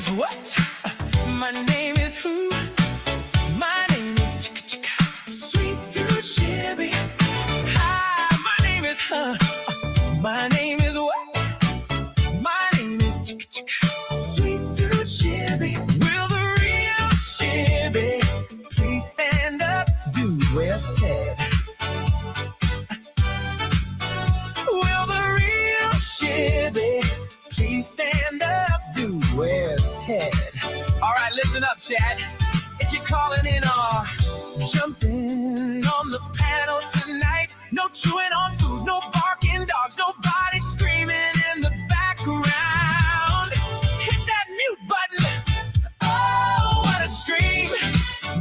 is what? My name is who? My name is Chicka Chicka, sweet dude Shibby. Hi, my name is my name is what? My name is Chicka Chicka, sweet dude Shibby. Will the real Shibby please stand up? Dude, where's Ted? Will the real Shibby please stand up? Dude, where's Ted? All right, listen up, Chad. If you're calling in or jumping on the panel tonight, no chewing on food, no barking dogs, nobody screaming in the background. Hit that mute button. Oh, what a stream.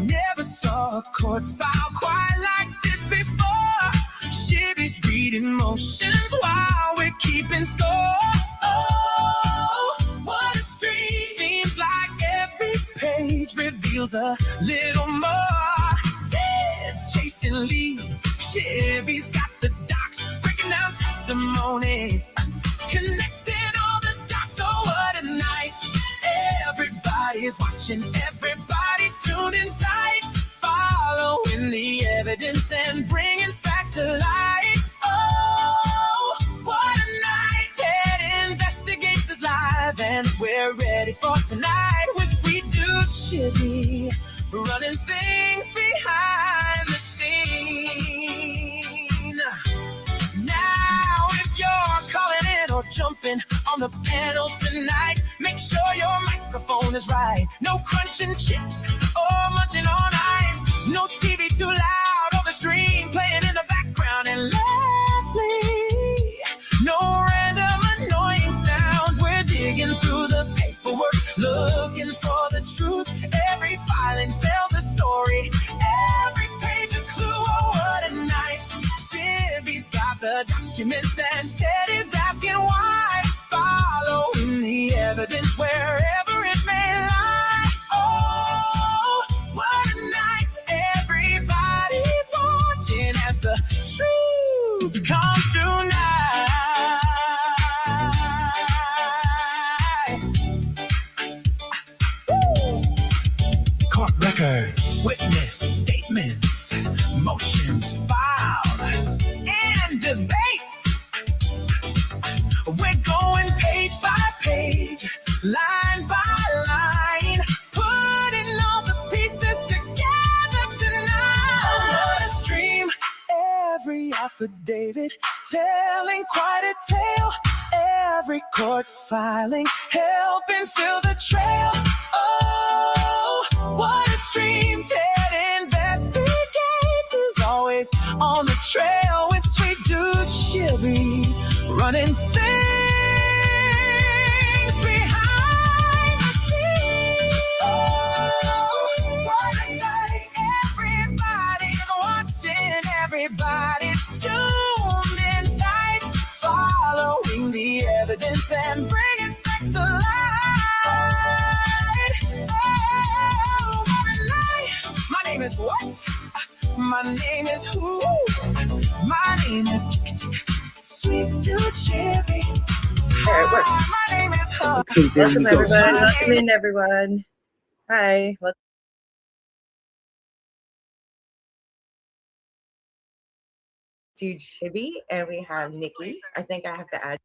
Never saw a court file quite like this before. Shibby's reading motions while we're keeping score. Oh, what a stream. Seems like every page reveals a little more. Ted's chasing leads, Shibby's got the docs, breaking down testimony, connecting all the dots. Oh, what a night. Everybody's watching, everybody's tuning tight, following the evidence and bringing facts to light. Oh, what a night. Ted Investigates is live, and we're ready for tonight with sweet dude Shibby, running things behind the scene. Now, if you're calling in or jumping on the panel tonight, make sure your microphone is right. No crunching chips or munching on ice. No TV too loud or the stream playing in the background. And lastly, no random annoying sounds. We're digging through the paperwork, looking for the truth. Every filing tells a story, every page a clue. Oh, what a night. Shibby's got the documents and Ted is asking why, following the evidence wherever it may lie. Oh, what a night. Everybody's watching as the truth comes to light. Court records, witness statements, motions filed, and debates. We're going page by page, line by line, putting all the pieces together tonight. Oh, what a stream. Every affidavit telling quite a tale. Every court filing helping fill the trail. Oh, what a stream. Ted Investigates is always on the trail with sweet dude Shibby, running things behind the scenes. Oh, what a night. Everybody's watching, everybody's tuned in tight, following the evidence and bringing facts to light. Oh, what a night. My name is what? My name is who? My name is Chicka Chicka, sweet dude Shibby. All right, work. My name is Okay, welcome everyone. Welcome in, everyone. Hi. Welcome. Dude Shibby, and we have Nikki. I think I have to add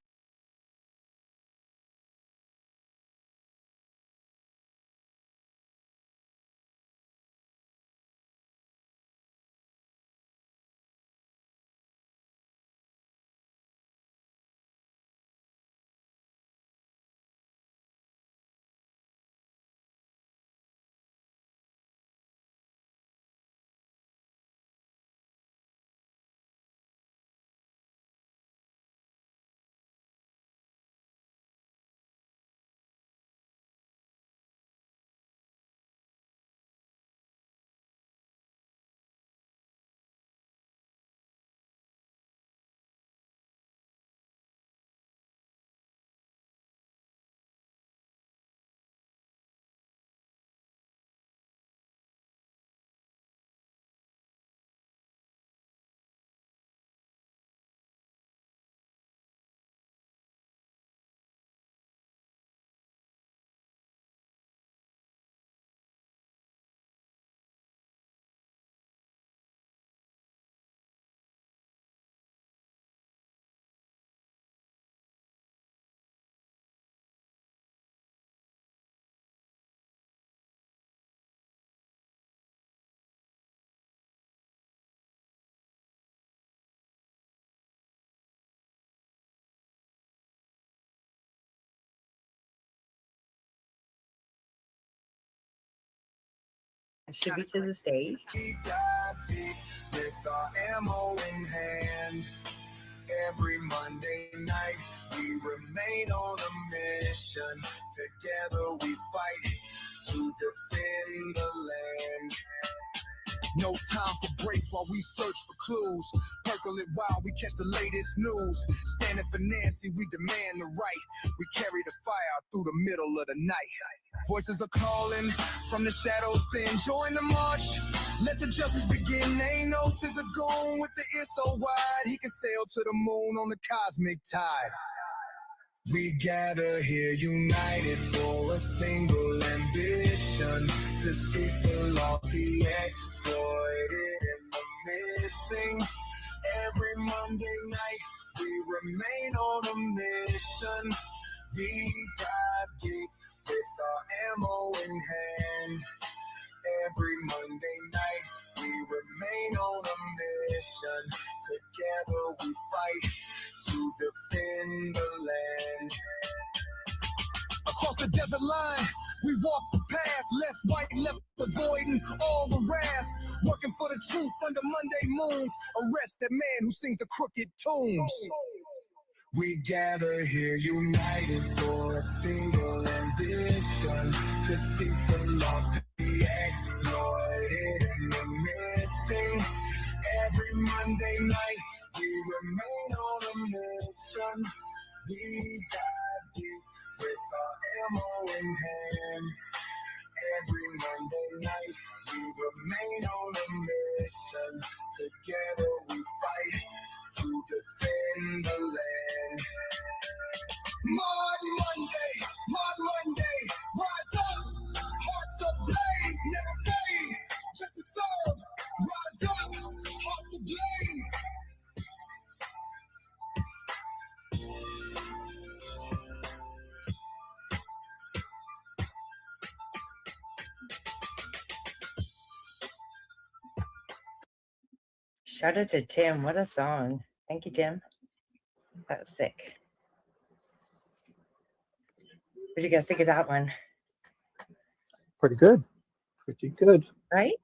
Shibby to the stage. We dive deep with our ammo in hand. Every Monday night, we remain on a mission. Together we fight to defend the land. No time for breaks while we search for clues. Percolate while we catch the latest news. Standing for Nancy, we demand the right. We carry the fire through the middle of the night. Voices are calling from the shadows, then join the march. Let the justice begin. Ain't no scissor goon with the ear so wide. He can sail to the moon on the cosmic tide. We gather here united for a single ambition, to seek the lost, the exploited, and the missing. Every Monday night, we remain on a mission. We dive deep with our ammo in hand. Every Monday night, we remain on a mission. Together we fight to defend the land. Across the desert line, we walk the path, left, right, left, avoiding all the wrath. Working for the truth under Monday moons. Arrest that man who sings the crooked tunes. We gather here united for a single ambition, to seek the lost, the exploited, and the missing. Every Monday night, we remain on a mission. We dive deep with our ammo in hand. Every Monday night, we remain on a mission. Together we fight to defend the land. Monday, rise up, hearts ablaze, never fade, just to serve. Rise up, hearts ablaze. Shout out to Tim. What a song. Thank you, Tim. That was sick. What did you guys think of that one? Pretty good. Pretty good. Right?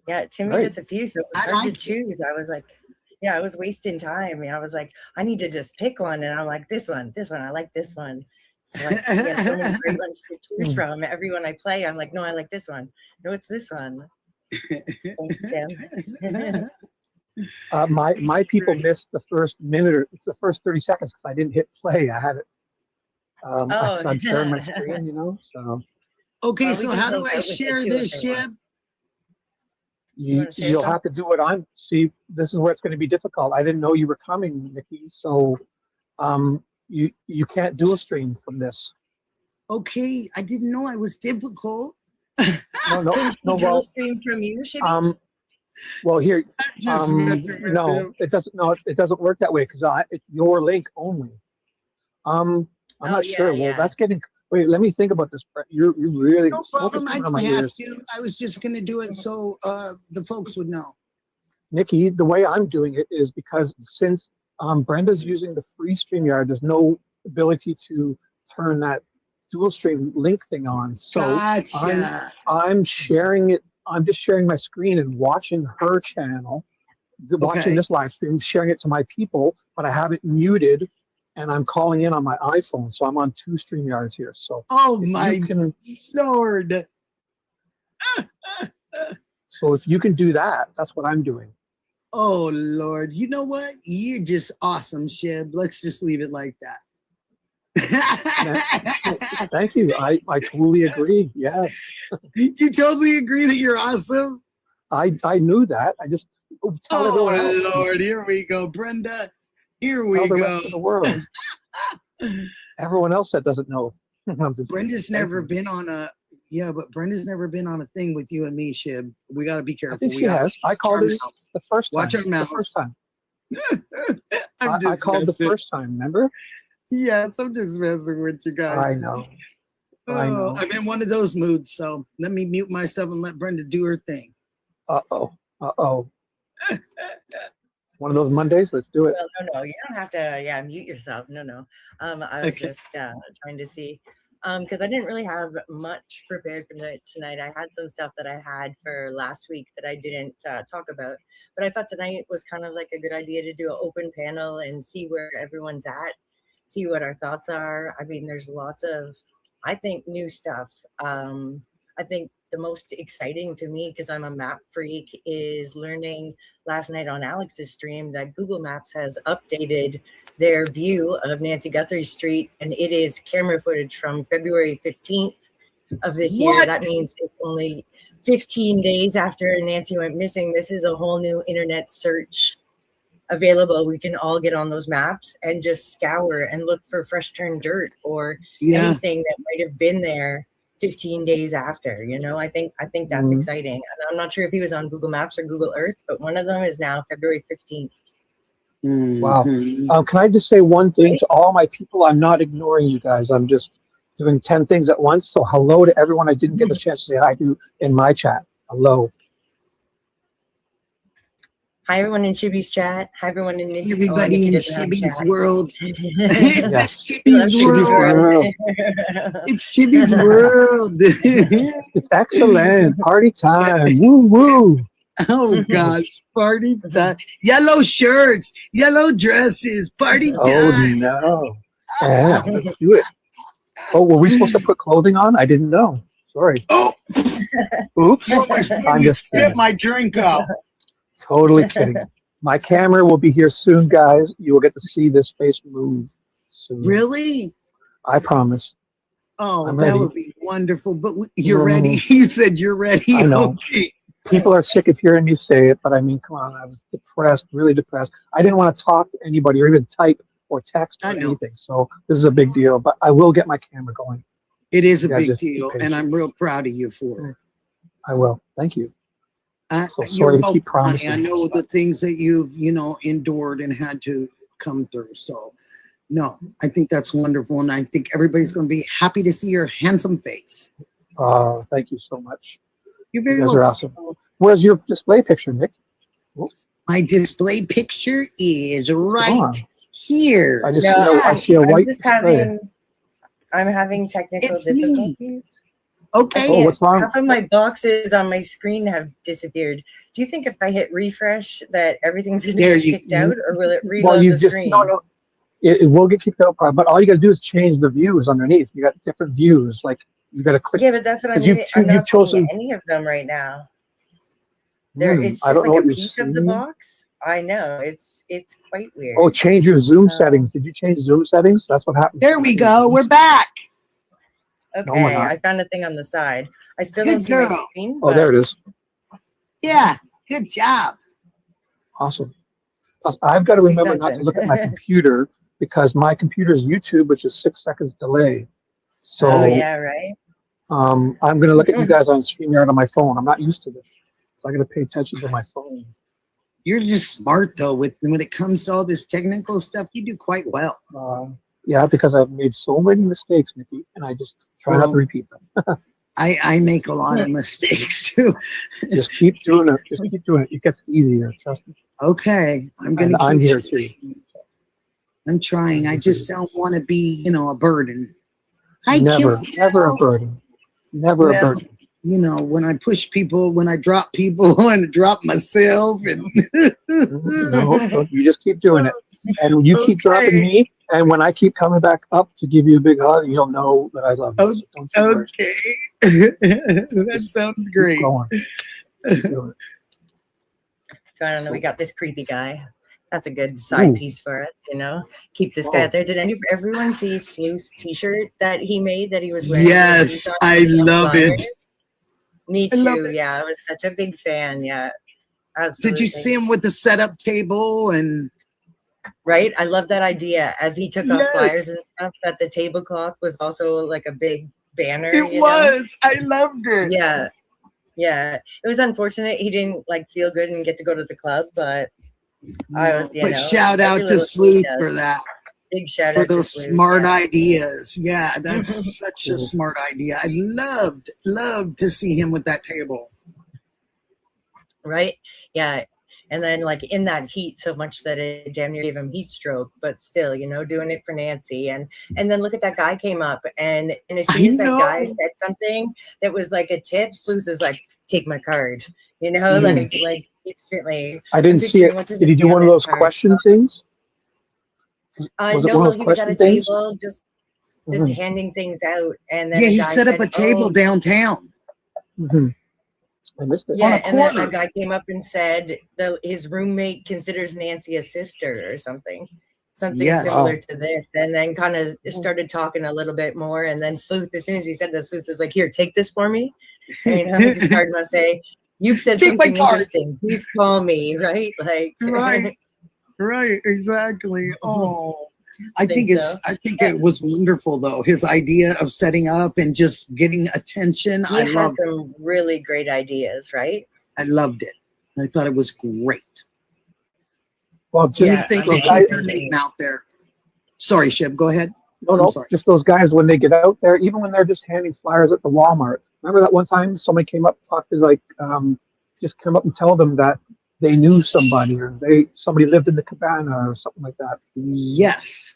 Yeah, Timmy Right. does a few, so it was hard to choose. I was like, yeah, I was wasting time. I was like, I need to just pick one. And I'm like, this one, I like this one. So like, yeah, so many great ones to choose from. Everyone I play, I'm like, no, I like this one. No, it's this one. Thank you, Tim. My people missed the first minute or the first 30 seconds because I didn't hit play. I had it. I'm sharing my screen, so. Okay, Well, so we can how do vote I with it share too this, if they want. Shib? wanna share You'll some? have to do what see, this is where it's going to be difficult. I didn't know you were coming, Nikki, so you can't do a stream from this. Okay, I didn't know I was difficult. No, Can well, stream from you, Shibby? well, here, Just messing with no, you. it doesn't work that way because it's your link only. I'm not sure. Well, yeah. that's getting. Wait, let me think about this. You're really. No smoke is problem. I coming on don't my have ears. to. I was just gonna do it so the folks would know. Nikki, the way I'm doing it is because since Brenda's using the free StreamYard, there's no ability to turn that dual stream link thing on. So Gotcha. I'm sharing it. I'm just sharing my screen and watching her channel, watching this live stream, sharing it to my people, but I have it muted and I'm calling in on my iPhone. So I'm on 2 StreamYards here. So Oh if my you can, Lord. so if you can do that, that's what I'm doing. Oh Lord. You know what? You're just awesome, Shib. Let's just leave it like that. Thank you. I totally agree. Yes. You totally agree that you're awesome? I knew that. I just tell everyone else. Lord, here we go, Brenda. Here Tell we the go. rest of the world. Everyone else that doesn't know. Brenda's never been on a but Brenda's never been on a thing with you and me, Shib. We got to be careful. I think she has. I called it the first time. Watch our mouths. The first time. I I called the first time. Remember? Yes, I'm just messing with you guys. I know. I know. I'm in one of those moods, so let me mute myself and let Brenda do her thing. Uh-oh. One of those Mondays. Let's do it. Well, no, you don't have to. Yeah, mute yourself. No. I was just trying to see. because I didn't really have much prepared for tonight. I had some stuff that I had for last week that I didn't talk about, but I thought tonight was kind of like a good idea to do an open panel and see where everyone's at, see what our thoughts are. I mean, there's lots of, I think, new stuff. I think the most exciting to me, because I'm a map freak, is learning last night on Alex's stream that Google Maps has updated their view of Nancy Guthrie Street, and it is camera footage from February 15th of this year. That means it's only 15 days after Nancy went missing. This is a whole new internet search available. We can all get on those maps and just scour and look for fresh turned dirt or anything that might have been there 15 days after. You know, I think that's exciting. And I'm not sure if he was on Google Maps or Google Earth, but one of them is now February 15th. Wow. Can I just say one thing to all my people? I'm not ignoring you guys. I'm just doing 10 things at once. So hello to everyone I didn't get a chance to say hi to in my chat. Hello. Hi, everyone in Shibby's chat. Hi, everyone in everybody in Shibby's world. Yes. Shibby's world. It's Shibby's world. It's excellent. Party time. Woo woo. Oh gosh, party time. Yellow shirts, yellow dresses, party time. Oh no. Yeah, let's do it. Oh, were we supposed to put clothing on? I didn't know. Sorry. Oh, oops. I'm just spit my drink out. Totally kidding. My camera will be here soon, guys. You will get to see this face move soon. Really? I promise. Oh, that would be wonderful. But you're ready. You said you're ready. I know. Okay. People are sick of hearing me say it, but I mean, come on. I was depressed, really depressed. I didn't want to talk to anybody or even type or text or anything. So this is a big deal. But I will get my camera going. It is a big deal, and I'm real proud of you for it. I will. Thank you. So sorry to keep promising. I know the things that you've, endured and had to come through. So, no, I think that's wonderful, and I think everybody's going to be happy to see your handsome face. Thank you so much. You're very welcome. You guys are awesome. Where's your display picture, Nick? My display picture is right here. I see a white display. I'm having technical difficulties. Okay. Oh, what's wrong? Half of my boxes on my screen have disappeared. Do you think if I hit refresh that everything's going to get kicked out, or will it reload the screen? No. It will get kicked out, but all you got to do is change the views underneath. You got different views. Like you got to click. Yeah, but that's what I mean. I'm not seeing any of them right now. It's just like a piece of the box. I know. It's quite weird. Oh, change your Zoom settings. Did you change Zoom settings? That's what happened. There we go. We're back. Okay, I found a thing on the side. I still don't see my screen. Oh, there it is. Yeah, good job. Awesome. I've got to remember not to look at my computer because my computer is YouTube, which is 6 seconds delay. So yeah, right. I'm going to look at you guys on StreamYard on my phone. I'm not used to this, so I got to pay attention to my phone. You're just smart though. When it comes to all this technical stuff, you do quite well. Yeah, because I've made so many mistakes, Mickey, and I just try not to repeat them. I make a lot of mistakes too. Just keep doing it. Just keep doing it. It gets easier. Trust me. Okay, I'm here too. I'm trying. I just don't want to be, a burden. Never a burden. Never a burden. When I push people, when I drop people, and drop myself, and no, you just keep doing it, and you keep dropping me. And when I keep coming back up to give you a big hug, you'll know that I love you. So okay. That sounds great. So I don't know. We got this creepy guy. That's a good side piece for us, Keep this guy out there. Did everyone see Sleuth's t-shirt that he made that he was wearing? Yes, I love it. Me too. Yeah, I was such a big fan. Yeah, absolutely. Did you see him with the setup table and? Right, I love that idea. As he took off flyers and stuff, that the tablecloth was also like a big banner. It was. I loved it. Yeah. It was unfortunate he didn't feel good and get to go to the club, but I was. But shout out to Sleuth for that. Big shout out for those smart ideas. Yeah, that's such a smart idea. I loved to see him with that table. Right? Yeah. And then like in that heat so much that it damn near gave him heat stroke, but still, doing it for Nancy. And then look at that guy came up and as soon as that guy said something that was like a tip, Sleuth is like, take my card, like instantly. I didn't see it. Did he do one of those question things? No, well, he was at a table just handing things out, and then he set up a table downtown. I missed it. Yeah, and then a guy came up and said his roommate considers Nancy a sister or something similar to this, and then kind of started talking a little bit more, and then Sleuth, as soon as he said that, Sleuth is like, "Here, take this for me," and his card must say, "You've said something interesting. Please call me." Right, like right, exactly. Oh. I think it was wonderful though. His idea of setting up and just getting attention. He has some really great ideas, right? I loved it. I thought it was great. Well, keep your name out there. Sorry, Shib, go ahead. No, just those guys when they get out there, even when they're just handing flyers at the Walmart. Remember that one time somebody came up, talked to just come up and tell them that they knew somebody or somebody lived in the cabana or something like that. Yes.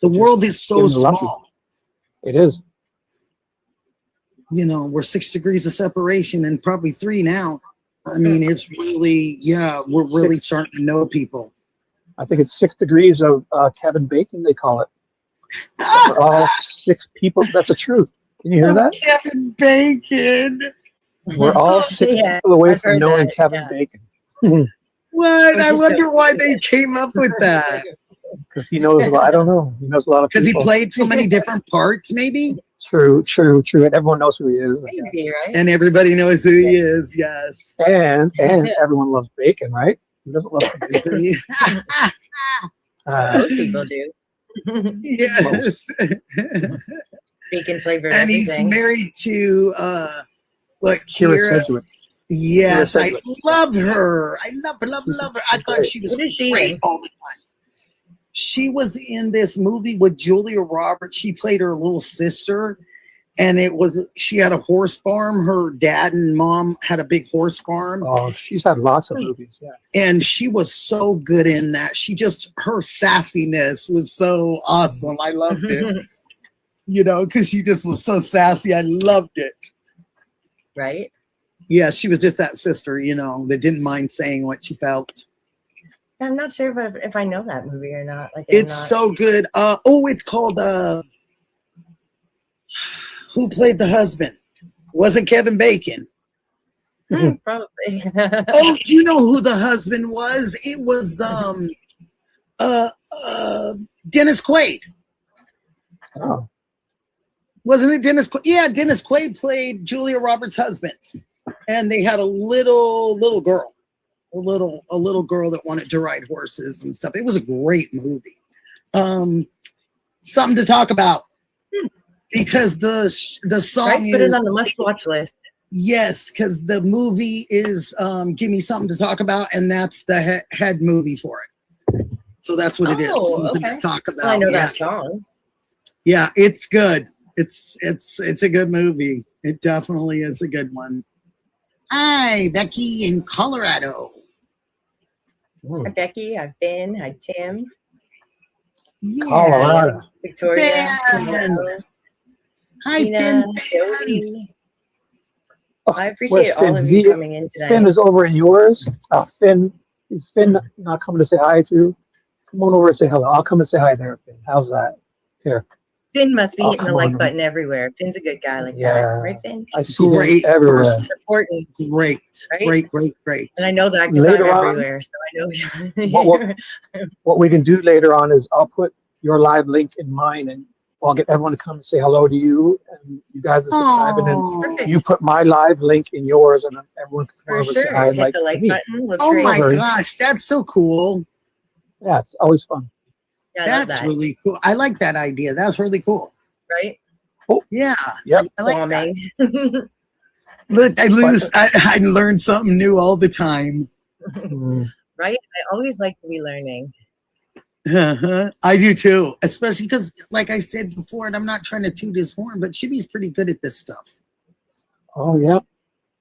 The world is so small. It is. We're 6 degrees of separation and probably 3 now. I mean, it's really, we're really starting to know people. I think it's 6 degrees of Kevin Bacon, they call it. We're all 6 people. That's the truth. Can you hear that? Kevin Bacon. We're all 6 people away from knowing Kevin Bacon. What? I wonder why they came up with that. Because he knows a lot. I don't know. He knows a lot of people. Because he played so many different parts, maybe? True. And everyone knows who he is. Maybe, right? And everybody knows who he is, yes. And everyone loves bacon, right? Who doesn't love bacon? Most people do. Yes. Bacon flavored and everything. He's married to Kira. Yes, I love her. I love her. I thought she was great all the time. She was in this movie with Julia Roberts. She played her little sister, and she had a horse farm. Her dad and mom had a big horse farm. Oh, she's had lots of movies, yeah. And she was so good in that. Her sassiness was so awesome. I loved it. Because she just was so sassy. I loved it. Right? Yeah, she was just that sister, that didn't mind saying what she felt. I'm not sure if I know that movie or not. So good. It's called Who Played the Husband? Wasn't Kevin Bacon? Probably. You know who the husband was? It was Dennis Quaid. Oh. Wasn't it Dennis Quaid? Yeah, Dennis Quaid played Julia Roberts' husband. And they had a little girl. A little girl that wanted to ride horses and stuff. It was a great movie. Something to talk about because the song right, put it on the must-watch list. Yes, because the movie is Give Me Something to Talk About, and that's the head movie for it. So that's what it is. Something to talk about. Well, I know that song. Yeah, it's good. It's a good movie. It definitely is a good one. Hi, Becky in Colorado. Hi, Becky. Hi, Ben. Hi, Tim. Yeah. Colorado. Victoria. Hi, Finn. Jody. I appreciate all of you coming in today. Finn is over in yours. Is Finn not coming to say hi to? Come on over and say hello. I'll come and say hi there, Finn. How's that? Here. Finn must be hitting the like button everywhere. Finn's a good guy like that. Right, Finn? I see great everywhere. Important. Great. Right? Great. And I know that because I'm everywhere, so I know. What we can do later on is I'll put your live link in mine and I'll get everyone to come and say hello to you and you guys to subscribe and then you put my live link in yours and then everyone can come over and say hi. Hit the like button. Oh my gosh, that's so cool. Yeah, it's always fun. Yeah, that's really cool. I like that idea. That's really cool. Right? Oh yeah. Yep. I like that. Look, I learn something new all the time. Right? I always like to be learning. I do too, especially because, like I said before, and I'm not trying to toot his horn, but Shibby's pretty good at this stuff. Oh yeah.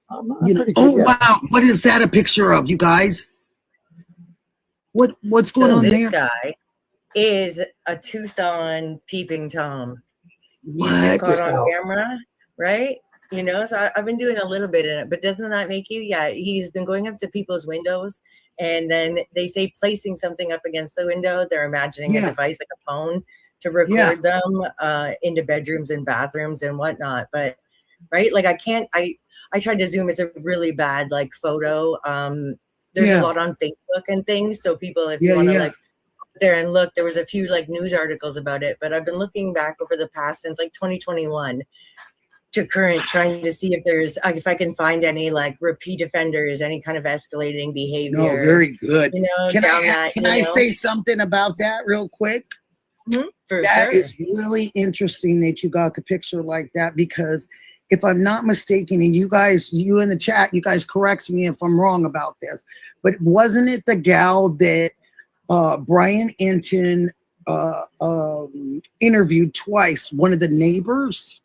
Wow, what is that a picture of, you guys? What's going So on this there? guy is a Tucson peeping Tom. He's been What? caught on camera, right? You know, so I've been doing a little bit in it, but doesn't that make you? Yeah, he's been going up to people's windows, and then they say placing something up against the window. They're imagining a device like a phone to record them into bedrooms and bathrooms and whatnot. But right, like I tried to zoom. It's a really bad like photo. There's a lot on Facebook and things, so people, if you want to like there and look, there was a few like news articles about it, but I've been looking back over the past since like 2021 to current, trying to see if there's if I can find any like repeat offenders, any kind of escalating behavior. No, very good. You know, can I say something about that real quick? That is really interesting that you got the picture like that, because if I'm not mistaken, and you in the chat, you guys correct me if I'm wrong about this, but wasn't it the gal that Brian Enton interviewed twice, one of the neighbors?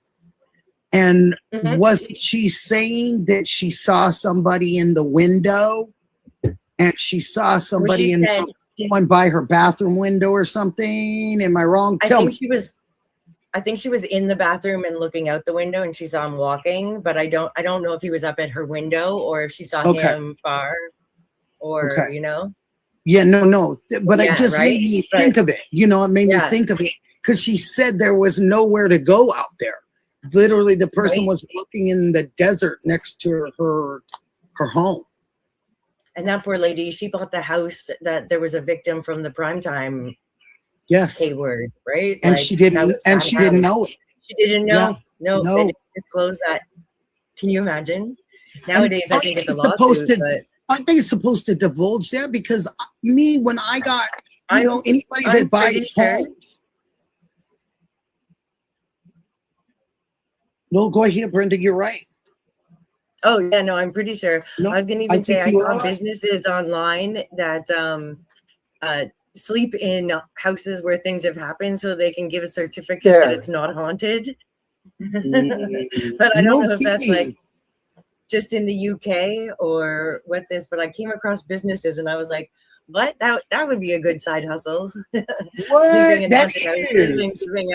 And wasn't she saying that she saw somebody in the window, and she saw somebody going by her bathroom window or something? Am I wrong? Tell me. I think she was in the bathroom and looking out the window, and she saw him walking, but I don't know if he was up at her window or if she saw him far, or you know. Yeah, no, but it just made me think of it. You know, it made me think of it, because she said there was nowhere to go out there. Literally, the person was walking in the desert next to her home. And that poor lady, she bought the house that there was a victim from the primetime K-word, right? And like, she didn't and she didn't know it. She didn't know. No. They didn't disclose that. Can you imagine? Nowadays, I think it's a lawsuit, but aren't they supposed to divulge that? Because when I got, anybody that buys homes. No, go ahead, Brenda. You're right. Oh yeah, no, I'm pretty sure. I was gonna even say I saw businesses online that sleep in houses where things have happened, so they can give a certificate that it's not haunted. But I don't know if that's like just in the UK or what this. But I came across businesses and I was like, what? That would be a good side hustle. What? That is. Giving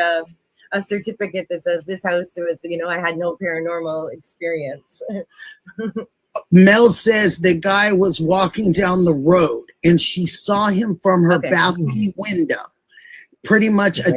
a certificate that says this house was, I had no paranormal experience. Mel says the guy was walking down the road and she saw him from her balcony window, pretty much a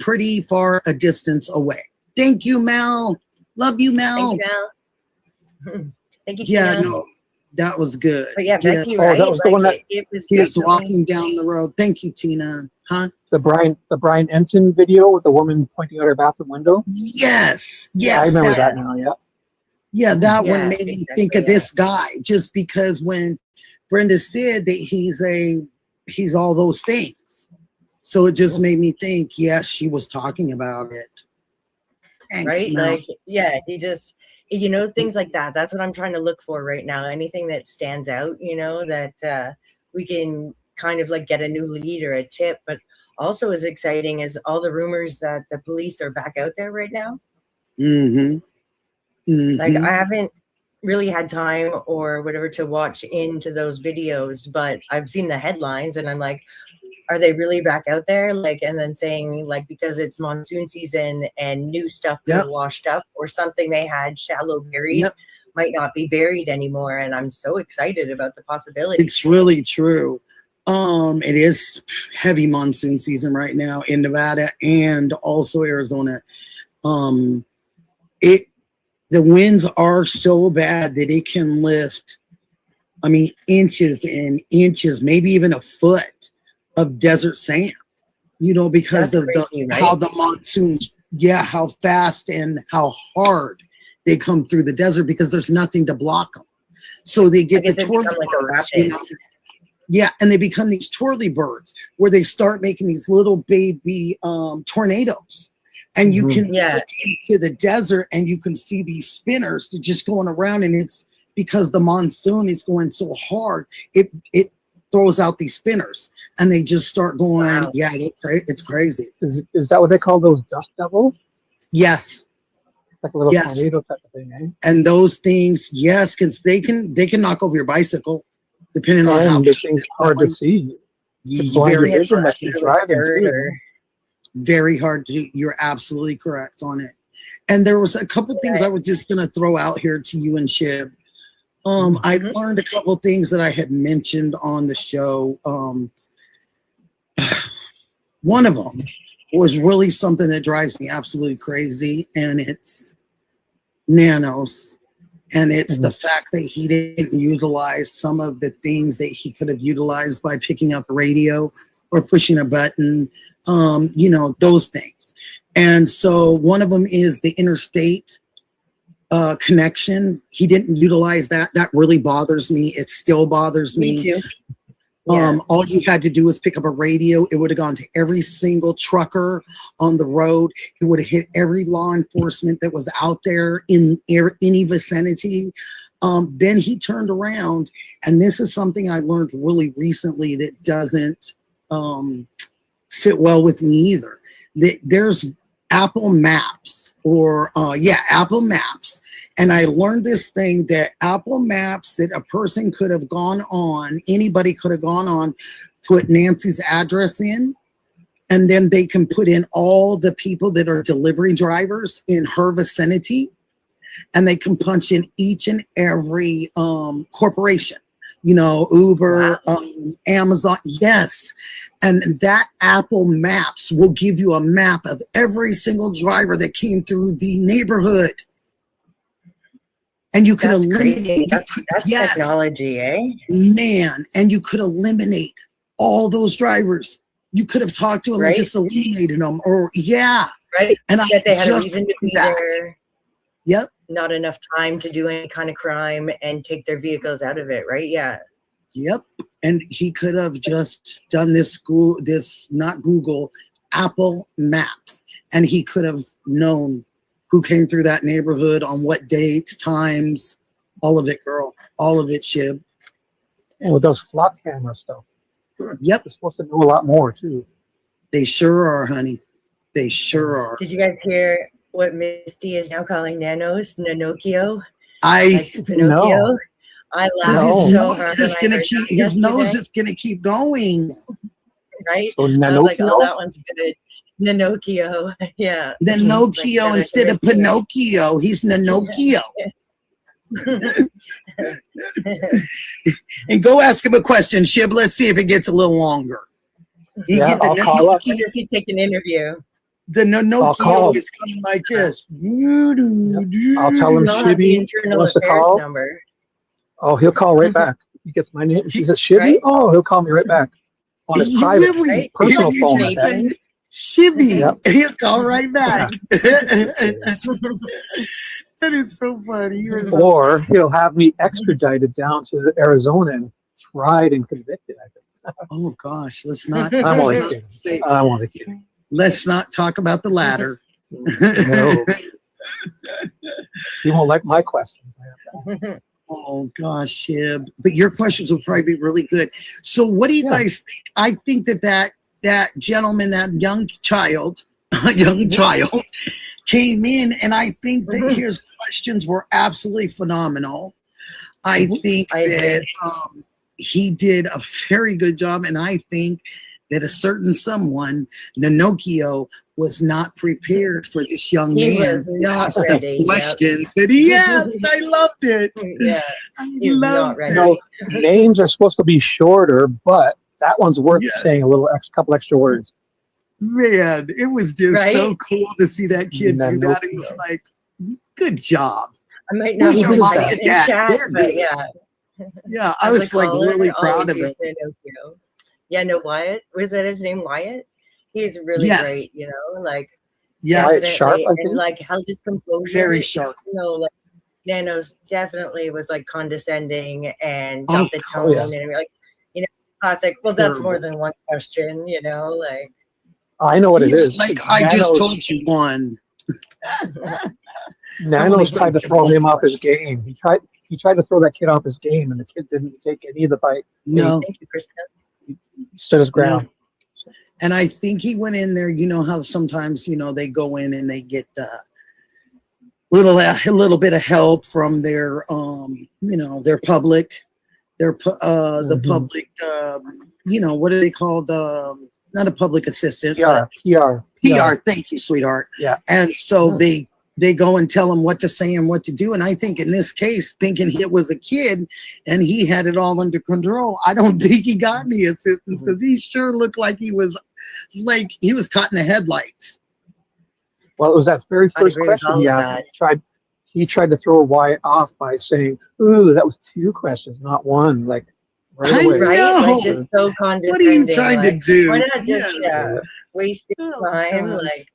pretty far a distance away. Thank you, Mel. Love you, Mel. Thank you, Mel. Thank you. Yeah, no, that was good. But yeah, Becky, right? That was the one that he was walking down the road. Thank you, Tina. Huh? The Brian Enton video with the woman pointing out her bathroom window. Yes. I remember that now. Yeah. Yeah, that one made me think of this guy, just because when Brenda said that he's all those things, so it just made me think. Yes, she was talking about it. Thanks, right? Mel. Like, he just. Things like that. That's what I'm trying to look for right now. Anything that stands out, that we can kind of like get a new lead or a tip. But also as exciting as all the rumors that the police are back out there right now. Like I haven't really had time or whatever to watch into those videos, but I've seen the headlines and I'm like, are they really back out there? Like, and then saying like, because it's monsoon season and new stuff got washed up or something they had shallow buried might not be buried anymore. And I'm so excited about the possibility. It's really true. It is heavy monsoon season right now in Nevada and also Arizona. The winds are so bad that it can lift, inches and inches, maybe even a foot of desert sand, because of how the monsoons, how fast and how hard they come through the desert, because there's nothing to block them. So they get the twirly birds, and they become these twirly birds where they start making these little baby tornadoes. And you can look into the desert and you can see these spinners that just going around, and it's because the monsoon is going so hard, it throws out these spinners and they just start going. Wow. It's crazy. Is that what they call those dust devils? Yes. Like a little tornado type of thing, eh? And those things, because they can knock over your bicycle, depending on how the thing's hard to see. blind very, your vision that you're driving dirt too. or- very hard to do. You're absolutely correct on it. And there was a couple things I was just going to throw out here to you and Shib. I've learned a couple things that I had mentioned on the show. One of them was really something that drives me absolutely crazy, and it's Nanos. And it's the fact that he didn't utilize some of the things that he could have utilized by picking up a radio or pushing a button, you know, those things. And so one of them is the interstate connection. He didn't utilize that. That really bothers me. It still bothers me. Me too. Yeah. All you had to do was pick up a radio. It would have gone to every single trucker on the road. It would have hit every law enforcement that was out there in any vicinity. Then he turned around, and this is something I learned really recently that doesn't sit well with me either. There's Apple Maps or Apple Maps. And I learned this thing that Apple Maps that a person could have gone on, anybody could have gone on, put Nancy's address in, and then they can put in all the people that are delivery drivers in her vicinity, and they can punch in each and every corporation, you know, Uber, Amazon. Yes. And that Apple Maps will give you a map of every single driver that came through the neighborhood. And you could eliminate. That's technology, eh? Man, and you could eliminate all those drivers. You could have talked to them and just eliminated them. Or right. And that they had a reason to be there. Yep. Not enough time to do any kind of crime and take their vehicles out of it, right? Yeah. Yep. And he could have just done this not Google, Apple Maps. And he could have known who came through that neighborhood on what dates, times, all of it, girl. All of it, Shib. And with those flock cameras, though. Yep. They're supposed to know a lot more, too. They sure are, honey. They sure are. Did you guys hear what Misty is now calling Nanos? Nanokio? Pinocchio? No. I laughed so hard. His nose is going to keep going. Right? So I was like, oh, that one's good. Nanokio. Yeah. Nanokio like, instead of Pinocchio. He's Nanokio. And go ask him a question, Shib. Let's see if it gets a little longer. I'll call up. If you take an interview. The Nanokio is coming like this. I'll tell him Shibby wants to call. Number. Oh, he'll call right back. If he gets my name, if he says Shibby, right? Oh, he'll call me right back on his private, personal phone. Shibby, he'll call right back. That is so funny. Or he'll have me extradited down to Arizona and tried and convicted. I think. Oh gosh, let's not. I'm only kidding. I'm only kidding. Let's not talk about the latter. No. He won't like my questions. Oh gosh, Shib. But your questions will probably be really good. So what do you guys think? I think that gentleman, that young child came in, and I think that his questions were absolutely phenomenal. I think that he did a very good job, and I think that a certain someone, Nanokio, was not prepared for this young man. He was not ready. Question that he asked. I loved it. Yeah, he's not ready. No, names are supposed to be shorter, but that one's worth saying couple extra words. Man, it was just so cool to see that kid do that. It was like, good job. I might not your mommy and dad? chat, but yeah. Yeah, I was like really proud of it. Yeah, no, Wyatt. Was that his name, Wyatt? He's really great, you know, like sharp, and like held his composure. Very sharp. You know, like Nanos definitely was like condescending and got the tone and like, you know, classic. Well, that's more than one question, you know, like. I know what it is. Like I just told you one. Nanos tried to throw him off his game. He tried to throw that kid off his game, and the kid didn't take any of the bite. No. Thank you, Krista. He stood his ground. And I think he went in there. You know how sometimes, you know, they go in and they get a little bit of help from their, you know, their public. the public, what are they called? Not a public assistant, PR. Thank you, sweetheart. Yeah. And so they go and tell him what to say and what to do. And I think in this case, thinking it was a kid and he had it all under control, I don't think he got any assistance because he sure looked like he was caught in the headlights. Well, it was that very first question he asked. He tried to throw Wyatt off by saying, "Ooh, that was 2 questions, not 1." Like right away. Right? Like just so condescending. What are you trying to do? Why not just wasting time? Like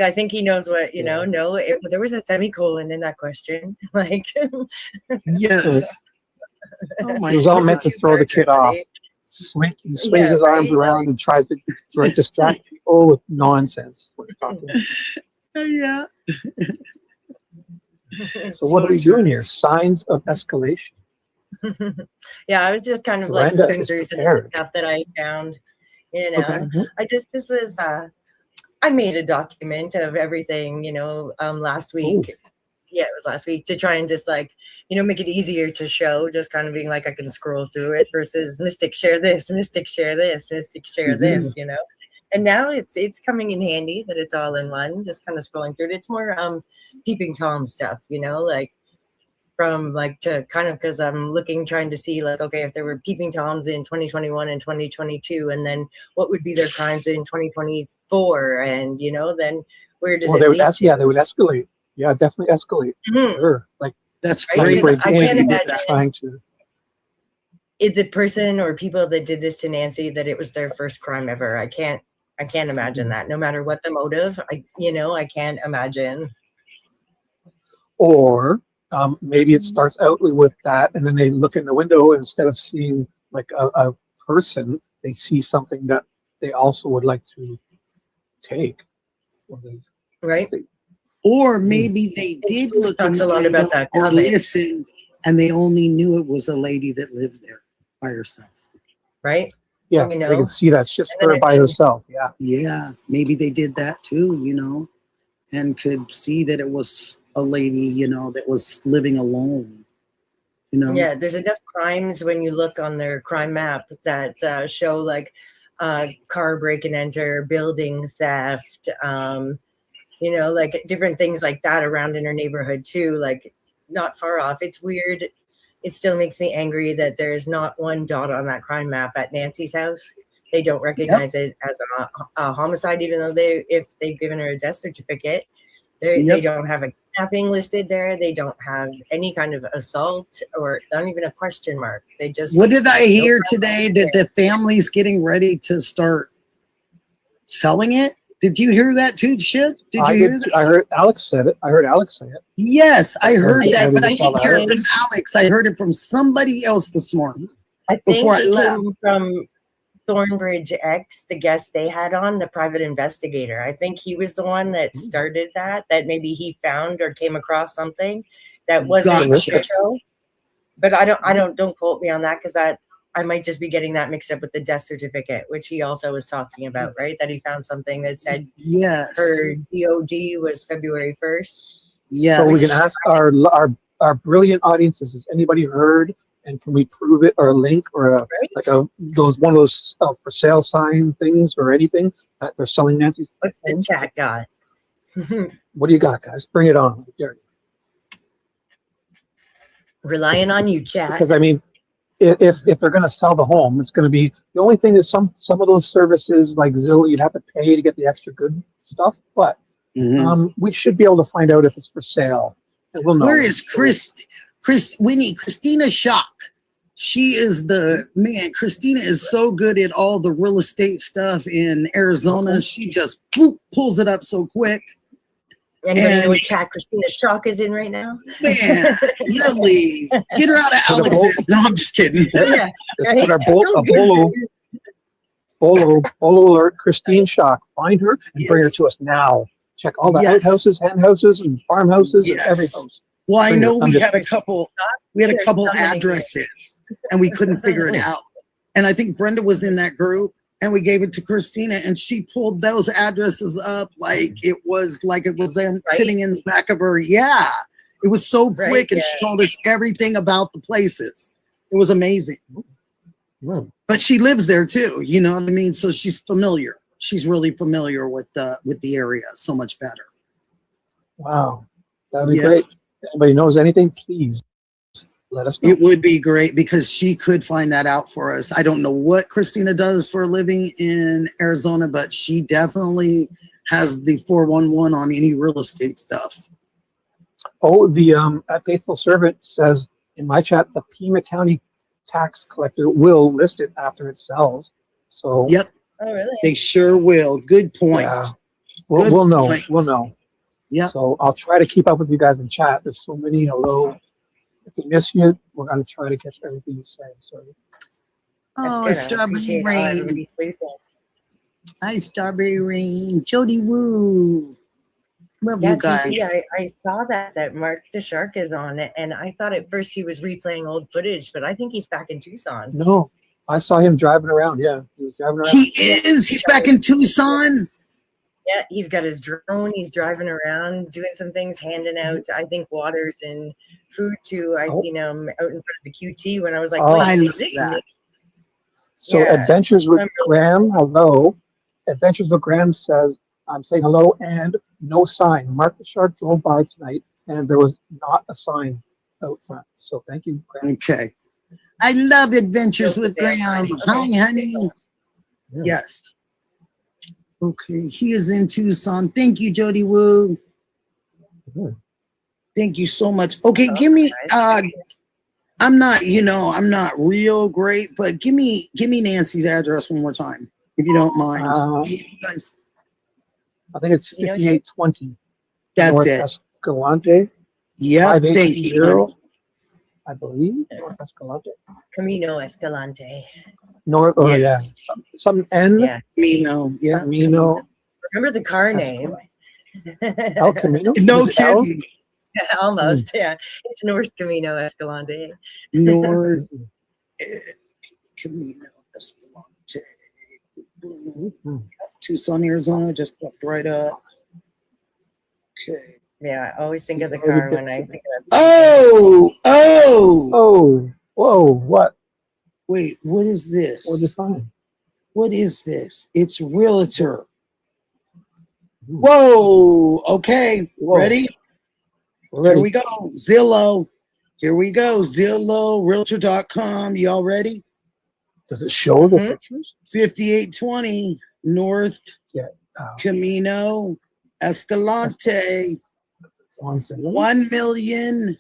I think he knows what, no, there was a semicolon in that question. Like, yes. Oh my! He was all meant to throw the kid off. He swings his arms around and tries to distract people with nonsense. Yeah. So what are we doing here? Signs of escalation. Yeah, I was just kind of like looking through some of the stuff that I found. This was I made a document of everything, last week. Ooh. Yeah, it was last week, to try and just like, make it easier to show, just kind of being like, I can scroll through it versus Mystic share this, Mystic share this, Mystic share this, And now it's coming in handy that it's all in one, just kind of scrolling through it. It's more peeping Tom stuff, like from like to kind of, because I'm trying to see like, okay, if there were peeping Toms in 2021 and 2022, and then what would be their crimes in 2024, and then where does they would escalate. Yeah, definitely escalate. Mm-hmm. Sure. Like that's great. I can't imagine trying to. Is the person or people that did this to Nancy that it was their first crime ever? I can't imagine that. No matter what the motive, I can't imagine. Or maybe it starts out with that, and then they look in the window, and instead of seeing like a person, they see something that they also would like to take. Right. Or maybe they did look in the window or listen, and they only knew it was a lady that lived there by herself. Right. Yeah, they can see that's just her by herself. Yeah. Yeah, maybe they did that too, and could see that it was a lady, that was living alone. Yeah, there's enough crimes when you look on their crime map that show like car break and enter, building theft, like different things like that around in her neighborhood too, like not far off. It's weird. It still makes me angry that there is not one dot on that crime map at Nancy's house. They don't recognize it as a homicide, even though if they've given her a death certificate. They don't have a kidnapping listed there. They don't have any kind of assault or not even a question mark. They just. What did I hear today? That the family's getting ready to start selling it? Did you hear that too, Shib? Did you hear that? I heard Alex said it. I heard Alex say it. Yes, I heard that, but I didn't hear it from Alex. I heard it from somebody else this morning. I think it came from Thornbridge X, the guest they had on, the private investigator. I think he was the one that started that maybe he found or came across something that wasn't official. But don't quote me on that, because I might just be getting that mixed up with the death certificate, which he also was talking about, right? That he found something that said her DOD was February 1st. Yeah. So we can ask our brilliant audiences, has anybody heard, and can we prove it, or a link, or one of those for sale sign things, or anything that they're selling Nancy's? What's the chat got? What do you got, guys? Bring it on. Relying on you, chat. Because I mean, if they're going to sell the home, it's going to be, the only thing is some of those services like Zillow, you'd have to pay to get the extra good stuff, but we should be able to find out if it's for sale, and we'll know. Where is we need Christina Schock. She is the man. Christina is so good at all the real estate stuff in Arizona. She just pulls it up so quick. Anybody know what chat Christina Schock is in right now? Man, really? Get her out of Alex's. No, I'm just kidding. Yeah, put our bolo alert, Christine Schock. Find her and bring her to us now. Check all the outhouses, hen houses, and farmhouses, and every house. Well, I know we had a couple addresses, and we couldn't figure it out. And I think Brenda was in that group, and we gave it to Christina, and she pulled those addresses up like it was sitting in the back of her. Yeah, it was so quick, and she told us everything about the places. It was amazing. Mm. But she lives there too. You know what I mean? So she's familiar. She's really familiar with the area so much better. Wow. That'd be great. If anybody knows anything, please let us know. It would be great because she could find that out for us. I don't know what Christina does for a living in Arizona, but she definitely has the 411 on any real estate stuff. Oh, the faithful servant says in my chat, the Pima County tax collector will list it after it sells. So Yep. Oh, really? They sure will. Good point. yeah, we'll know. point. We'll know. Yeah. So I'll try to keep up with you guys in chat. There's so many. Although if we miss you, we're going to try to catch everything you say. So Oh, That's good. I Strawberry appreciate how Rain. everybody's sleeping. Hi, Strawberry Rain. Jody Woo. Love Yeah, you guys. TC, I saw that Mark the Shark is on it, and I thought at first he was replaying old footage, but I think he's back in Tucson. no, I saw him driving around. Yeah, he was driving around. He is. He's back in Tucson. Yeah, he's got his drone. He's driving around, doing some things, handing out, I think, waters and food to. I seen him out in front of the QT when I was like, Oh, wait, I is love this that. me? So Yeah. Adventures with I'm really- Graham, hello. Adventures with Graham says, I'm saying hello and no sign. Mark the Shark drove by tonight and there was not a sign out front. So thank you, Graham. Okay. I love Adventures with Okay. Graham. Hi, honey. Yeah. Yes. Okay. He is in Tucson. Thank you, Jody Woo. Mhm. Thank you so much. Okay, give me I'm not real great, but give me Nancy's address one more time, if you don't mind. You guys, I think it's You know, 5820 that's North it. Escalante. Yep. Thank you. 5820, I believe. North Escalante. Camino Escalante. North, oh Yeah. yeah. Some N. Yeah. Camino. Yeah. Camino. Remember the car name? El Camino? No Is it El? kidding. Almost, yeah. It's North Camino Escalante. North Camino Escalante. Mhm. Tucson, Arizona. Just walked right up. Okay. Yeah, I always think of the car when I think of Oh. Oh, whoa, what? Wait, what is this? What's the sign? What is this? It's Realtor. Ooh. Whoa. Okay. Whoa. Ready? Ready. Here we go. Zillow. Here we go. Zillow, Realtor.com. Y'all ready? Does it show the Mhm. pictures? 5820 North Camino Escalante. It's on Zillow? 1,000,000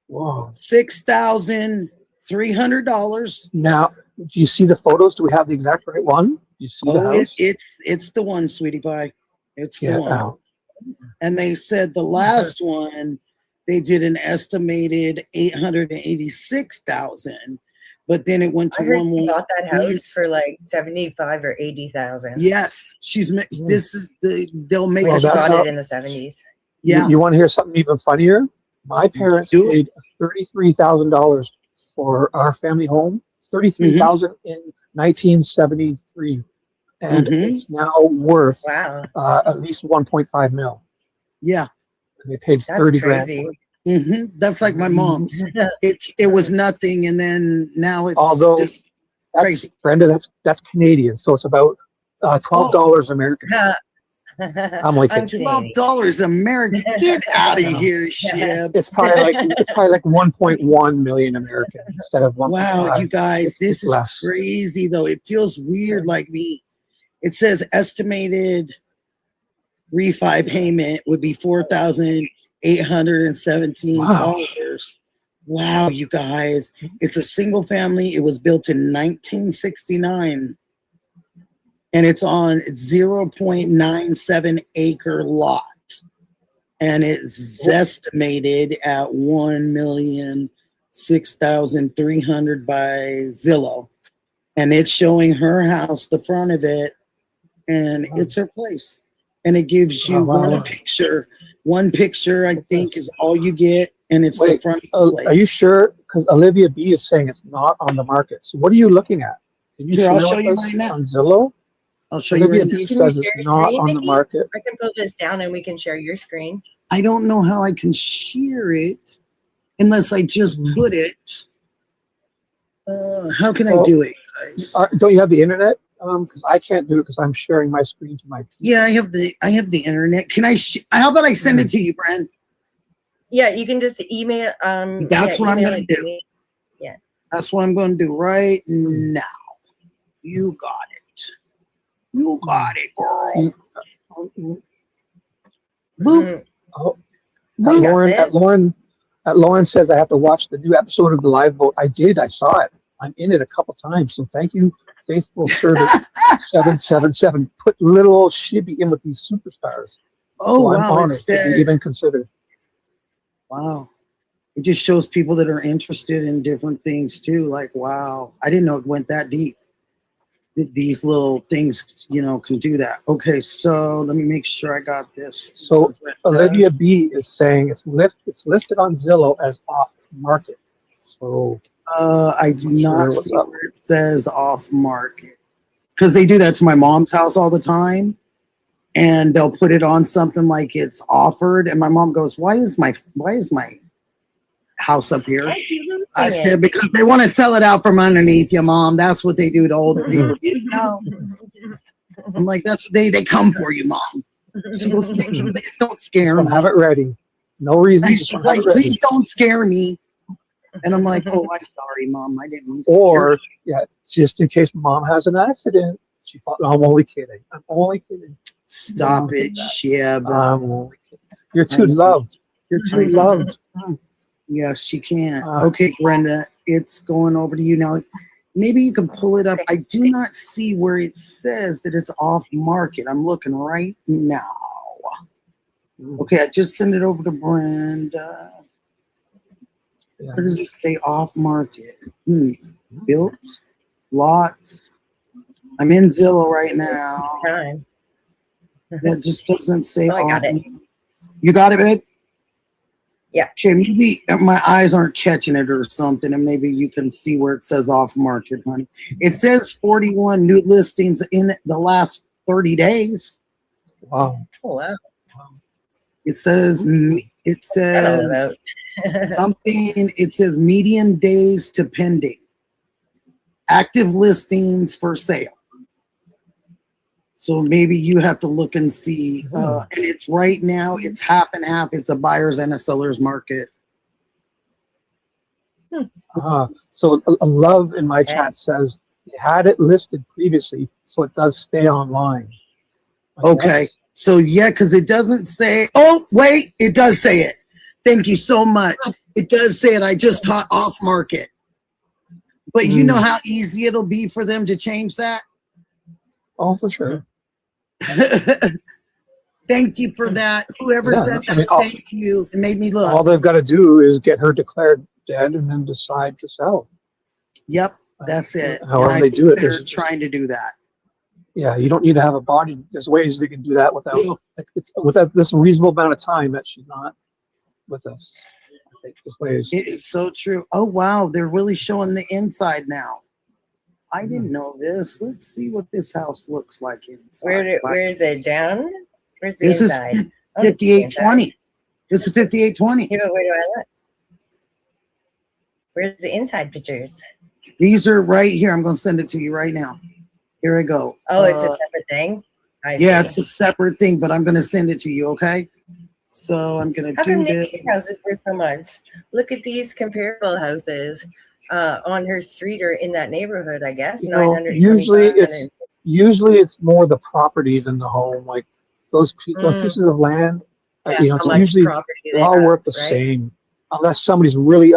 Whoa. $6,300. Now, do you see the photos? Do we have the exact right one? Do you see the Oh, house? it's the one, sweetie pie. It's the Yeah. one. Oh. And they said the last one they did an estimated 886,000, but then it went to I heard one she more. bought that house for like 75 or 80,000. Yes, this is they'll make Well, She that's bought how- it in the 70s. yeah. You want to hear something even funnier? My parents Do it. paid $33,000 for our family home. $33,000 in 1973, and it's now worth Wow, at least 1.5 mil. Yeah. And they paid that's 30 crazy. grand. That's like my mom's. It was nothing, and then now it's Although just that's crazy. Brenda, that's Canadian, so it's about $12 American. I'm like, I'm $12 Canadian. American. Get out of here, Shib. it's probably like 1.1 million American instead of 1.5. Wow, you guys, It's this is less. crazy though. It feels weird like me. It says estimated refi payment would be $4,817. Wow, you guys. It's a single family. It was built in 1969. And it's on 0.97 acre lot. And it's estimated at 1,006,300 by Zillow. And it's showing her house, the front of it, and it's her place. And it gives you one picture. One picture, I think, is all you get, and it's the front of the place. Are you sure? Because Olivia B is saying it's not on the market. So what are you looking at? Can you I'll share show with you us right now. on Zillow? I'll show you Olivia right now. B Can says you it's share not screen, on the Nikki? market. I can pull this down and we can share your screen. I don't know how I can share it unless I just put it How can I Well, do it, guys? don't you have the internet? Because I can't do it because I'm sharing my screen to my people. Yeah, I have the internet. Can I? How about I send it to you, Brent? Yeah, you can just email. That's what I'm email gonna it to do. me. Yeah. That's what I'm going to do right now. You got it. You got it, girl. Boop. Oh, Boop. Lauren says I have to watch the new episode of the live vote. I did. I saw it. I'm in it a couple times. So thank you, faithful servant 777. Put little old Shibby in with these superstars. Oh, so I'm wow. honored to be even considered. Wow. It just shows people that are interested in different things too. Like, wow, I didn't know it went that deep. These little things, can do that. Okay, so let me make sure I got this. So Olivia B is saying it's listed on Zillow as off market. So I do not see where it says off market, because they do that to my mom's house all the time, and they'll put it on something like it's offered, and my mom goes, "Why is my house up here?" I said, "Because they want to sell it out from underneath you, Mom. That's what they do to older people." You know? I'm like, "That's what they come for you, Mom." She goes, "Please don't scare me. Have it ready. No reason. She's like, "Please don't scare me." And I'm like, "Oh, I'm sorry, Mom. I didn't mean to Or yeah, just in case Mom has an accident." She thought, "No, I'm only kidding. I'm only kidding." Stop it, Shib. I'm only kidding. You're too loved. You're too loved. Yes, she can. Okay, Brenda, it's going over to you now. Maybe you can pull it up. I do not see where it says that it's off market. I'm looking right now. Okay, I just sent it over to Brenda. Yeah. Where does it say off market? Built lots. I'm in Zillow right now. That just doesn't say I got it. You got it, babe? Yeah. Okay, maybe my eyes aren't catching it or something, and maybe you can see where it says off market, honey. It says 41 new listings in the last 30 days. Wow. Oh, wow. It says something. It says median days to pending. Active listings for sale. So maybe you have to look and see. And it's right now, it's half and half. It's a buyer's and a seller's market. So a love in my chat says they had it listed previously, so it does stay online. Okay. So yeah, because it doesn't say. Oh, wait, it does say it. Thank you so much. It does say it. I just taught off market. But you know how easy it'll be for them to change that? Oh, for sure. Thank you for that. Whoever said that, thank you. It made me look. All they've got to do is get her declared dead and then decide to sell. Yep, that's it. However they do it, they're trying to do that. Yeah, you don't need to have a body. There's ways they can do that without this reasonable amount of time that she's not with us. I think there's ways. It is so true. Oh wow, they're really showing the inside now. I didn't know this. Let's see what this house looks like inside. Where is it down? Where's the this inside? Is 5820. This is 5820. Yeah, but where do I look? Where's the inside pictures? These are right here. I'm going to send it to you right now. Here I go. Oh, it's a separate thing? Yeah, it's a separate thing, but I'm going to send it to you, okay? So I'm going to do this. Houses for so much. Look at these comparable houses on her street or in that neighborhood, I guess. Usually it's more the property than the home. Like those pieces of land, so usually they all work the same, unless somebody's really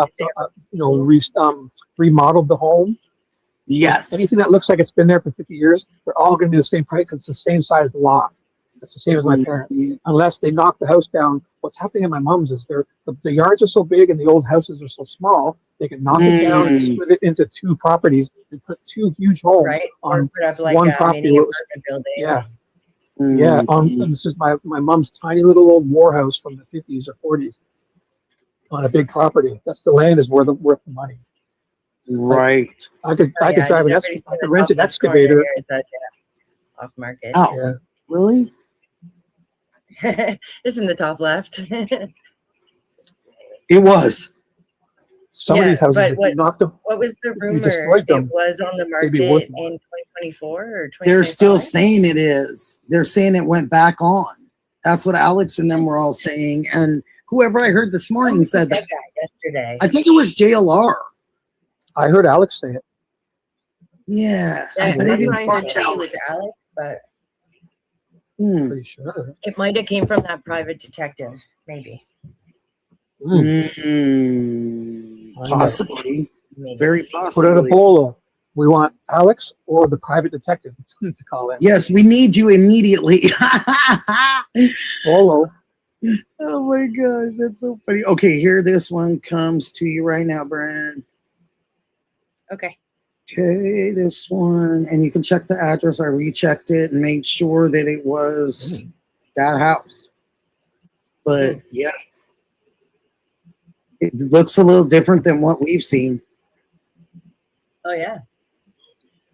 remodeled the home. Yes. Anything that looks like it's been there for 50 years, they're all going to be the same price because it's the same size lot. It's the same as my parents. Unless they knock the house down. What's happening at my mom's is the yards are so big and the old houses are so small, they can knock it down and split it into two properties and put two huge homes on one property. Yeah. Yeah. And this is my mom's tiny little old war house from the 50s or 40s on a big property. That's the land is worth the money. Right. I could drive I could rent an excavator. Off market. Oh, yeah. Really? It's in the top left. It was. Some of these houses, but if you knocked them, what was the if you rumor? destroyed It them, was on the they'd be worth market more. in 2024 or 2025? They're still saying it is. They're saying it went back on. That's what Alex and them were all saying. And whoever I heard this morning Who said that. yesterday. I think it was JLR. I heard Alex say it. Yeah. Yeah, I that's didn't what I heard watch too. It Alex. was Alex, but Pretty sure. it might have came from that private detective, maybe. Possibly. Maybe. Very Put out a possibly. poll. We want Alex or the private detective to call in. Yes, we need you immediately. Polo. Oh my gosh, that's so funny. Okay, here this one comes to you right now, Brand. Okay. Okay, this one, and you can check the address. I rechecked it and made sure that it was that house. But yeah, it looks a little different than what we've seen. Oh yeah.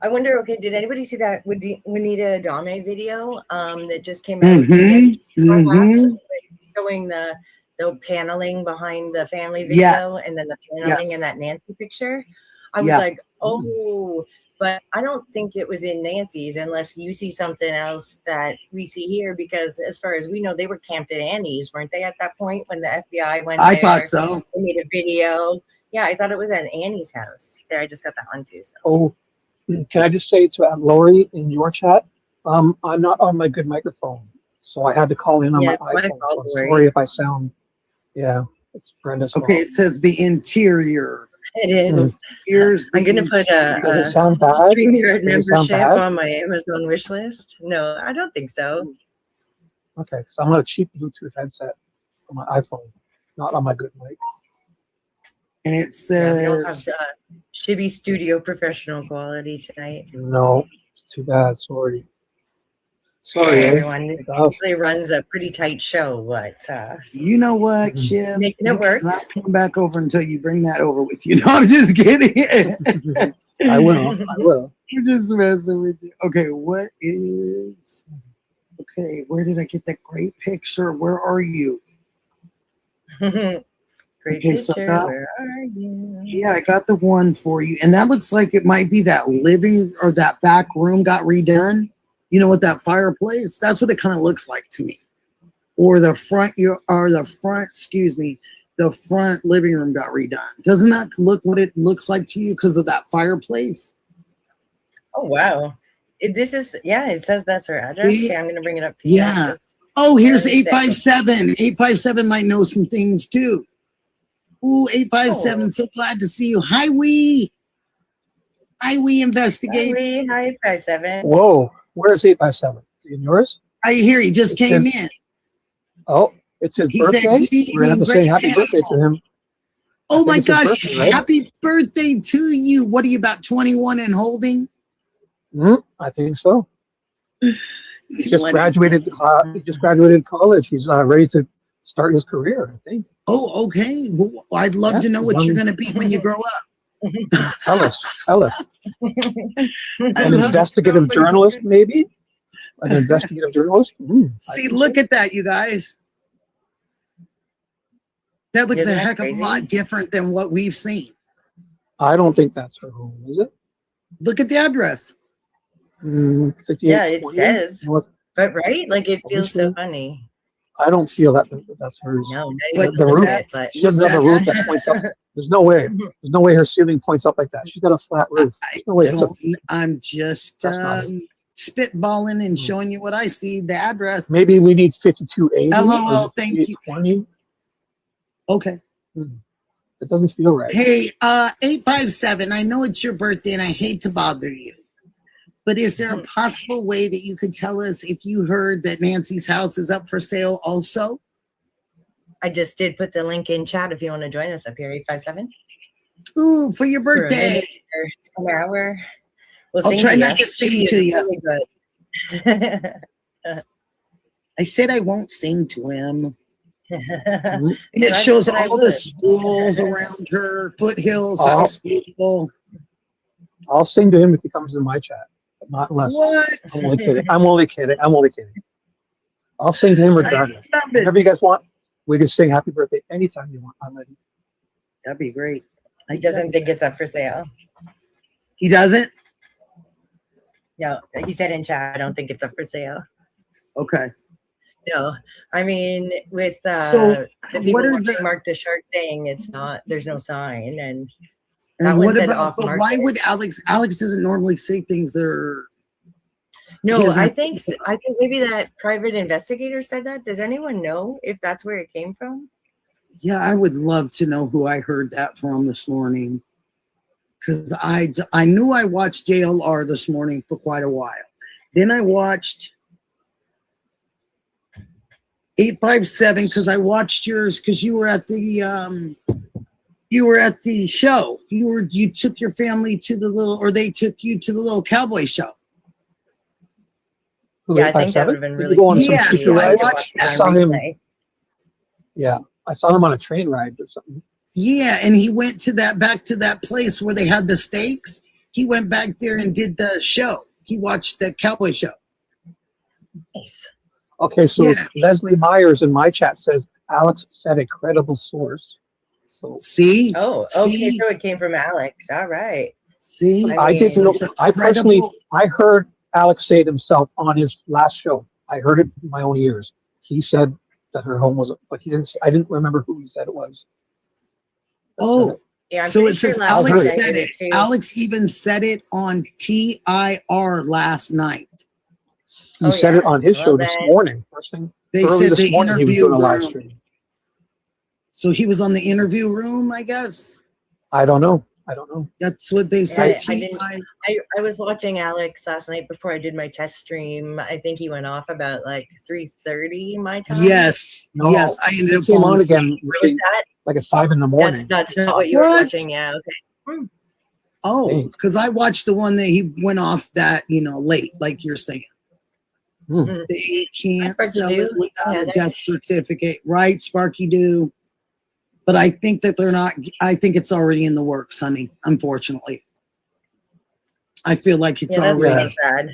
I wonder. Okay, did anybody see that Juanita Adame video that just came out? Showing the paneling behind the family video, and then the paneling in that Nancy picture. I was like, oh, but I don't think it was in Nancy's unless you see something else that we see here, because as far as we know, they were camped at Annie's, weren't they, at that point when the FBI went I there? thought so. They made a video. Yeah, I thought it was at Annie's house. There, I just got that one too. So. Oh, can I just say to Lori in your chat, I'm not on my good microphone, so I had to call in on my iPhone. So I'm sorry if I sound, it's Brenda's fault. Okay, it says the interior. It is. Here's I'm gonna put Does it sound bad? StreamYard membership on my Amazon wish list. No, I don't think so. Okay, so I'm on a cheap Bluetooth headset on my iPhone, not on my good mic. And it says we don't have Shibby Studio professional quality tonight. No, it's too bad. Sorry. Sorry, everyone. This usually runs a pretty tight show, but you know what, Shib? Making it work. I'm not coming back over until you bring that over with you. No, I'm just kidding. I will. I'm just messing with you. Okay, what is? Okay, where did I get that great picture? Where are you? Great picture. Where are you? Yeah, I got the one for you, and that looks like it might be that living or that back room got redone. You know, with that fireplace, that's what it kind of looks like to me. Or the front, the front living room got redone. Doesn't that look what it looks like to you because of that fireplace? Oh wow! It says that's her address. Okay, I'm gonna bring it up. Yeah. Oh, here's 857. 857 might know some things too. Ooh, 857. Oh. So glad to see you. Hi, we investigate. Hi, 857. Whoa. Where's 857? In yours? I hear he just came in. Oh, it's his birthday. We're gonna have to say happy birthday to him. Oh my gosh! Birthday, right? Happy birthday to you! What are you, about 21 and holding? I think so. He just graduated. He just graduated college. He's ready to start his career, I think. Oh, okay. Well, I'd love to know what you're going to be when you grow up. Tell us. An investigative journalist, maybe? An investigative journalist? See, look at that, you guys. That looks a heck of a lot different than what we've seen. I don't think that's her home, is it? Look at the address. Yeah, it says. But right? Like, it feels so funny. I don't feel that that's hers. No, but the roof. She doesn't have a roof that points up. There's no way. There's no way her ceiling points up like that. She's got a flat roof. No way. I'm just spitballing and showing you what I see. The address. Maybe we need 5280. LOL. Thank you. 20. Okay. It doesn't feel right. Hey, 857. I know it's your birthday, and I hate to bother you. But is there a possible way that you could tell us if you heard that Nancy's house is up for sale also? I just did put the link in chat if you want to join us up here, 857. Ooh, for your birthday. For an hour. I'll try not to sing to you. Really I said I won't sing to him. And it shows all the schools around her, Foothills High School. I'll sing to him if he comes into my chat. Not unless. What? I'm only kidding. I'll sing to him regardless. Whatever you guys want, we can sing happy birthday anytime you want. I'm ready. That'd be great. He doesn't think it's up for sale. He doesn't? No, he said in chat, I don't think it's up for sale. Okay. No, I mean, with So the people what are watching the Mark the Shark saying it's not, there's no sign, and and that one what said about off but market. why would Alex doesn't normally say things that are he No, doesn't- I think maybe that private investigator said that. Does anyone know if that's where it came from? Yeah, I would love to know who I heard that from this morning. Because I knew I watched JLR this morning for quite a while. Then I watched 857 because I watched yours because you were at the show. You took your family to the little, or they took you to the little cowboy show. Yeah, I think that would have been really Go on Yeah, some so I watched I that. saw him. Yeah, I saw him on a train ride or something. Yeah, and he went to back to that place where they had the steaks. He went back there and did the show. He watched the cowboy show. Nice. Okay, so Yeah. Leslie Myers in my chat says Alex said a credible source. So See? Oh, okay, See? so it came from Alex. All right. See? I didn't know. It's a I personally, credible- I heard Alex say it himself on his last show. I heard it in my own ears. He said that her home was, but he didn't. I didn't remember who he said it was. Oh, Yeah, I'm so pretty it sure says last Alex night I said did it. too. Alex even said it on TIR last night. He Oh, said yeah? it on his Well, show this then- morning. First thing, They early said this the morning, he was interview doing a live room. stream. So he was on the interview room, I guess. I don't know. I don't know. That's what they Yeah, said. I didn't. I was watching Alex last night before I did my test stream. I think he went off about like 3:30 my time. Yes, No, yes. I ended He up came falling on asleep. again Was really that? like at 5 a.m. That's not what you were What? watching. Yeah. Okay. Oh, Hey. because I watched the one that he went off that, late, like you're saying. Hmm. They can't Sparky sell Doo. it without Yeah, a death certificate, right, Sparky Doo? But I think that they're not. I think it's already in the works, honey. Unfortunately, I feel like it's Yeah, that's already not bad.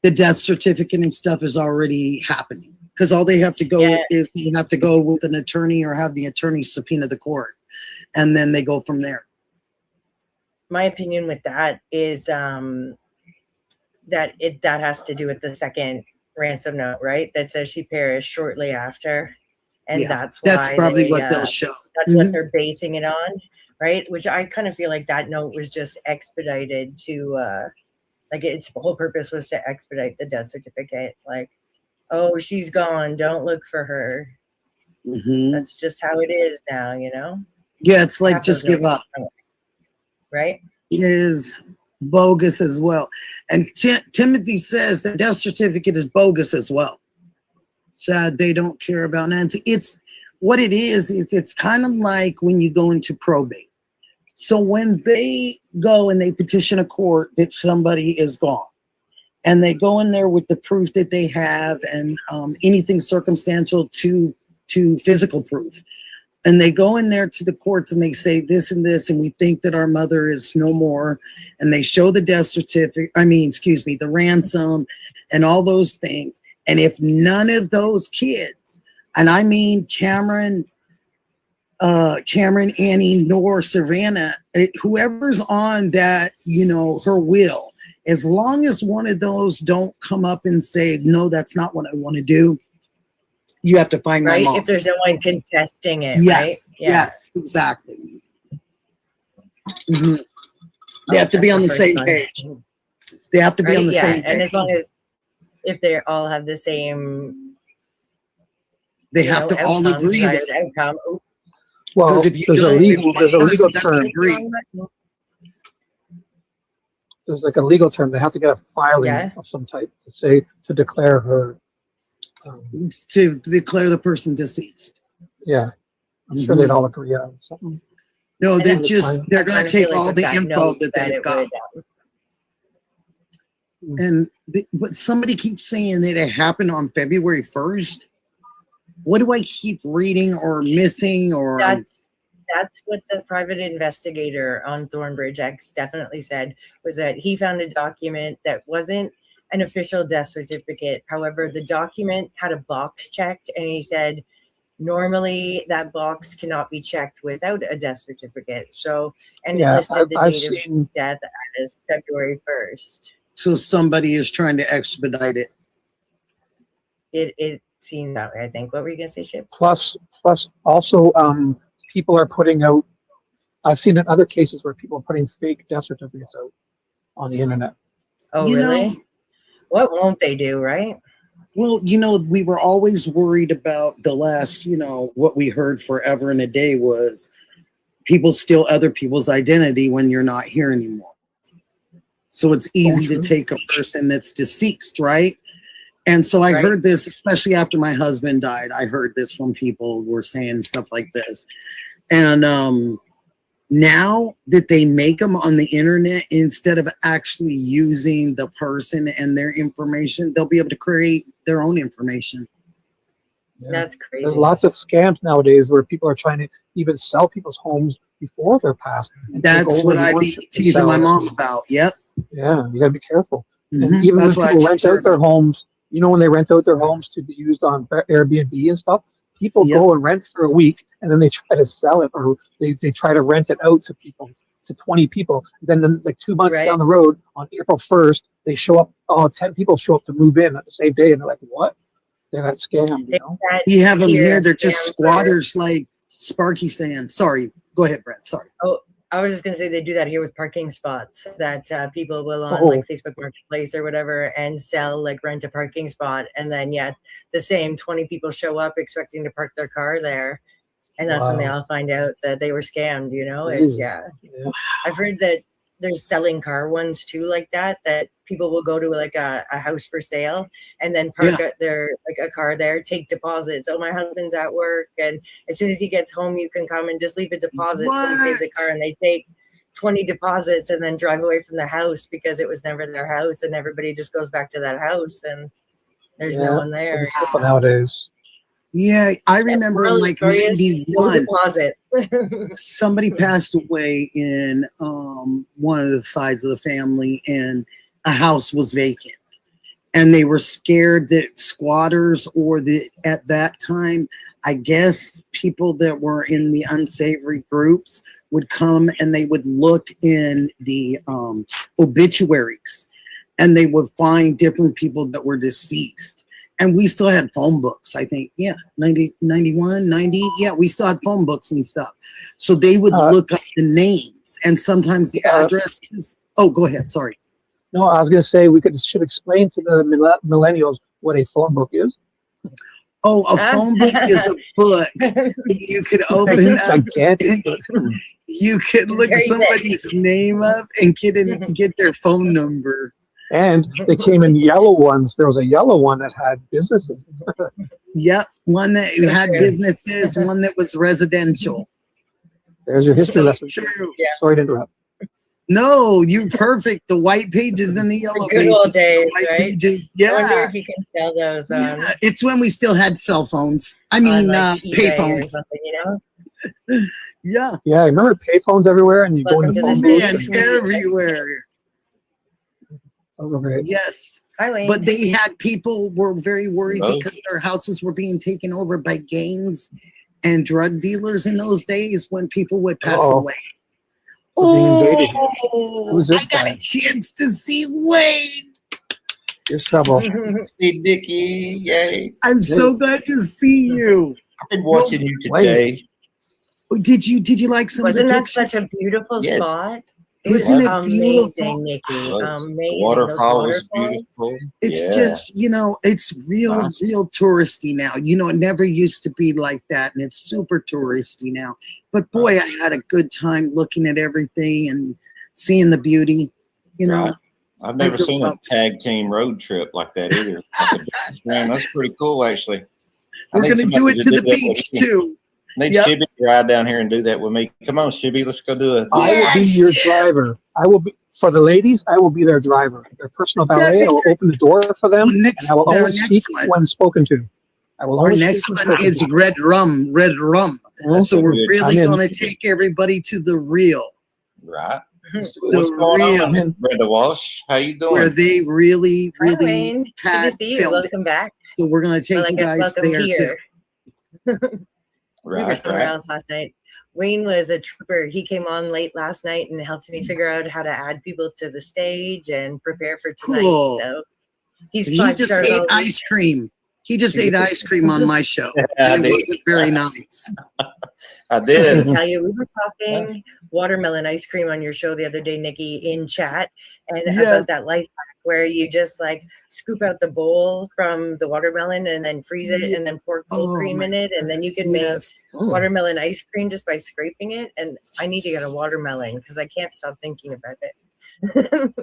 the death certificate and stuff is already happening because all they have to go Yeah. is you have to go with an attorney or have the attorney subpoena the court, and then they go from there. My opinion with that is that that has to do with the second ransom note, right? That says she perished shortly after, and Yeah, that's why That's probably they, what they'll show. that's what they're basing it on, right? Which I kind of feel like that note was just expedited to like its whole purpose was to expedite the death certificate. Like, oh, she's gone, don't look for her. Mhm. That's just how it is now, Yeah, it's like Half just those give up. notes, right? Is bogus as well, and Timothy says the death certificate is bogus as well. Sad they don't care about Nancy. It's what it is. It's kind of like when you go into probate. So when they go and they petition a court that somebody is gone, and they go in there with the proof that they have and anything circumstantial to physical proof, and they go in there to the courts and they say this and this, and we think that our mother is no more, and they show the death certificate. The ransom, and all those things. And if none of those kids, and I mean Cameron, Annie, nor Savannah, whoever's on that, her will, as long as one of those don't come up and say, no, that's not what I want to do, you have to find my Right? mom. If there's no one contesting it, Yes, right? yes, exactly. Mhm. They have to be on the same page. They have to be on the same page. And as long as if they all have the same, they have to all agree that. outcome. Well, Because if you there's a don't, legal, if there's a one legal person doesn't term. agree. There's like a legal term. They have to get a filing Yeah. of some type to say to declare her. To declare the person deceased. Yeah, I'm sure they'd all agree on something. No, And they're I'm- just they're going to take all the info that they've got. And but somebody keeps saying that it happened on February 1st. What do I keep reading or missing? Or That's what the private investigator on Thornbridge X definitely said, was that he found a document that wasn't an official death certificate. However, the document had a box checked, and he said normally that box cannot be checked without a death certificate. So, and Yeah, it listed the I've date seen. of death as February 1st. So somebody is trying to expedite it. It seemed that way, I think. What were you gonna say, Shib? Plus also, people are putting out. I've seen in other cases where people are putting fake death certificates out on the internet. Oh, You really? know, What won't they do, right? well, we were always worried about the last, what we heard forever and a day was people steal other people's identity when you're not here anymore. So it's easy to take a person that's deceased, right? And so I heard this, especially after my husband died. I heard this from people who were saying stuff like this. And now that they make them on the internet, instead of actually using the person and their information, they'll be able to create their own information. Yeah. That's crazy. There's lots of scams nowadays where people are trying to even sell people's homes before they're passed. That's what I'd be teasing my mom about. Yep. Yeah, you gotta be careful. Mm-hmm. And even when people rent out their homes, when they rent out their homes to be used on Airbnb and stuff, people go and rent for a week and then they try to sell it, or they try to rent it out to people, to 20 people. Then like 2 months down the road on April 1st, they show up, 10 people show up to move in at the same day, and they're like, what? They got scammed, You have them here, they're just squatters, like Sparky saying. Sorry, go ahead, Brent. Sorry. Oh, I was just going to say they do that here with parking spots that people will on like Facebook Marketplace or whatever and sell, like rent a parking spot. And then, the same 20 people show up expecting to park their car there. And that's when they all find out that they were scammed, It's, I've heard that there's selling car ones too, like that people will go to like a house for sale and then park their like a car there, take deposits. Oh, my husband's at work, and as soon as he gets home, you can come and just leave a deposit. So we save the car, and they take 20 deposits and then drive away from the house because it was never their house, and everybody just goes back to that house and there's no one there. Nowadays. Yeah, I remember in like 91, no somebody passed away in one of the sides of the family, and a house was vacant. And they were scared that squatters at that time, I guess people that were in the unsavory groups would come and they would look in the obituaries, and they would find different people that were deceased. And we still had phone books, I think. 90, 91, 90. Yeah, we still had phone books and stuff. So they would look up the names and sometimes the addresses. Oh, go ahead. Sorry. No, I was going to say should explain to the millennials what a phone book is. Oh, a phone book is a book you could open up. You could look somebody's name up and get their phone number. And they came in yellow ones. There was a yellow one that had businesses. Yep, one that had businesses, one that was residential. There's your history lesson. Yeah. Sorry to interrupt. No, you're perfect. The white pages and the yellow good pages. Old days, right? Pages. I wonder if you can tell those. Yeah, it's when we still had cell phones. I mean, pay phones. Yeah. Yeah, I remember pay phones everywhere, and you go into phone booths. Everywhere. Okay. Yes. Hi, Wayne. But they had people were very worried because their houses were being taken over by gangs and drug dealers in those days when people would pass away. Oh, I got a chance to see Wayne. It's trouble. See Dickie, yay. I'm so glad to see you. I've been watching you today. Did you like some Wasn't of the that pictures? such a beautiful spot? Isn't it amazing, beautiful? Nikki? The Amazing. waterfall was beautiful. It's just, it's real touristy now. It never used to be like that, and it's super touristy now. But boy, I had a good time looking at everything and seeing the beauty. Right. I've never seen a tag team road trip like that either. Man, that's pretty cool, actually. We're going to do it to the beach too. Need Shibby to ride down here and do that with me. Come on, Shibby, let's go do it. I will be your driver. I will be for the ladies. I will be their driver, their personal valet. I will open the door for them, and I will always speak when spoken to. I will Our always next speak one is red rum. So we're really going to take everybody to the real. Right. The What's going on, real. Brenda Walsh? How you doing? Where they really, Hi, really Wayne. Good had to see you. filmed it. Welcome back. So we're going to take you guys welcome there here. too. We were somewhere else last night. Wayne was a trooper. He came on late last night and helped me figure out how to add people to the stage and prepare for tonight. Cool. So he just ate ice cream. He just ate ice cream on my show. And it wasn't very nice. I did. I tell you, we were talking watermelon ice cream on your show the other day, Nikki, in chat, and about that life hack where you just like scoop out the bowl from the watermelon and then freeze it and then pour cold cream in it, and then you can make watermelon ice cream just by scraping it. And I need to get a watermelon because I can't stop thinking about it.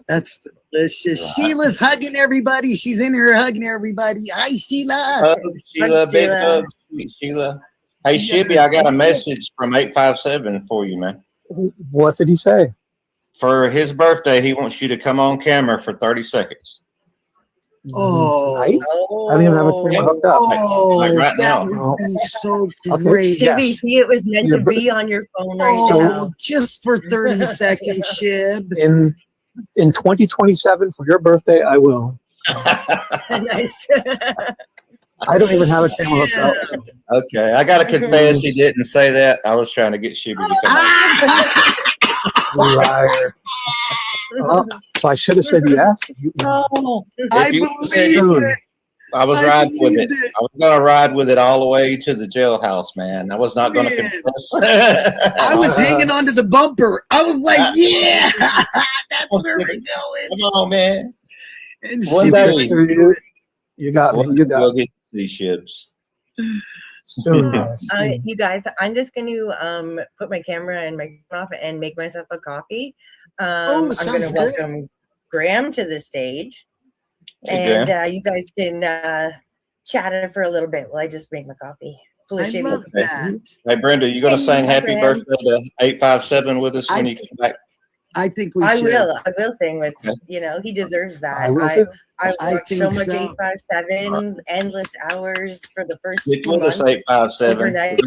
That's delicious. Sheila's hugging everybody. She's in here hugging everybody. Hi, Sheila. Oh, Sheila, big hug, sweet Sheila. Hey, Shibby, I got a message from 857 for you, man. What did he say? For his birthday, he wants you to come on camera for 30 seconds. Oh, nice. I don't even have a camera hooked up. Like right now. That would be so great. Shibby, see, it was meant to be on your phone right now. Just for 30 seconds, Shib. In 2027 for your birthday, I will. Nice. I don't even have a camera hooked up. So. Okay, I gotta confess, he didn't say that. I was trying to get Shibby to come on. Liar. So I should have said yes. I believe it. I was riding with it. I was gonna ride with it all the way to the jailhouse, man. I was not gonna confess. I was hanging onto the bumper. I was like, yeah, that's where we're going. Come on, man. And One day, you got me. You got we'll me. get these ships. Soon, you guys, I'm just going to put my camera and my off and make myself a coffee. I'm going to welcome Graham to the stage, and you guys can chat for a little bit while I just make my coffee. I love that. Hey, Brenda, you going to sing Happy Birthday to 857 with us when you come back? I think we should. I will sing with, he deserves that. I watched so much 857, endless hours for the first 2 months. 857. Overnight.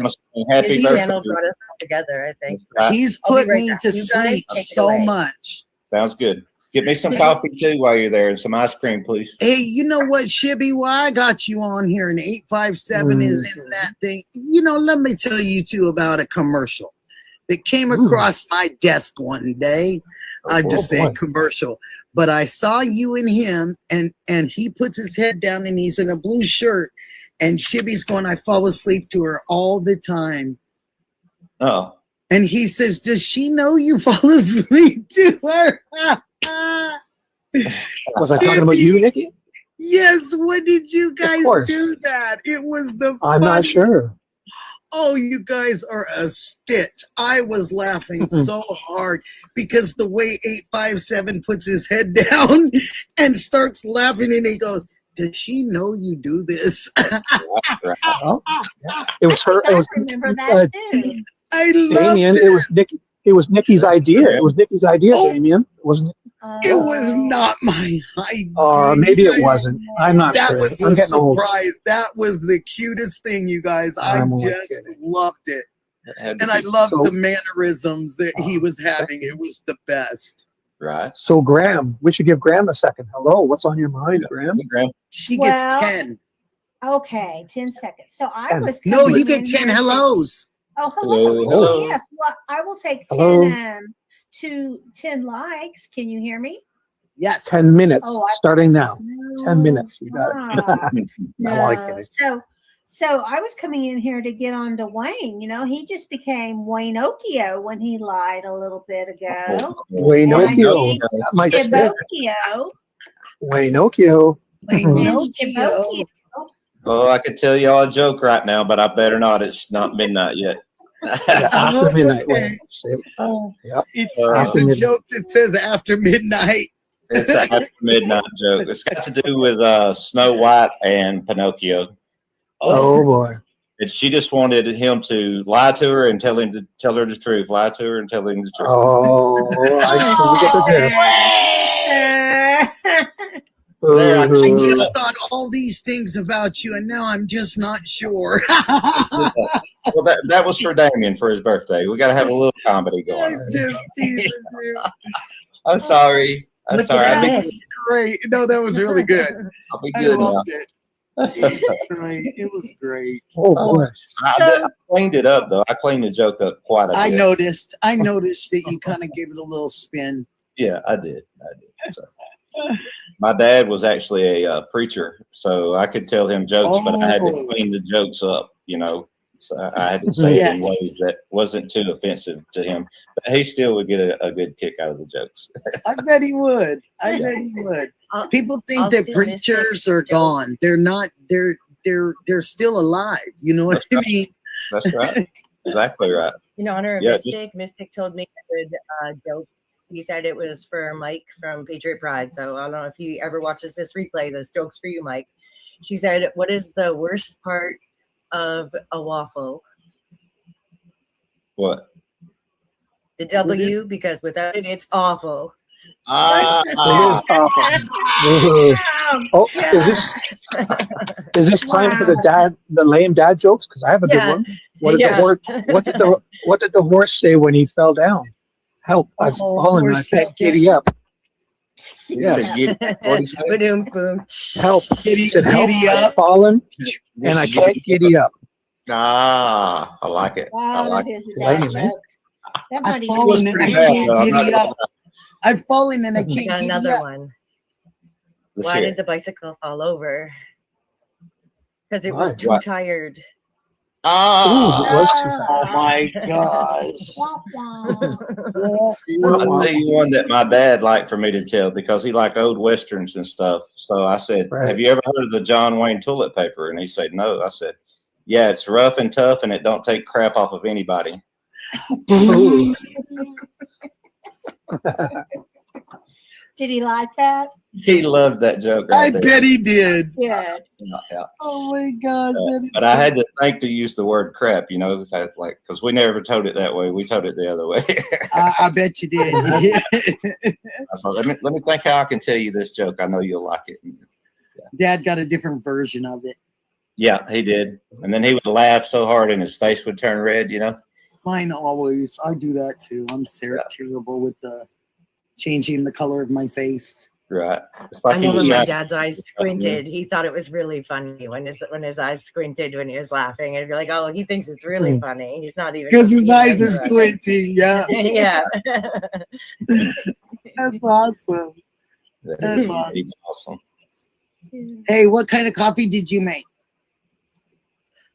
Happy His birthday. channel brought us all together, I think. He's put me to sleep so much. Sounds good. Get me some coffee too while you're there and some ice cream, please. Hey, you know what, Shibby? Why I got you on here and 857 is in that thing. Let me tell you too about a commercial that came across my desk one day. I'm just saying commercial. But I saw you and him, and he puts his head down and he's in a blue shirt, and Shibby's going, I fall asleep to her all the time. Oh. And he says, does she know you fall asleep to her? Was I talking about you, Nikki? Yes. When did you guys do that? It was the I'm not sure. Oh, you guys are a stitch. I was laughing so hard because the way 857 puts his head down and starts laughing, and he goes, does she know you do this? It was her. I remember that too. I love Damien. It was Nicky. It was Nikki's idea. It was Nikki's idea, Damien. Wasn't it? It was not my idea. Maybe it wasn't. I'm not sure. That was I'm a getting old. surprise. That was the cutest thing, you guys. I just loved it. And I loved the mannerisms that he was having. It was the best. Right. So, Graham, we should give Graham a second. Hello. What's on your mind, Graham? She gets 10. Okay, 10 seconds. So I was. No, you get 10 hellos. Oh, hello. Hello. Yes. Well, I will take 10 to 10 likes. Can you hear me? Yes. 10 minutes starting now. No, 10 minutes. You got it. No. So I was coming in here to get on to Wayne. He just became Wayne Okio when he lied a little bit ago. Wayne Okio. Wayne Okio. Oh, I could tell y'all a joke right now, but I better not. It's not midnight yet. After midnight. It's a joke that says after midnight. It's an after midnight joke. It's got to do with Snow White and Pinocchio. Oh boy. And she just wanted him to lie to her and tell her the truth. Lie to her and tell him the truth. Oh, I just thought all these things about you, and now I'm just not sure. Well, that was for Damien for his birthday. We got to have a little comedy going. I'm just teasing you. I'm sorry. I'm sorry. Great. No, that was really good. I'll be good now. Right. It was great. Oh boy. I cleaned it up though. I cleaned the joke up quite a bit. I noticed that you kind of gave it a little spin. Yeah, I did. So. My dad was actually a preacher, so I could tell him jokes, but I had to clean the jokes up, you know. So I had to say it in ways that wasn't too offensive to him, but he still would get a good kick out of the jokes. I bet he would. People think that preachers are gone. They're not. They're still alive. You know what I mean? That's right. Exactly right. In honor of Mystic told me a good joke. He said it was for Mike from Patriot Pride. So I don't know if he ever watches this replay. This joke's for you, Mike. She said, "What is the worst part of a waffle?" What? The W, because without it, it's awful. It is awful. Oh, is this time for the lame dad jokes? Because I have a good one. What did the horse say when he fell down? Help! I've fallen and I can't giddy up. Yes. Boom. Help! Giddy help, up. I've fallen and I can't giddy up. Ah, I like it. I Wow, like that is a Lame, dad eh? joke. That might I've even fallen be and I pretty can't bad. giddy up. I've fallen and I can't Got giddy another up. one. Let's Why hear did it. the bicycle fall over? Because it was Why? too What? tired. Ah, Ooh, it was too Oh fast. my gosh. I'll tell you one that my dad liked for me to tell because he liked old westerns and stuff. So I said, Right. "Have you ever heard of the John Wayne toilet paper?" And he said, "No." I said, "Yeah, it's rough and tough, and it don't take crap off of anybody." Ooh. Did he like that? He loved that joke. I Right there. bet he did. Yeah. Yeah. Oh my gosh. But I had to think to use the word crap, you know, because we never told it that way. We told it the other way. I bet you did. So let me think how I can tell you this joke. I know you'll like it. Dad got a different version of it. Yeah, he did. And then he would laugh so hard and his face would turn red, you know? Mine always. I do that too. I'm terrible with the changing the color of my face. Right. It's like I he know was when my trying- dad's eyes squinted, he thought it was really funny when his eyes squinted when he was laughing. And you're like, oh, he thinks it's really funny. He's not even Because his being eyes are mesmerized. squinting. Yeah. Yeah. That's awesome. He's awesome. Hey, what kind of coffee did you make?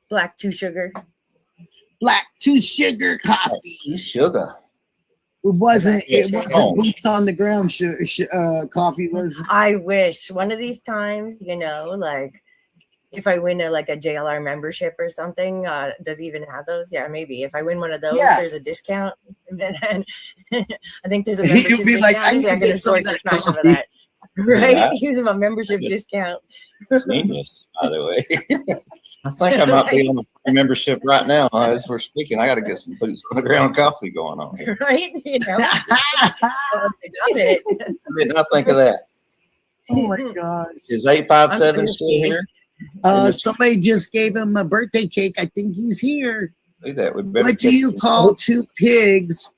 Black 2 sugar. Black 2 sugar coffee. Sugar. It wasn't Oh. boots on the ground coffee, was it? I wish one of these times, you know, like if I win a JLR membership or something, does he even have those? Yeah, maybe. If I win one of those, there's a discount. And then I think there's a membership You'll be like, I discount. need to I'm gonna get some of sort that this out of coffee. that. Right? Yeah. Using my membership discount. Genius, by the way. I think I might be on a membership right now as we're speaking. I got to get some boots on the ground coffee going on here. Right? You know, I got it. I did not think of that. Oh my gosh. Is 857 I'm still thirsty. here? Somebody just gave him a birthday cake. I think he's here. See that? We better What do get you some- call two pigs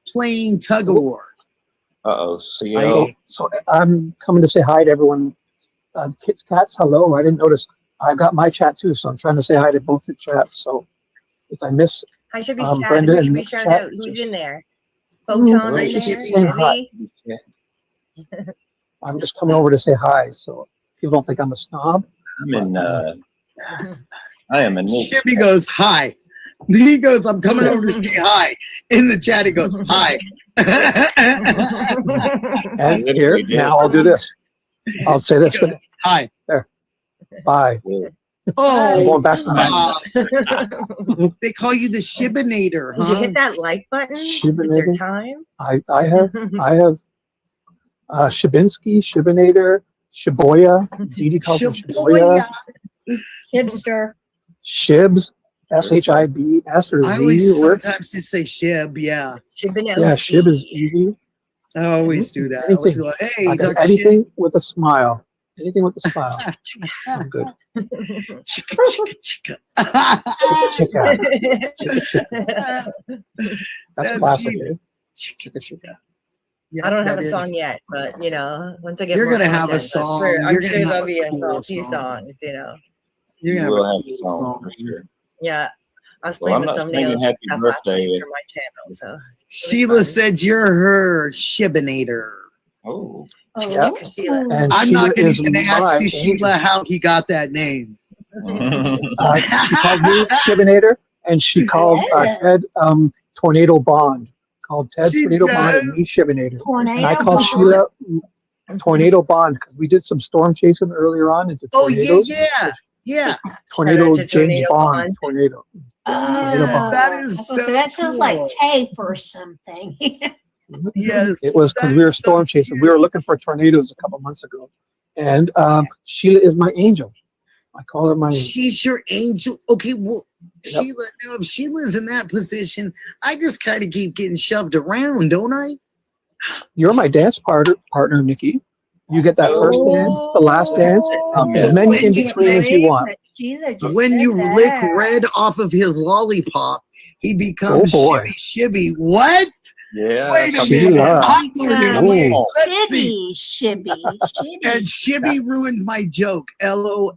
playing tug of war? Uh-oh. CL. So I'm coming to say hi to everyone. Kids, cats, hello. I didn't notice. I've got my chat too, so I'm trying to say hi to both the chats. So if I miss, I should be Brenda who should and we Nick's shout chat, out? Who's just- in there? Photon Right. in Just there? saying hi. Busy? I'm just coming over to say hi. So people don't think I'm a snob. I'm in, I am in Nick. Shibby goes, hi. He goes, I'm coming over to say hi. In the chat, he goes, hi. And Literally here, did. now I'll do this. I'll say this. Hi. Bye. Yeah. I'm Oh, going back to my. they call you the Shibinator, Did you huh? hit that like button? Shibinator? Is there time? I have Shabinski, Shibinator, Shiboya. Didi calls him Shiboya. Hipster. Shibs, SHIB, S or I Z. always Where- sometimes just say Shib, yeah. Yeah, Shib is easy. I always do that. I always go, hey, I got Dr. Shib. anything with a smile. Anything with a smile. I'm good. Chicka, chicka, chicka. Chicka, chicka. That's That's classic. you. Eh? Chicka, chicka. Yeah, I don't have that a song is. yet, but you know, once I get You're more gonna have a content, song. I'm You're sure gonna have there'll a be a cool few song. songs, you know. You're You gonna will have have a a cool song for song. sure. Yeah, I was Well, playing I'm with not thumbnails singing and happy stuff last birthday. week for my channel, so it was Sheila fun. said you're her Shibinator. Oh, Yep. Oh, Sheila. And I'm Sheila not gonna is even ask my you, angel. Sheila, how he got that name. She called me Shibinator, and she called Yeah. Ted Tornado Bond. Called Ted She Tornado Bond and does. me Shibinator. And I Tornado called Bond. Sheila Tornado Bond because we did some storm chasing earlier on into Oh yeah, tornadoes. yeah, yeah. Tornado Shout out to James Tornado Bond. Bond. Tornado. Oh, That is so so that sounds like cool. tape or something. Yes, It was because that we were is so storm chasing. We were looking for tornadoes a couple months ago. And Sheila is my angel. I call her my angel. She's your angel. Okay, well, Yep. Sheila, now if Sheila's in that position, I just kind of keep getting shoved around, don't I? You're my dance partner, Nikki. You get that first dance, the last dance, Oh, as many When in you between as you want. Sheila just When said you that. lick red off of his lollipop, he becomes Oh, boy. Shibby. What? yeah. Wait a that's minute. Sheila. I'm learning. Wait, Oh. let's see. Shibby. And Shibby ruined my joke. LOL.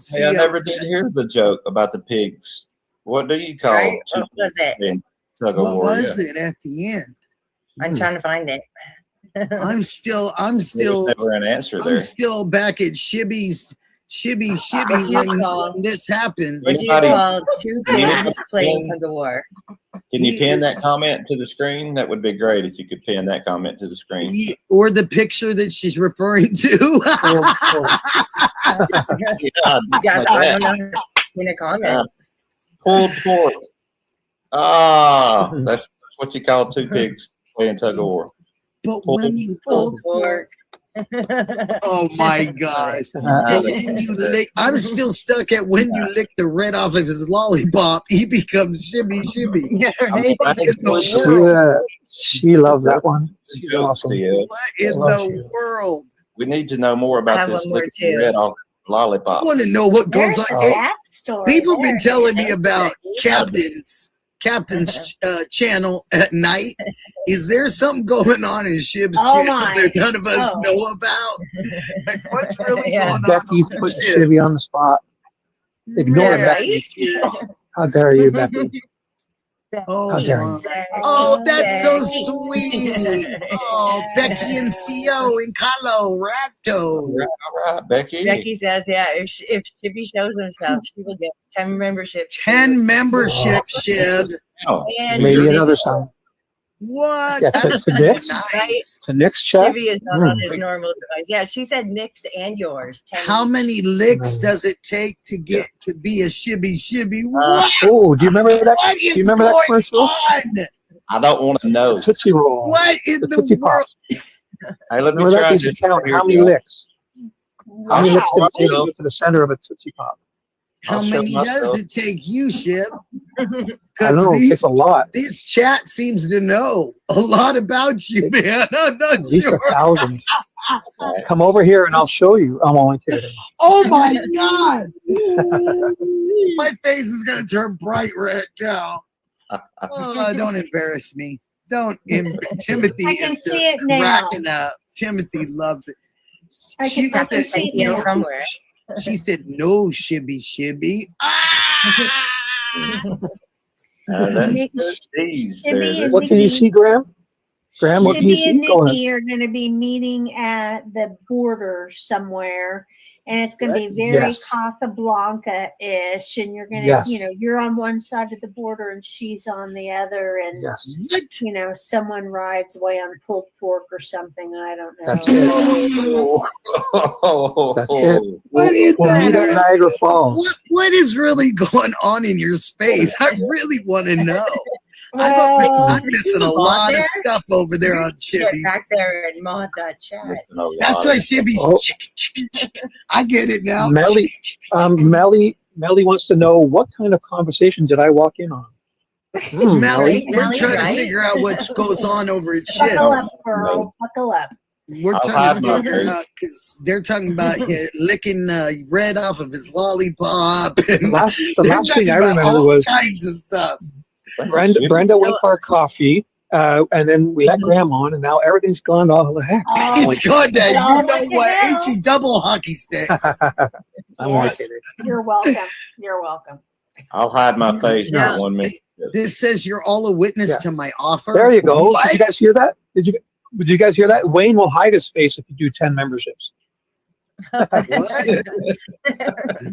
Hey, I never did hear the joke about the pigs. What do you call Right? two What was pigs it? in tug of What war? was Yeah. it at the end? I'm trying to find it. I'm still There's never an answer I'm there. still back at Shibby What do you call- when this happened. What do you Anybody- call two pigs playing tug of war? Can you He pin is- that comment to the screen? That would be great if you could pin that comment to the screen. Or the picture that she's referring to. Yes, I don't know. In a comment. Pulled pork. Ah, that's what you call two pigs playing tug of war. But Pulled when you Pulled pork. oh my gosh. But when you lick, I'm still stuck at when you lick the red off of his lollipop, he becomes Shibby. Yeah, right. She loves that one. She's awesome. What in Love the you. world? We need to know more I about have this one more licking too. red off I lollipop. want to know what goes There's a on. backstory. People been there. telling me about Captain's channel at night. Is there something going on in Shib's Oh channel my. that none of us Oh. know about? Like, what's really Yeah. going on? Becky's with putting Shib? Shibby on the spot. Ignore Yeah, Becky. How dare you, Becky? Oh, How dare you? my. Oh, that's so Becky. sweet. Oh, Becky and CO in Colorado. All right, Becky. Becky says, yeah, if Shibby shows himself, she will get 10 memberships. 10 membership, Shib. Oh, And Maybe Shibby- another time. What? Yeah, That's to Nick's. nice. The next chat. Shibby is not on his normal device. Yeah, she said Nick's and yours. 10 How each. many licks does it take to get to be a Shibby? What? Oh, do you remember that? What Do is you remember that going commercial? on? I don't want to know. Tootsie Roll. What in The the Tootsie world? Pops. Hey, let me Remember that? try They used to this. count Here how we many go. licks. How many licks did it take to Wow. get to the center of a Tootsie Pop? How I'll show many does myself. it take you, Shib? I don't know. It takes a lot. This chat seems to know a lot about you, man. I'm not At least sure. 1,000. Come over here and I'll show you. I'm only kidding. Oh my God. My face is going to turn bright red now. Oh, don't embarrass me. Don't. Timothy I can is see just it now. cracking up. Timothy loves it. I She can said, see Yeah, it. somewhere. she said, no, Shibby. Ah! That's Nick- good. These. Shibby There's and What can you Nikki- see, Graham? Graham, what can you Shibby and see? Go ahead. Nikki are going to be meeting at the border somewhere, and it's going to be very Yes. Casablanca-ish. And you're going to, Yes. you're on one side of the border and she's on the other, and Yes. What? someone rides away on pulled pork or something. I don't know. That's it. That's it. What is We'll meet that? at Niagara Falls. What is really going on in your space? I really want to know. Well, I'm missing a lot of stuff over there on Get Shibby's. back there and mod that chat. That's why Shibby's Oh. chicken. I get it now. Melly, Melly wants to know what kind of conversation did I walk in on? Melly, we're Melly, trying right? to figure out what goes on over at buckle Shib's. up, girl. Buckle up. We're I'll trying hide to my figure face. out because they're talking about licking red off of his lollipop. The And last they're thing I talking about remember all was kinds of stuff. Brenda went for a coffee, And then we let Graham on, and now everything's gone all the heck. Oh, It's good that Oh, you know what you what? know. HE double hockey sticks. I'm only Yes. kidding. You're welcome. You're welcome. I'll hide my face Yeah. for 1 minute. This says you're all a witness Yeah. to my offer. There you go. What? Did you guys hear that? Did you guys hear that? Wayne will hide his face if you do 10 memberships.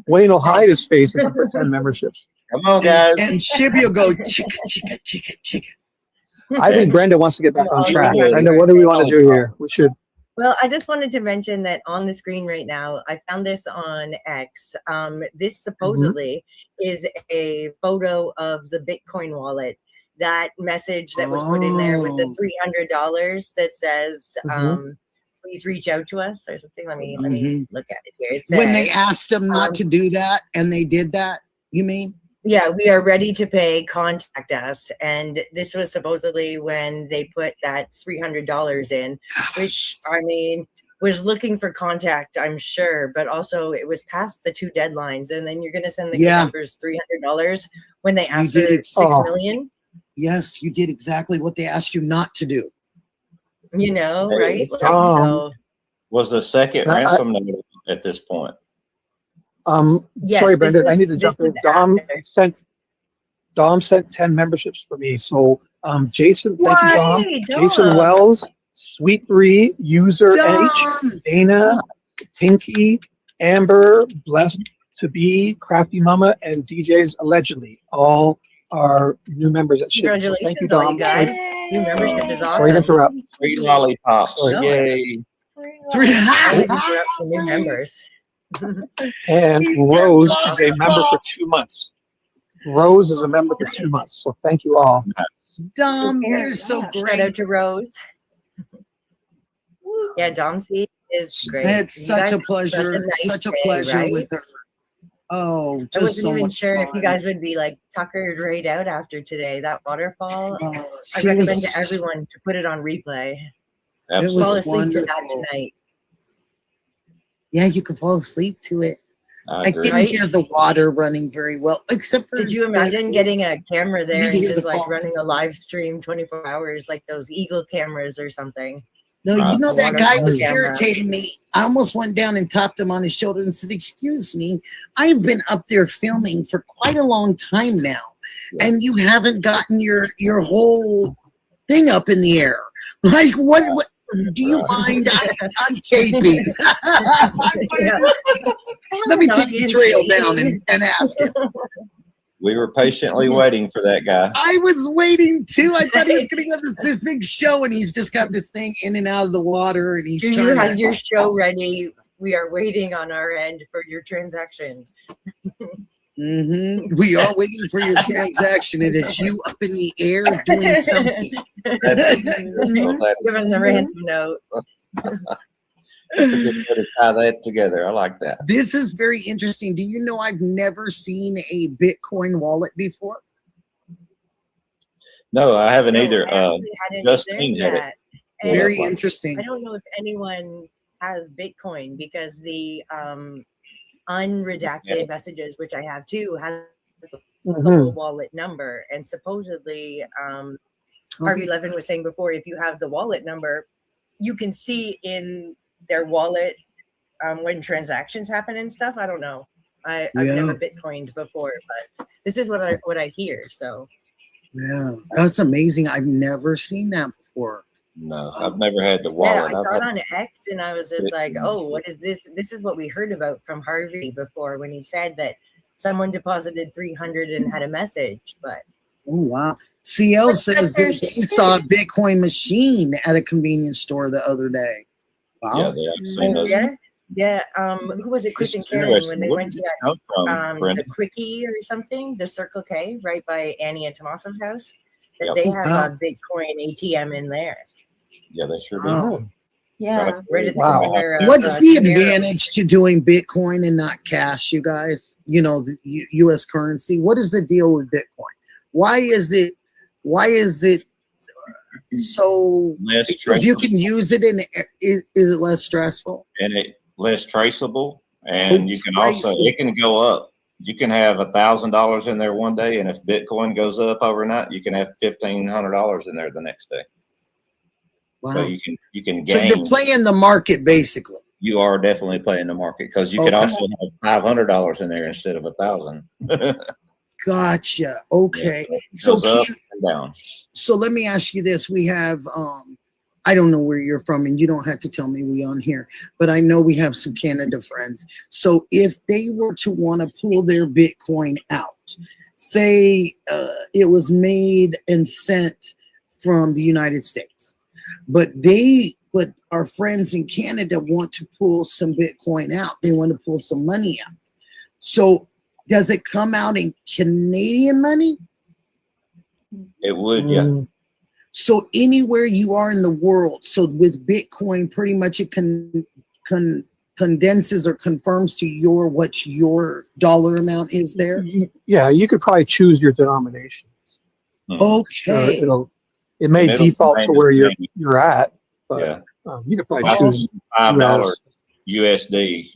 Wayne will hide his face if you do 10 memberships. Come on, guys. And Shibby will go chicka, chicka, chicka, chicka. I think Brenda wants to get back on track. Yeah. Brenda, what do we want to do here? We should. Well, I just wanted to mention that on the screen right now, I found this on X. This supposedly is a photo of the Bitcoin wallet. That message that was put in there with the $300 that says, please reach out to us or something. Let me look at it here. It says, When they asked them not to do that and they did that, you mean? yeah, we are ready to pay. Contact us. And this was supposedly when they put that $300 in, which I mean was looking for contact, I'm sure, but also it was past the 2 deadlines. And then you're going to send the members $300 when they asked for 6 million. Yes, you did exactly what they asked you not to do. You know, Hey, right? Like, Tom. so Was the second ransom note at this point? Yes, Sorry, this Brenda, I was- need to this jump in. was after. Dom sent 10 memberships for me. So Jason, thank you, Dom. Why, Jason Dom? Wells, Sweet 3, User Dom! H, Dana, Tinky, Amber, Blessed to Be, Crafty Mama, and DJs Allegedly. All are new members at Shibby. So thank you, Congratulations, all Dom. you guys. New membership is Sorry to awesome. interrupt. 3 lollipops. Sorry. Yay. Always interrupt the new members. And He's Rose just is a member for 2 months. Rose is a member for 2 months. So thank you all. Dom, you're so Shout out great. to Rose. Yeah, Dom C is great. It's You such guys a have pleasure. a nice Such a day, pleasure right? with her. Oh, I just wasn't so even much sure if fun. you guys would be like tuckered right out after today. That waterfall. Oh, I she recommend was- to everyone to put it on replay. Absolutely. Fall was asleep to that wonderful. tonight. Yeah, you can fall asleep to it. I I agree. didn't Right? hear the water running very well, except for. Did you imagine getting a camera there You and hear just the like falls. running a live stream 24 hours like those Eagle cameras or something? No, you know that guy waterfall was camera. irritating me. I almost went down and tapped him on his shoulder and said, "Excuse me, I've been up there filming for quite a long time now, and you haven't gotten your whole thing up in the air. Like, what do you mind? I'm taping. Let me Not take the being trail shady. down and ask him." We were patiently waiting for that guy. I was waiting too. I thought he was going to go to this big show, and he's just got this thing in and out of the water, and he's Do you trying have to. your show ready? We are waiting on our end for your transaction. We are waiting for your transaction, and it's you up in the air doing something. That's Giving the ransom note. That's a good way to tie that together. I like that. This is very interesting. Do you know I've never seen a Bitcoin wallet before? No, I haven't either. I actually hadn't Justine either had it. yet. And Very Yeah. interesting. I don't know if anyone has Bitcoin because the unredacted messages, which I have too, have the whole wallet number. And supposedly, Harvey Levin was saying before, if you have the wallet number, you can see in their wallet when transactions happen and stuff. I don't know. I've never Bitcoined before, but this is what I hear. So Yeah, that's amazing. I've never seen that before. No, I've never had the yeah, wallet. I I've saw had- it on X and I was just like, oh, what is this? This is what we heard about from Harvey before when he said that someone deposited 300 and had a message, but Oh, wow. CL says that he saw a Bitcoin machine at a convenience store the other day. yeah, Wow. they have seen those. yeah. Who was it? Chris and It's Karen interesting. when they Where went did to it come from, the Brenda? Quickie or something, the Circle K, right by Annie and Tommaso's house. That Yep. they have Wow. a Bitcoin ATM in there. Yeah, they sure do. Oh. Yeah, right at the Wow. corner of, What's the Sierra. advantage to doing Bitcoin and not cash, you guys? You know, the U.S. currency. What is the deal with Bitcoin? Why is it so? Less Because you traceable can use it in. Is it less stressful? and it less traceable, and you can also traceable. it can go up. you can have $1,000 in there one day, and if Bitcoin goes up overnight, you can have $1,500 in there the next day. Wow. So you can So gain. you're playing the market basically. You are definitely playing the market because you could also have $500 in there instead of 1,000. Gotcha. Okay. Yeah, So up and down. So let me ask you this. We have I don't know where you're from, and you don't have to tell me we on here, but I know we have some Canada friends. So if they were to want to pull their Bitcoin out, say it was made and sent from the United States, but our friends in Canada want to pull some Bitcoin out. They want to pull some money out. So does it come out in Canadian money? It would, yeah. So anywhere you are in the world, so with Bitcoin, pretty much it condenses or confirms to what your dollar amount is there. Yeah, you could probably choose your denomination. Okay. It may default to where you're at, but you could probably choose $5 USD,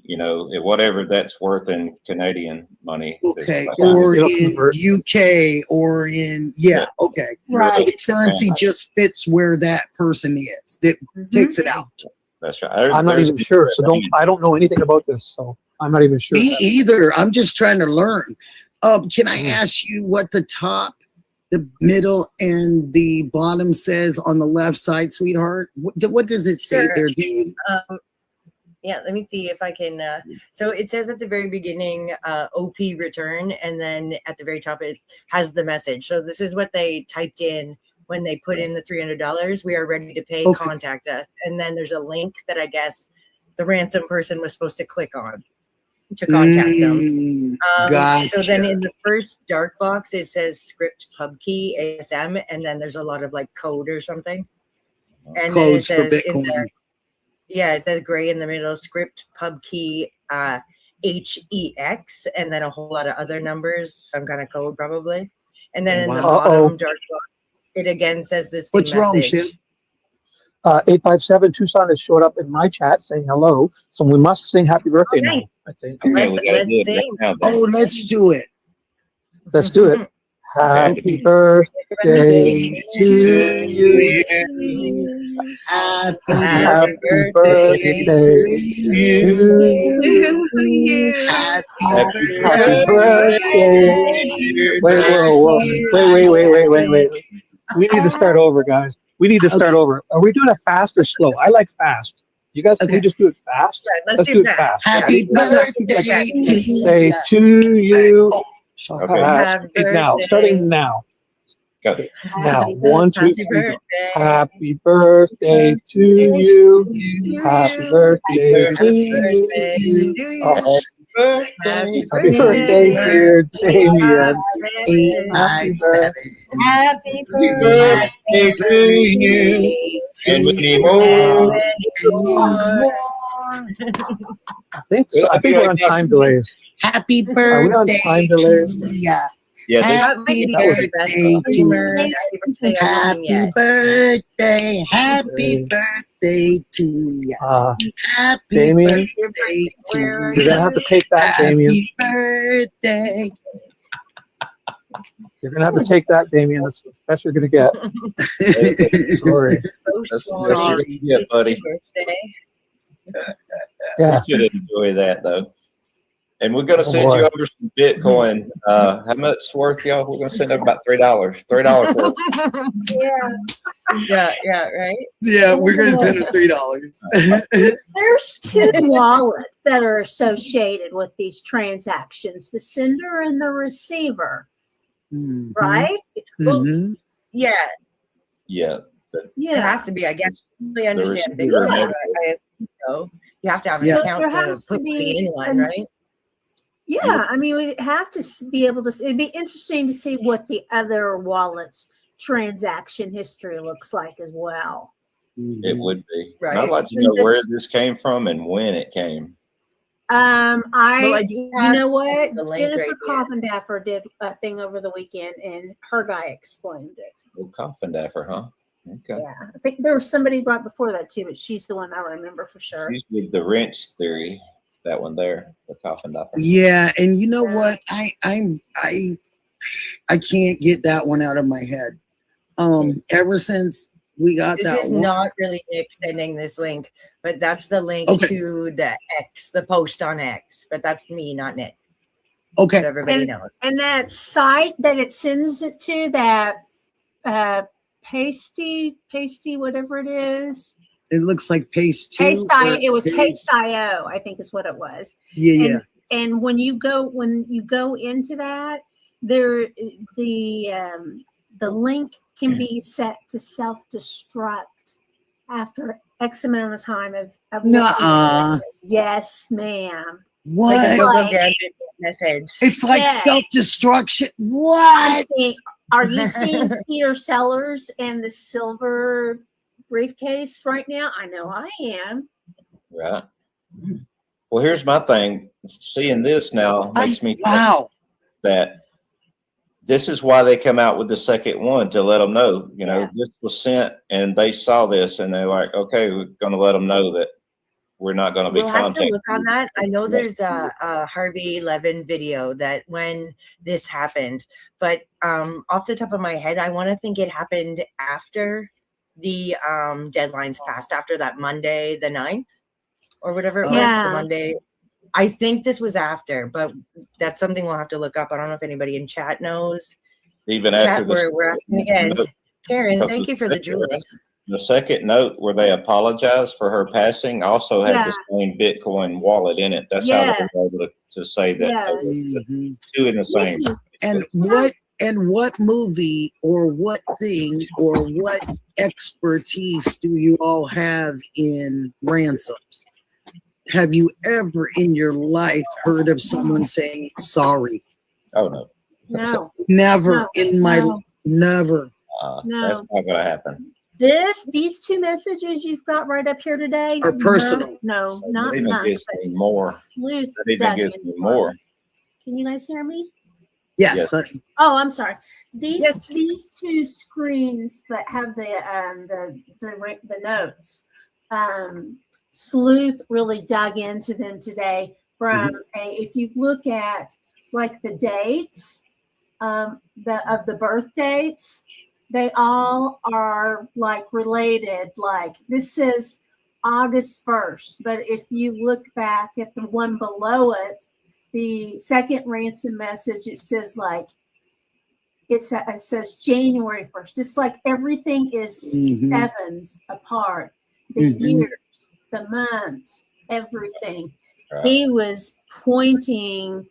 whatever that's worth in Canadian money. Okay, or in UK, or in okay. Right. So the currency just fits where that person is. That takes it out. That's right. I'm not even sure, so I don't know anything about this, so I'm not even sure. Me either. I'm just trying to learn. Can I ask you what the top, the middle, and the bottom says on the left side, sweetheart? What does it say there? Yeah, let me see if I can. So it says at the very beginning, OP return, and then at the very top, it has the message. So this is what they typed in when they put in the $300. We are ready to pay. Okay. Contact us. And then there's a link that I guess the ransom person was supposed to click on to contact them. Gotcha. So then in the first dark box, it says script pub key ASM, and then there's a lot of like code or something. And codes then it says for Bitcoin. It says gray in the middle, script pub key HEX, and then a whole lot of other numbers, some kind of code probably. And then in the bottom dark box, it again says this. What's wrong, Shib? 857 Tucson has showed up in my chat saying hello, so we must sing happy birthday now, I think. Let's sing. Let's do it. Let's do it. Happy birthday to you. Happy birthday to you. Happy birthday. Wait. We need to start over, guys. We need to start over. Are we doing it fast or slow? I like fast. You guys, can we just do it fast? Let's do it fast. Happy birthday to you. Okay. Now, starting now. Go. Now, 1, 2, 3. Happy birthday to you. Happy birthday to you. Happy birthday, dear Damien. 857. Happy birthday to you. And many more. I think so. I think we're on time delays. Happy birthday. Are we on time delays? Yeah. Happy birthday to you. Happy birthday. Happy birthday to you. Happy Damien, birthday to you. You're gonna have to take that, Damien. Happy birthday. You're gonna have to take that, Damien. That's the best you're gonna get. Sorry. That's the best you're gonna get, buddy. Yeah. You should enjoy that though. And we're gonna send you over some Bitcoin. How much worth, y'all? We're gonna send over about $3. $3 worth. Yeah, right. Yeah, we're gonna send them $3. There's two wallets that are associated with these transactions: the sender and the receiver. Mm-hmm. Right? Mm-hmm. Yeah. Yeah. It has to be, I guess. Really understand Bitcoin. You have to have an account to put money in one, right? Yeah, I mean, we'd have to be able to. It'd be interesting to see what the other wallets' transaction history looks like as well. It would be. Right. I'd like to know where this came from and when it came. You know what? Jennifer Coffindaffer did a thing over the weekend, and her guy explained it. Oh, Coffindaffer, huh? Okay. Yeah, I think there was somebody right before that too, but she's the one I remember for sure. She's with the wrench theory. That one there, the coffin diaper. Yeah, and you know what? I can't get that one out of my head. Ever since we got This that is one. not really Nick sending this link, but that's the link Okay. to the X, the post on X. But that's me, not Nick. Okay. So everybody knows. And that site that it sends it to, that pasty, whatever it is. It looks like Paste 2. It was Paste.io, I think is what it was. Yeah. And when you go into that, there the link can be set to self-destruct after X amount of time of Nuh-uh. Yes, ma'am. What? Like a Google Like- Gadget message. It's like Yeah. self-destruction. What? Are you seeing Peter Sellers and the silver briefcase right now? I know I am. Right. Well, here's my thing. Seeing this now makes me think Wow. that this is why they come out with the second one, to let them know, you know, this was sent and they saw this and they're like, okay, we're going to let them know that we're not going to be We'll have to contacted. look on that. I know there's a Harvey Levin video that when this happened, but off the top of my head, I want to think it happened after the deadlines passed, after that Monday, the 9th or whatever it was, the Monday. I think this was after, but that's something we'll have to look up. I don't know if anybody in chat knows. Even Chat, after the we're asking again. note, Karen, because thank you for the jewels. the second note where they apologized for her passing also had Yeah. the same Bitcoin wallet in it. That's how they were able to say that Yes. they were Mhm. two in the same. And what movie or what thing or what expertise do you all have in ransoms? Have you ever in your life heard of someone saying sorry? Oh no, No. Never No, in my no. never. No. that's not going to happen. These two messages you've got right up here today Are personal. No, So not that even much. gives but me more. sleuth That even gives dug me in. more. Can you guys hear me? Yes. Yes. Oh, I'm sorry. These two screens that have the notes, Sleuth really dug into them today. If you look at like the dates, the birth dates, they all are like related. Like this says August 1st, but if you look back at the one below it, the second ransom message, it says like it says January 1st. Just like everything is sevens apart. The years, the months, everything. Right. He was pointing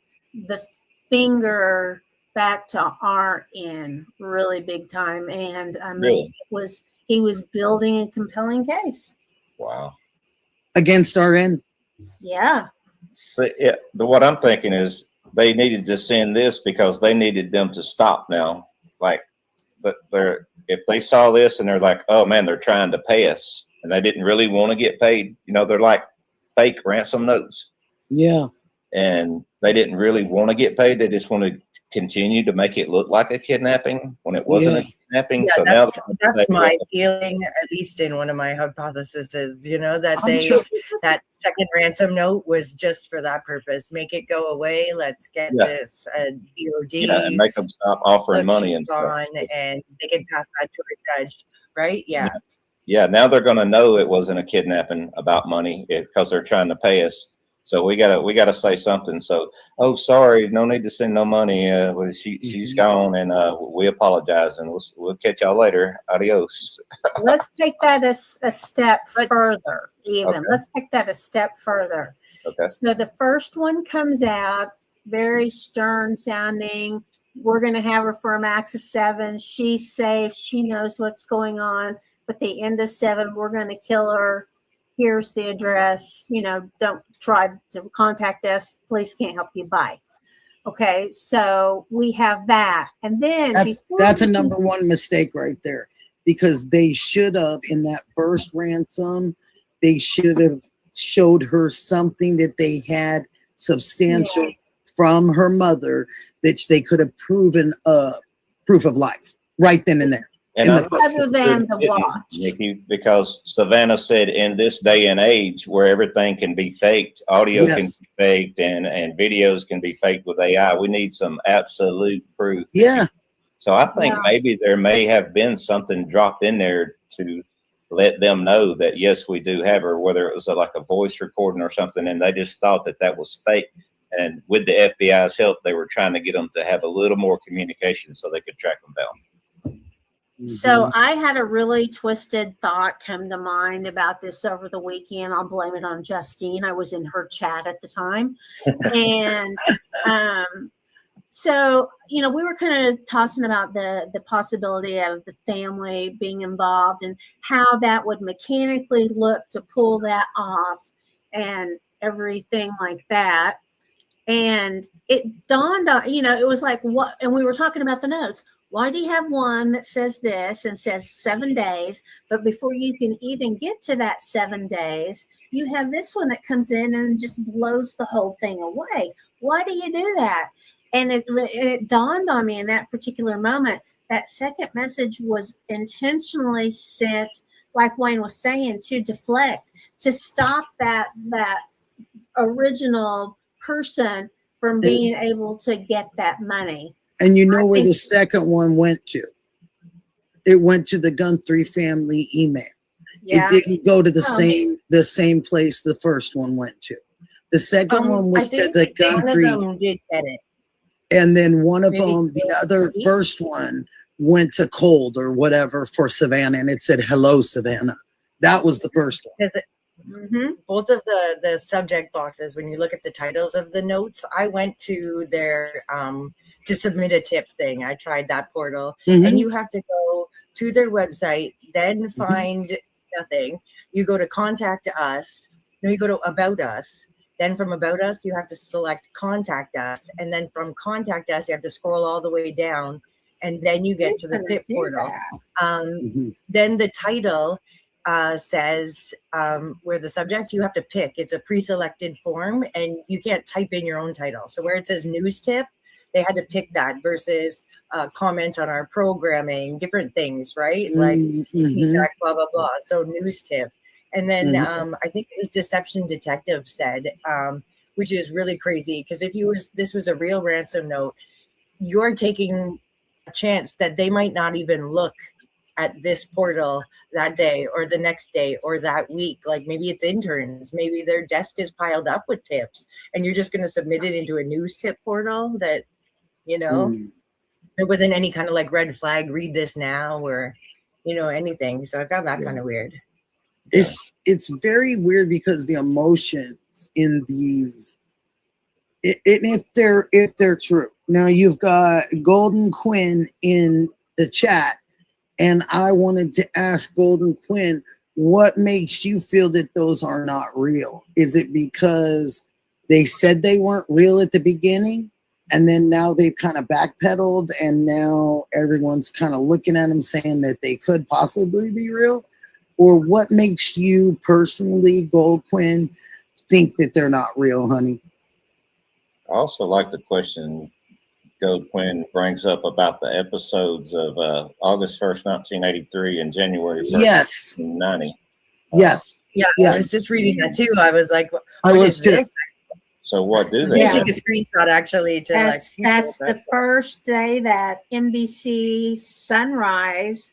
the finger back to our end really big time. And I mean, Really? he was building a compelling case. Wow. Against our end. Yeah. So, what I'm thinking is they needed to send this because they needed them to stop now. Like, but if they saw this and they're like, oh man, they're trying to pay us, and they didn't really want to get paid. You know, they're like fake ransom notes. Yeah. And they didn't really want to get paid. They just want to continue to make it look like a kidnapping when it wasn't a kidnapping. Yeah, So that's my feeling, at least in one of my hypotheses, you know, that that second ransom note was just for that purpose. Make it go away. Let's get this DOD and make them stop offering money and stuff. on, and they can pass that to a judge, right? Yeah. Now they're going to know it wasn't a kidnapping about money because they're trying to pay us. So we gotta say something. So, oh, sorry, no need to send no money. She's gone, and we apologize, and we'll catch y'all later. Adios. Let's take that a step further. Even Okay. let's take that a step further. Okay. So the first one comes out very stern sounding. We're going to have her for a max of 7. She's safe. She knows what's going on. But the end of 7, we're going to kill her. Here's the address. You know, don't try to contact us. Police can't help you. Bye. Okay, so we have that, and then that's a number one mistake right there, because they should have, in that first ransom, they should have showed her something that they had substantial from her mother that they could have proven proof of life right then and there. And other than the watch. Nikki, because Savannah said in this day and age where everything can be faked, audio can be faked, and videos can be faked with AI, we need some absolute proof. Yeah. So I think maybe there may have been something dropped in there to let them know that, yes, we do have her, whether it was like a voice recording or something, and they just thought that that was fake. And with the FBI's help, they were trying to get them to have a little more communication so they could track them down. So I had a really twisted thought come to mind about this over the weekend. I'll blame it on Justine. I was in her chat at the time. And so, you know, we were kind of tossing about the possibility of the family being involved and how that would mechanically look to pull that off and everything like that. And it dawned on, you know, it was like, what? And we were talking about the notes. Why do you have one that says this and says 7 days, but before you can even get to that 7 days, you have this one that comes in and just blows the whole thing away? Why do you do that? And it dawned on me in that particular moment, that second message was intentionally sent, like Wayne was saying, to deflect, to stop that original person from being able to get that money. And you know where the second one went to? It went to the Guthrie family email. Yeah. It didn't go to the same place the first one went to. The second one was to the Guthrie. One of them did get it. And then one of them, the other first one, went to Cold or whatever for Savannah, and it said, "Hello, Savannah." That was the first one. Both of the subject boxes, when you look at the titles of the notes, I went to their to submit a tip thing. I tried that portal, and you have to go to their website, then find nothing. You go to contact us. No, you go to about us. Then from about us, you have to select contact us, and then from contact us, you have to scroll all the way down, and then you get to the tip portal. Then the title says where the subject, you have to pick. It's a pre-selected form, and you can't type in your own title. So where it says news tip, they had to pick that versus comment on our programming, different things, right? Like feedback, blah, blah, blah. So news tip. And then I think it was Deception Detective said, which is really crazy, because if this was a real ransom note, you're taking a chance that they might not even look at this portal that day or the next day or that week. Like maybe it's interns, maybe their desk is piled up with tips, and you're just going to submit it into a news tip portal that, you know, there wasn't any kind of like red flag, read this now, or, you know, anything. So I found that kind of weird. It's very weird because the emotions in these, if they're true. Now you've got Golden Quinn in the chat, and I wanted to ask Golden Quinn, what makes you feel that those are not real? Is it because they said they weren't real at the beginning, and then now they've kind of backpedaled, and now everyone's kind of looking at them saying that they could possibly be real? Or what makes you personally, Gold Quinn, think that they're not real, honey? I also like the question Gold Quinn brings up about the episodes of August 1st, 1983 and January 1st, 1990. Yes. Yeah, I was just reading that too. I was like, I was too. So what do they take a screenshot actually to that's the first day that NBC Sunrise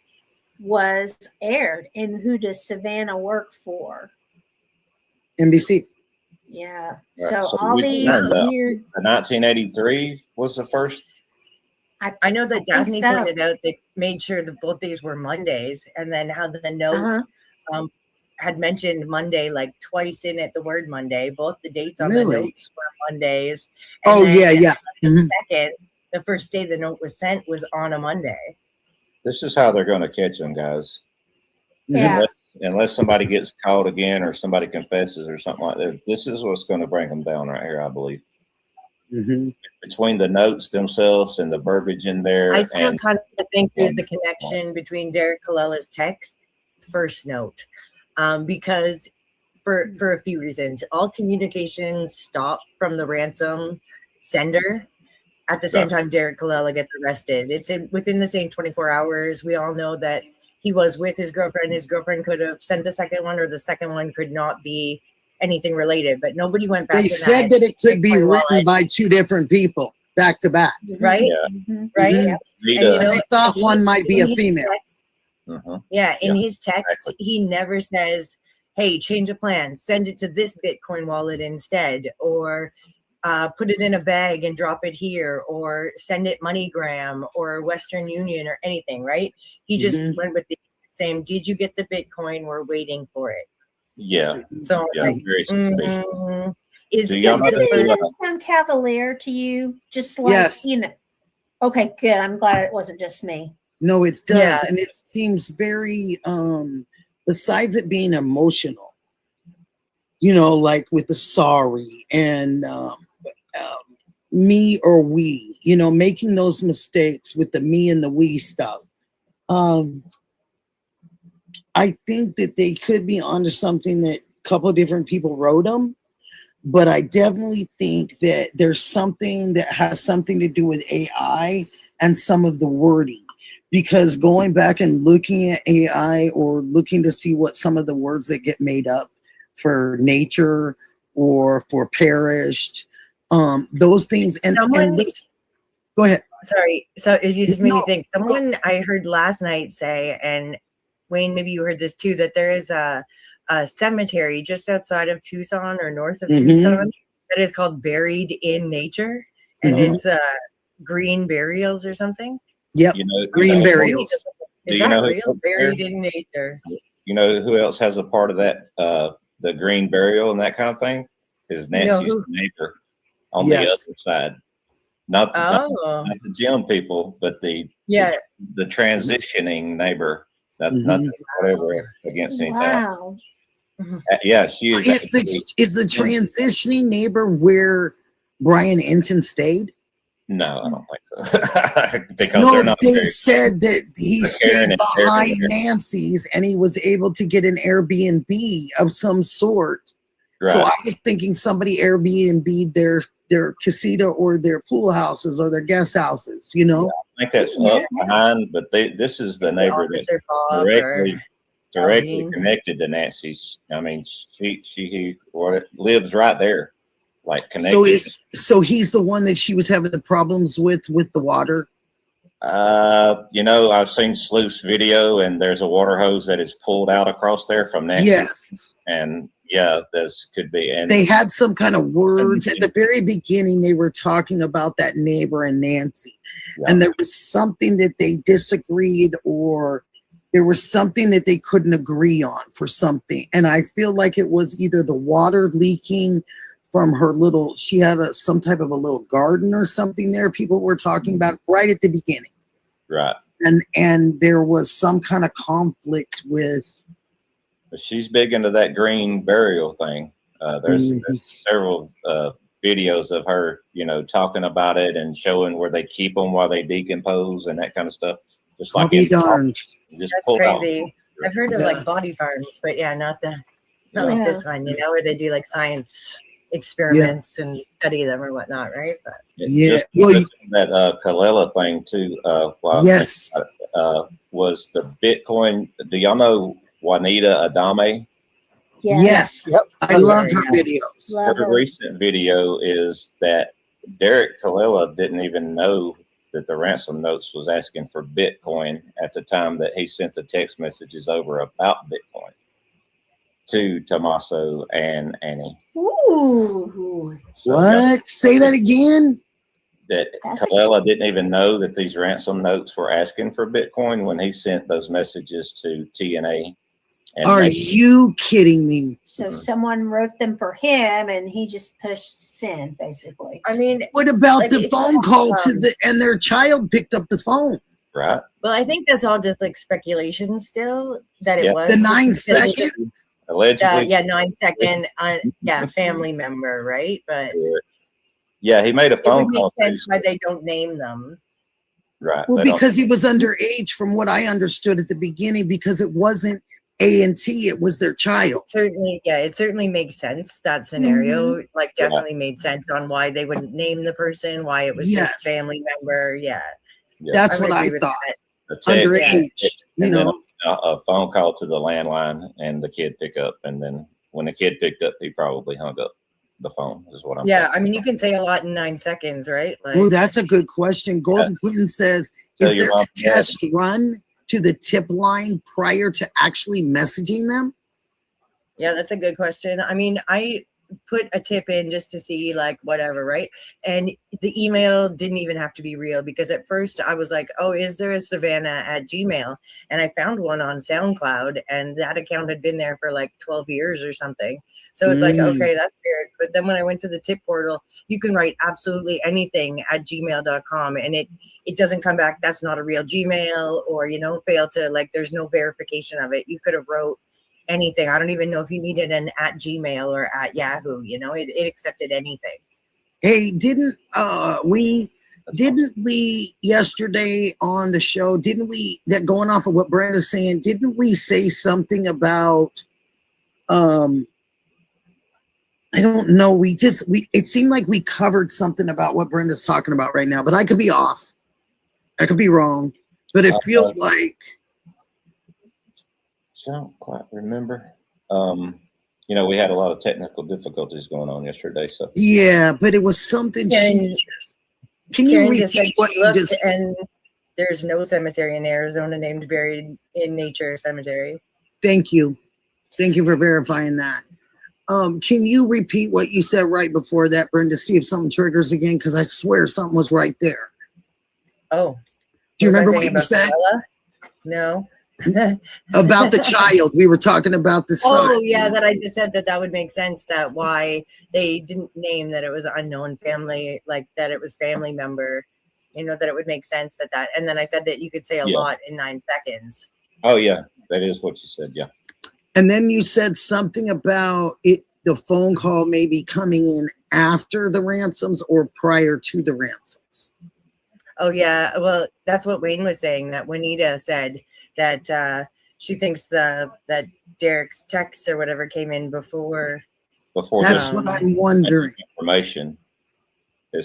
was aired. And who does Savannah work for? NBC. Yeah. Right. So all these weird. The 1983 was the first. I know that Daphne pointed out they made sure that both these were Mondays, and then how the note had mentioned Monday like twice in it, the word Monday. Both the dates on the notes were Mondays. And The first day the note was sent was on a Monday. This is how they're going to catch them, guys. Yeah. Unless somebody gets caught again or somebody confesses or something like that. This is what's going to bring them down right here, I believe. Between the notes themselves and the verbiage in there. I still kind of think there's the connection between Derek Colella's text, first note, because for a few reasons, all communications stop from the ransom sender. at the same time Derek Colella gets arrested. It's within the same 24 hours. We all know that he was with his girlfriend. His girlfriend could have sent the second one, or the second one could not be anything related, but nobody went back. They said that it could be written by two different people back to back. Right? Yeah. Right? Mhm. And, they thought one might be a female. Yeah, in his text, he never says, hey, change of plan, send it to this Bitcoin wallet instead, or put it in a bag and drop it here, or send it MoneyGram or Western Union or anything, right? He just went with the same, did you get the Bitcoin? We're waiting for it. Yeah. So Yeah, like, very suspicious. is it sound cavalier to you? Just like, Yes. you know. Okay, good. I'm glad it wasn't just me. No, it does. Yeah. And it seems very, besides it being emotional, you know, like with the sorry and me or we, you know, making those mistakes with the me and the we stuff. I think that they could be onto something that a couple of different people wrote them, but I definitely think that there's something that has something to do with AI and some of the wording. Because going back and looking at AI or looking to see what some of the words that get made up for nature or for perished, those things, and go ahead. Sorry, so it just made me think. Someone I heard last night say, and Wayne, maybe you heard this too, that there is a cemetery just outside of Tucson or north of Tucson that is called Buried in Nature, and it's green burials or something. Yep, You know, green burials. Is that real? Buried in Nature. You know who else has a part of that? The green burial and that kind of thing is Nancy's neighbor on the other side. Not the gym people, but the transitioning neighbor. Nothing whatever against anything. Wow. Yeah, she is. Is the transitioning neighbor where Brian Enton stayed? No, I don't think so. Because no, they're not they said that he stayed behind Nancy's and he was able to get an Airbnb of some sort. Right. So I was thinking somebody Airbnb'd their casita or their pool houses or their guest houses, you know? Yeah, I think that's up behind, but this is the neighbor that directly connected to Nancy's. I mean, she lives right there, like connected. So he's the one that she was having the problems with the water. You know, I've seen Sleuth's video, and there's a water hose that is pulled out across there from Nancy's. Yes, and yeah, this could be. And they had some kind of words at the very beginning. They were talking about that neighbor and Nancy, and there was something that they disagreed, or there was something that they couldn't agree on for something. And I feel like it was either the water leaking from her little, she had some type of a little garden or something there. People were talking about right at the beginning. Right. And there was some kind of conflict with. But she's big into that green burial thing. There's several videos of her, you know, talking about it and showing where they keep them while they decompose and that kind of stuff. Just like just that's crazy. I've heard of like body farms, but not like this one, you know, where they do like science experiments and study them or whatnot, right? But that Colella thing too. Was the Bitcoin? Do y'all know Juanita Adame? Yes. Yep. I loved her videos. Her recent video is that Derek Colella didn't even know that the ransom notes was asking for Bitcoin at the time that he sent the text messages over about Bitcoin to Tommaso and Annie. Ooh. What? Say that again? That Colella didn't even know that these ransom notes were asking for Bitcoin when he sent those messages to TNA. Are you kidding me? So someone wrote them for him and he just pushed send, basically. I mean, what about the phone call and their child picked up the phone? Right. Well, I think that's all just like speculation still that it was. The 9 seconds? Allegedly. 9 second, family member, right? But he made a phone call. It would make sense why they don't name them. Right. Well, because he was underage from what I understood at the beginning, because it wasn't A&T, it was their child. Certainly, yeah, it certainly makes sense. That scenario, like, definitely made sense on why they wouldn't name the person, why it was just family member. Yeah, That's what I with thought. that. Underage, you and then know. a phone call to the landline, and the kid pick up, and then when the kid picked up, he probably hung up the phone. Is what I'm. Yeah, thinking. I mean, you can say a lot in 9 seconds, right? Like, Oh, that's a good question. Golden Queen says, Tell is your there mom a test run to the tip line prior to actually messaging them? yeah, that's a good question. I mean, I put a tip in just to see, like, whatever, right? And the email didn't even have to be real, because at first I was like, oh, is there a Savannah at Gmail? And I found one on SoundCloud, and that account had been there for like 12 years or something. So it's like, okay, that's weird. But then when I went to the tip portal, you can write absolutely anything at gmail.com, and it doesn't come back. That's not a real Gmail, or, you know, fail to, like, there's no verification of it. You could have wrote anything. I don't even know if you needed an at Gmail or at Yahoo, you know, it accepted anything. Hey, didn't we yesterday on the show, didn't we, that going off of what Brenda's saying, didn't we say something about I don't know, it seemed like we covered something about what Brenda's talking about right now, but I could be off. I could be wrong, but it feels like, don't quite remember. You know, we had a lot of technical difficulties going on yesterday, so yeah, but it was something. Can you repeat what you just said? And there's no cemetery in Arizona named Buried in Nature Cemetery. Thank you for verifying that. Can you repeat what you said right before that, Brenda? See if something triggers again, because I swear something was right there. Oh, do you remember what you said? No. About the child. We were talking about the son. Oh, yeah, that I just said that would make sense, that why they didn't name that it was unknown family, like that it was family member, you know, that it would make sense that, and then I said that you could say a lot in 9 seconds. Oh, yeah, that is what you said, yeah. And then you said something about it, the phone call maybe coming in after the ransoms or prior to the ransoms. Oh, yeah, well, that's what Wayne was saying, that Juanita said that she thinks that Derek's text or whatever came in before. That's what I'm wondering. Information. I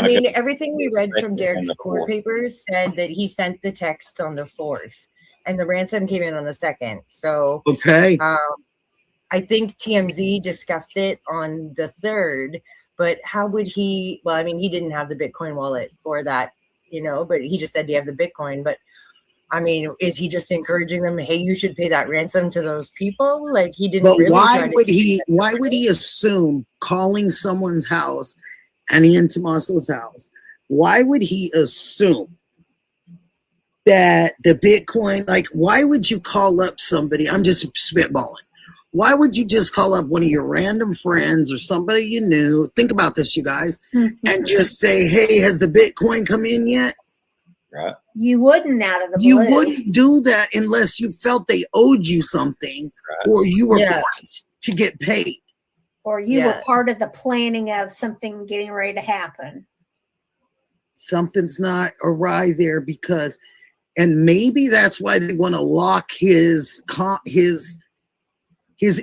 mean, everything we read from Derek's court papers said that he sent the text on the 4th, and the ransom came in on the 2nd. So okay, I think TMZ discussed it on the 3rd. But how would he? Well, I mean, he didn't have the Bitcoin wallet for that, you know. But he just said, "Do you have the Bitcoin?" But I mean, is he just encouraging them? Hey, you should pay that ransom to those people. Like, he didn't. But really why would he? Why would he assume calling someone's house, Annie and Tommaso's house? Why would he assume that the Bitcoin? Like, why would you call up somebody? I'm just spitballing. Why would you just call up one of your random friends or somebody you knew? Think about this, you guys, and just say, "Hey, has the Bitcoin come in yet?" Right. You wouldn't out of the blue. You wouldn't do that unless you felt they owed you something, or you were forced to get paid, or you were part of the planning of something getting ready to happen. Something's not awry there, because, and maybe that's why they want to lock his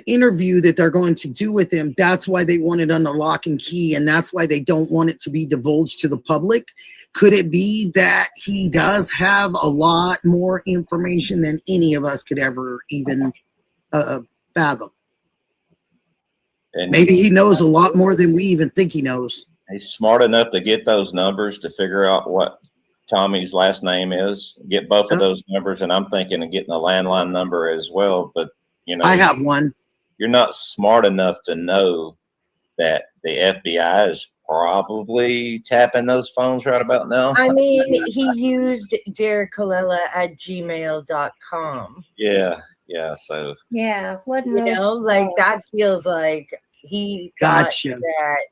interview that they're going to do with him. That's why they want it under lock and key, and that's why they don't want it to be divulged to the public. Could it be that he does have a lot more information than any of us could ever even fathom? And maybe he knows a lot more than we even think he knows. He's smart enough to get those numbers to figure out what Tommy's last name is, get both of those numbers, and I'm thinking of getting a landline number as well. But you know, I have one. You're not smart enough to know that the FBI is probably tapping those phones right about now. I mean, he used derekcolella@gmail.com. Yeah. So what you know, like that feels like he thought that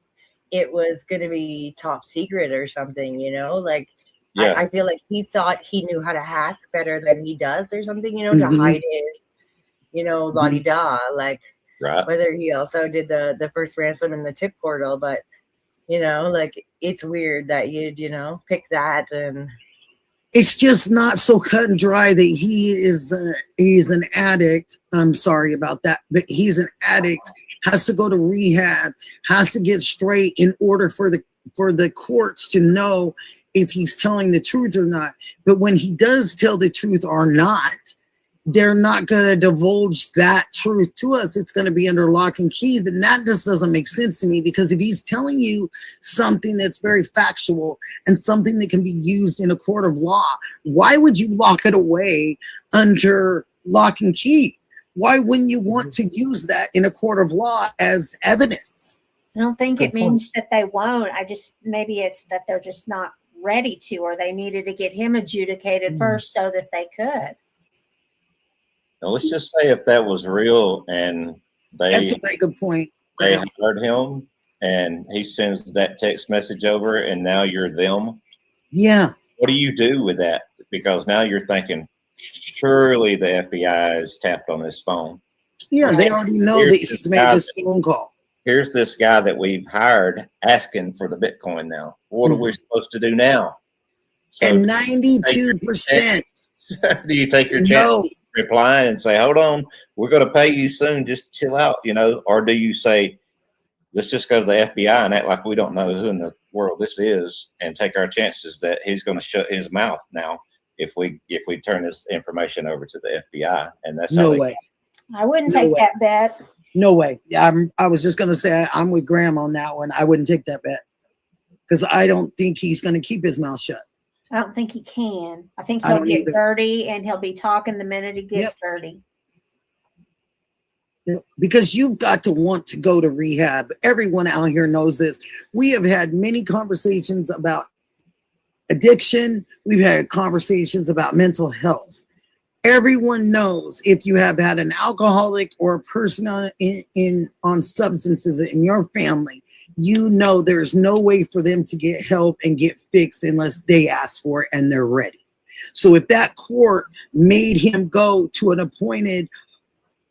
it was going to be top secret or something. You know, like I feel like he thought he knew how to hack better than he does or something. You know, to hide his, you know, la-di-da, like. Right. Whether he also did the first ransom in the tip portal, but you know, like it's weird that you'd, you know, pick that and it's just not so cut and dry that he's an addict. I'm sorry about that, but he's an addict, has to go to rehab, has to get straight in order for the courts to know if he's telling the truth or not. But when he does tell the truth or not, they're not going to divulge that truth to us. It's going to be under lock and key. Then that just doesn't make sense to me, because if he's telling you something that's very factual and something that can be used in a court of law, why would you lock it away under lock and key? Why wouldn't you want to use that in a court of law as evidence? I don't think it means that they won't. Maybe it's that they're just not ready to, or they needed to get him adjudicated first so that they could. Now, let's just say if that was real and That's a very good point. they hired him and he sends that text message over and now you're them. Yeah. What do you do with that? Because now you're thinking, surely the FBI is tapped on this phone. Yeah, they already know that he's made this phone call. Here's this guy that we've hired asking for the Bitcoin now. What are we supposed to do now? So And 92%. do you take your chance? No. Reply and say, hold on, we're going to pay you soon, just chill out, or do you say, let's just go to the FBI and act like we don't know who in the world this is and take our chances that he's going to shut his mouth now if we turn this information over to the FBI? And that's No how way. I wouldn't No take way. that bet. No way. I was just going to say I'm with Graham on that one. I wouldn't take that bet, because I don't think he's going to keep his mouth shut. I don't think he can. I think I he'll don't get either. dirty, and he'll be talking the minute he gets dirty. Because you've got to want to go to rehab. Everyone out here knows this. We have had many conversations about addiction. We've had conversations about mental health. Everyone knows if you have had an alcoholic or a person on substances in your family, you know there's no way for them to get help and get fixed unless they ask for it and they're ready. So if that court made him go to an appointed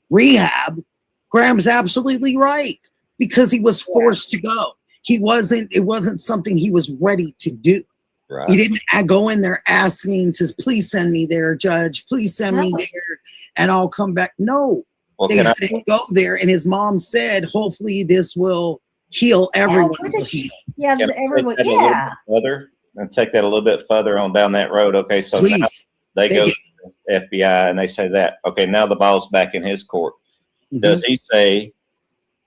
rehab, Graham's absolutely right, because he was forced to go. It wasn't something he was ready to do. Right. He didn't go in there asking to please send me there, judge, please send me there and I'll come back. No, Well, they had to go there. And his mom said, hopefully this will heal everyone. Yeah, Can I everyone. take that a little bit further and take that a little bit further on down that road? Okay, so now they go to the FBI and they say that, okay, now the ball's back in his court. Does he say,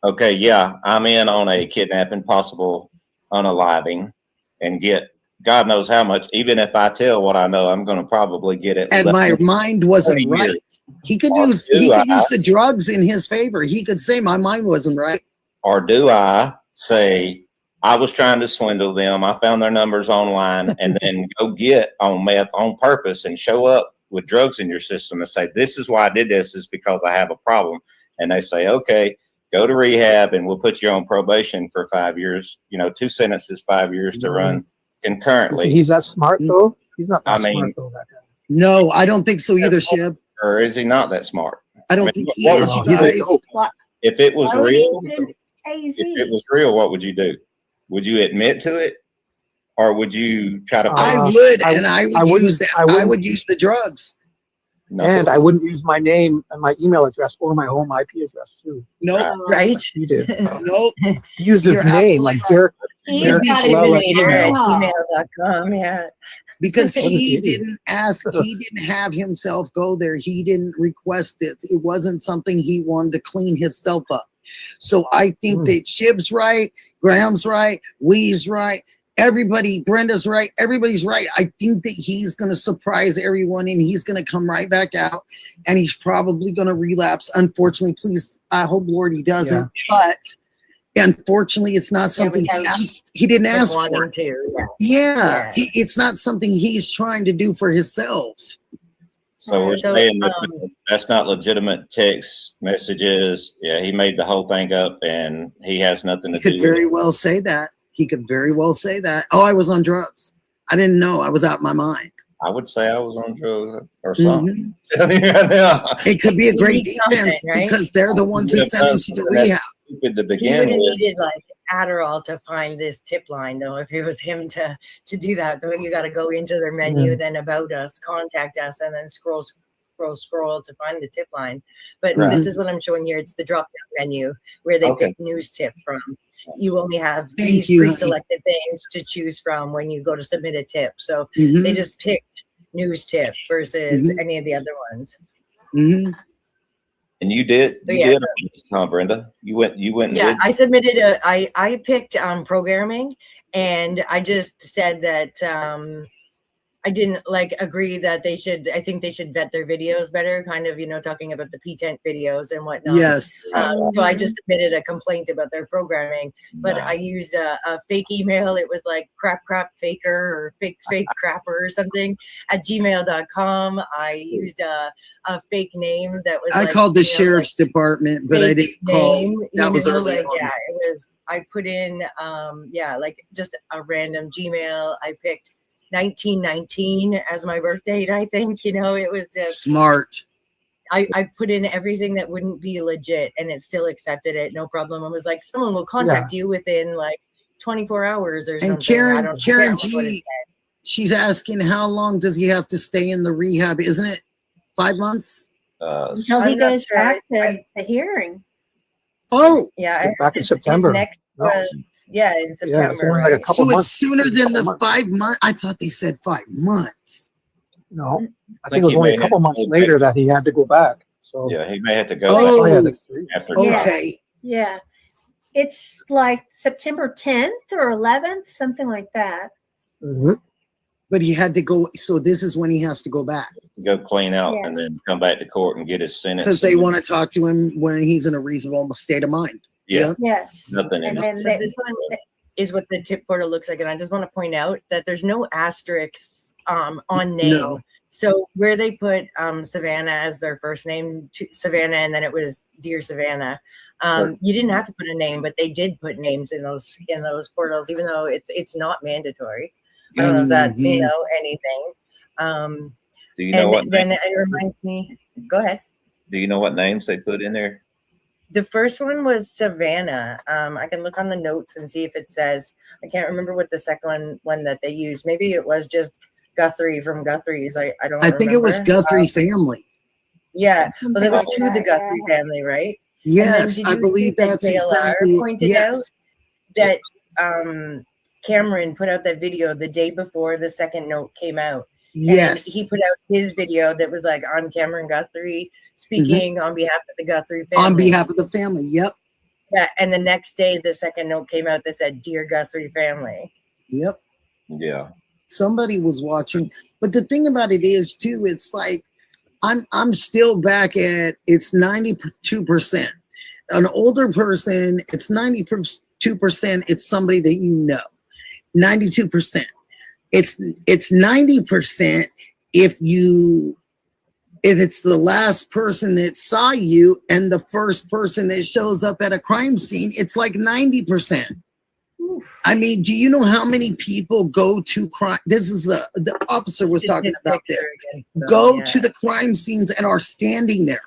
okay, yeah, I'm in on a kidnapping, possible unaliving, and get God knows how much? Even if I tell what I know, I'm going to probably get it. And my mind wasn't right. He could use the drugs in his favor. He could say my mind wasn't right. Or do I say, I was trying to swindle them, I found their numbers online, and then go get on meth on purpose and show up with drugs in your system and say, this is why I did this, is because I have a problem. And they say, okay, go to rehab and we'll put you on probation for 5 years, 2 sentences, 5 years to run concurrently. He's that smart though? He's not that smart though, that guy. No, I don't think so either, Shib. Or is he not that smart? I don't think he is. If it was real, what would you do? Would you admit to it? Or would you try to? I would, and I would use that. I would use the drugs. No. And I wouldn't use my name and my email address or my home IP address too. No, right? He did. Nope. He used his name like Derek. He's not eliminator at gmail.com. Yeah. Because he didn't ask, he didn't have himself go there. He didn't request this. It wasn't something he wanted to clean himself up. So I think that Shib's right, Graham's right, Wee's right, everybody, Brenda's right, everybody's right. I think that he's going to surprise everyone and he's going to come right back out and he's probably going to relapse. Unfortunately, please, I hope, Lord, he doesn't. But unfortunately, it's not something he asked. He didn't ask for. It's not something he's trying to do for himself. So we're saying that that's not legitimate text messages. Yeah, he made the whole thing up, and he has nothing to do with it. He could very well say that. He could very well say that. Oh, I was on drugs. I didn't know. I was out of my mind. I would say I was on drugs or something. It could be a great defense because they're the ones who sent him to the rehab. Stupid to begin with. Needed like Adderall to find this tip line, though. If it was him to do that, though, you got to go into their menu, then about us, contact us, and then scroll to find the tip line. But this is what I'm showing here. It's the drop down menu where they pick news tip from. You only have these pre-selected things to choose from when you go to submit a tip. So they just picked news tip versus any of the other ones. And you did, huh, Brenda? You went. And Yeah, did? I submitted I picked programming, and I just said that I didn't agree that I think they should vet their videos better, kind of, talking about the P10 videos and whatnot. Yes. So I just submitted a complaint about their programming, but I used a fake email. It was like crap faker or fake crapper or something at gmail.com. I used a fake name that was I called the sheriff's department, but I didn't call. That was early on. Yeah, it was. I put in just a random Gmail. I picked 1919 as my birth date. I think, it was just smart. I put in everything that wouldn't be legit, and it still accepted it, no problem. I was like, someone will contact you within 24 hours or something. And Karen G, she's asking, how long does he have to stay in the rehab? Isn't it 5 months? Until he goes back to the hearing. Oh, yeah, back in September. Next in September. Yeah, it's only like a couple so months. It's sooner than the 5 months. I thought they said 5 months. No, I think it was only a couple months later that he had to go back. So yeah, he may have to go. After. Okay. Yeah, it's like September 10th or 11th, something like that. But he had to go. So this is when he has to go back. Go clean out and then come back to court and get his sentence. Because they want to talk to him when he's in a reasonable state of mind. Yeah. Yes. Nothing. And then this one is what the tip portal looks like, and I just want to point out that there's no asterisks on name. No. So where they put Savannah as their first name, Savannah, and then it was Dear Savannah. You didn't have to put a name, but they did put names in those portals, even though it's not mandatory. I don't know if that's anything. Do you know what? Then it reminds me. Go ahead. Do you know what names they put in there? The first one was Savannah. I can look on the notes and see if it says. I can't remember what the second one that they used. Maybe it was just Guthrie from Guthrie's. I don't. I think it was Guthrie family. Yeah, well, there was two of the Guthrie family, right? Yes, I believe that's exactly. Pointed out that Cameron put out that video the day before the second note came out. Yes. And he put out his video that was like, I'm Cameron Guthrie speaking on behalf of the Guthrie family. On behalf of the family, yep. Yeah, and the next day the second note came out that said, Dear Guthrie family. Yep. Yeah. Somebody was watching. But the thing about it is too, it's like I'm still back at it's 92%. An older person, it's 92%. It's somebody that you know. 92%. It's 90% if it's the last person that saw you and the first person that shows up at a crime scene, it's like 90%. I mean, do you know how many people go to crime? This is the officer was talking about this. Go to the crime scenes and are standing there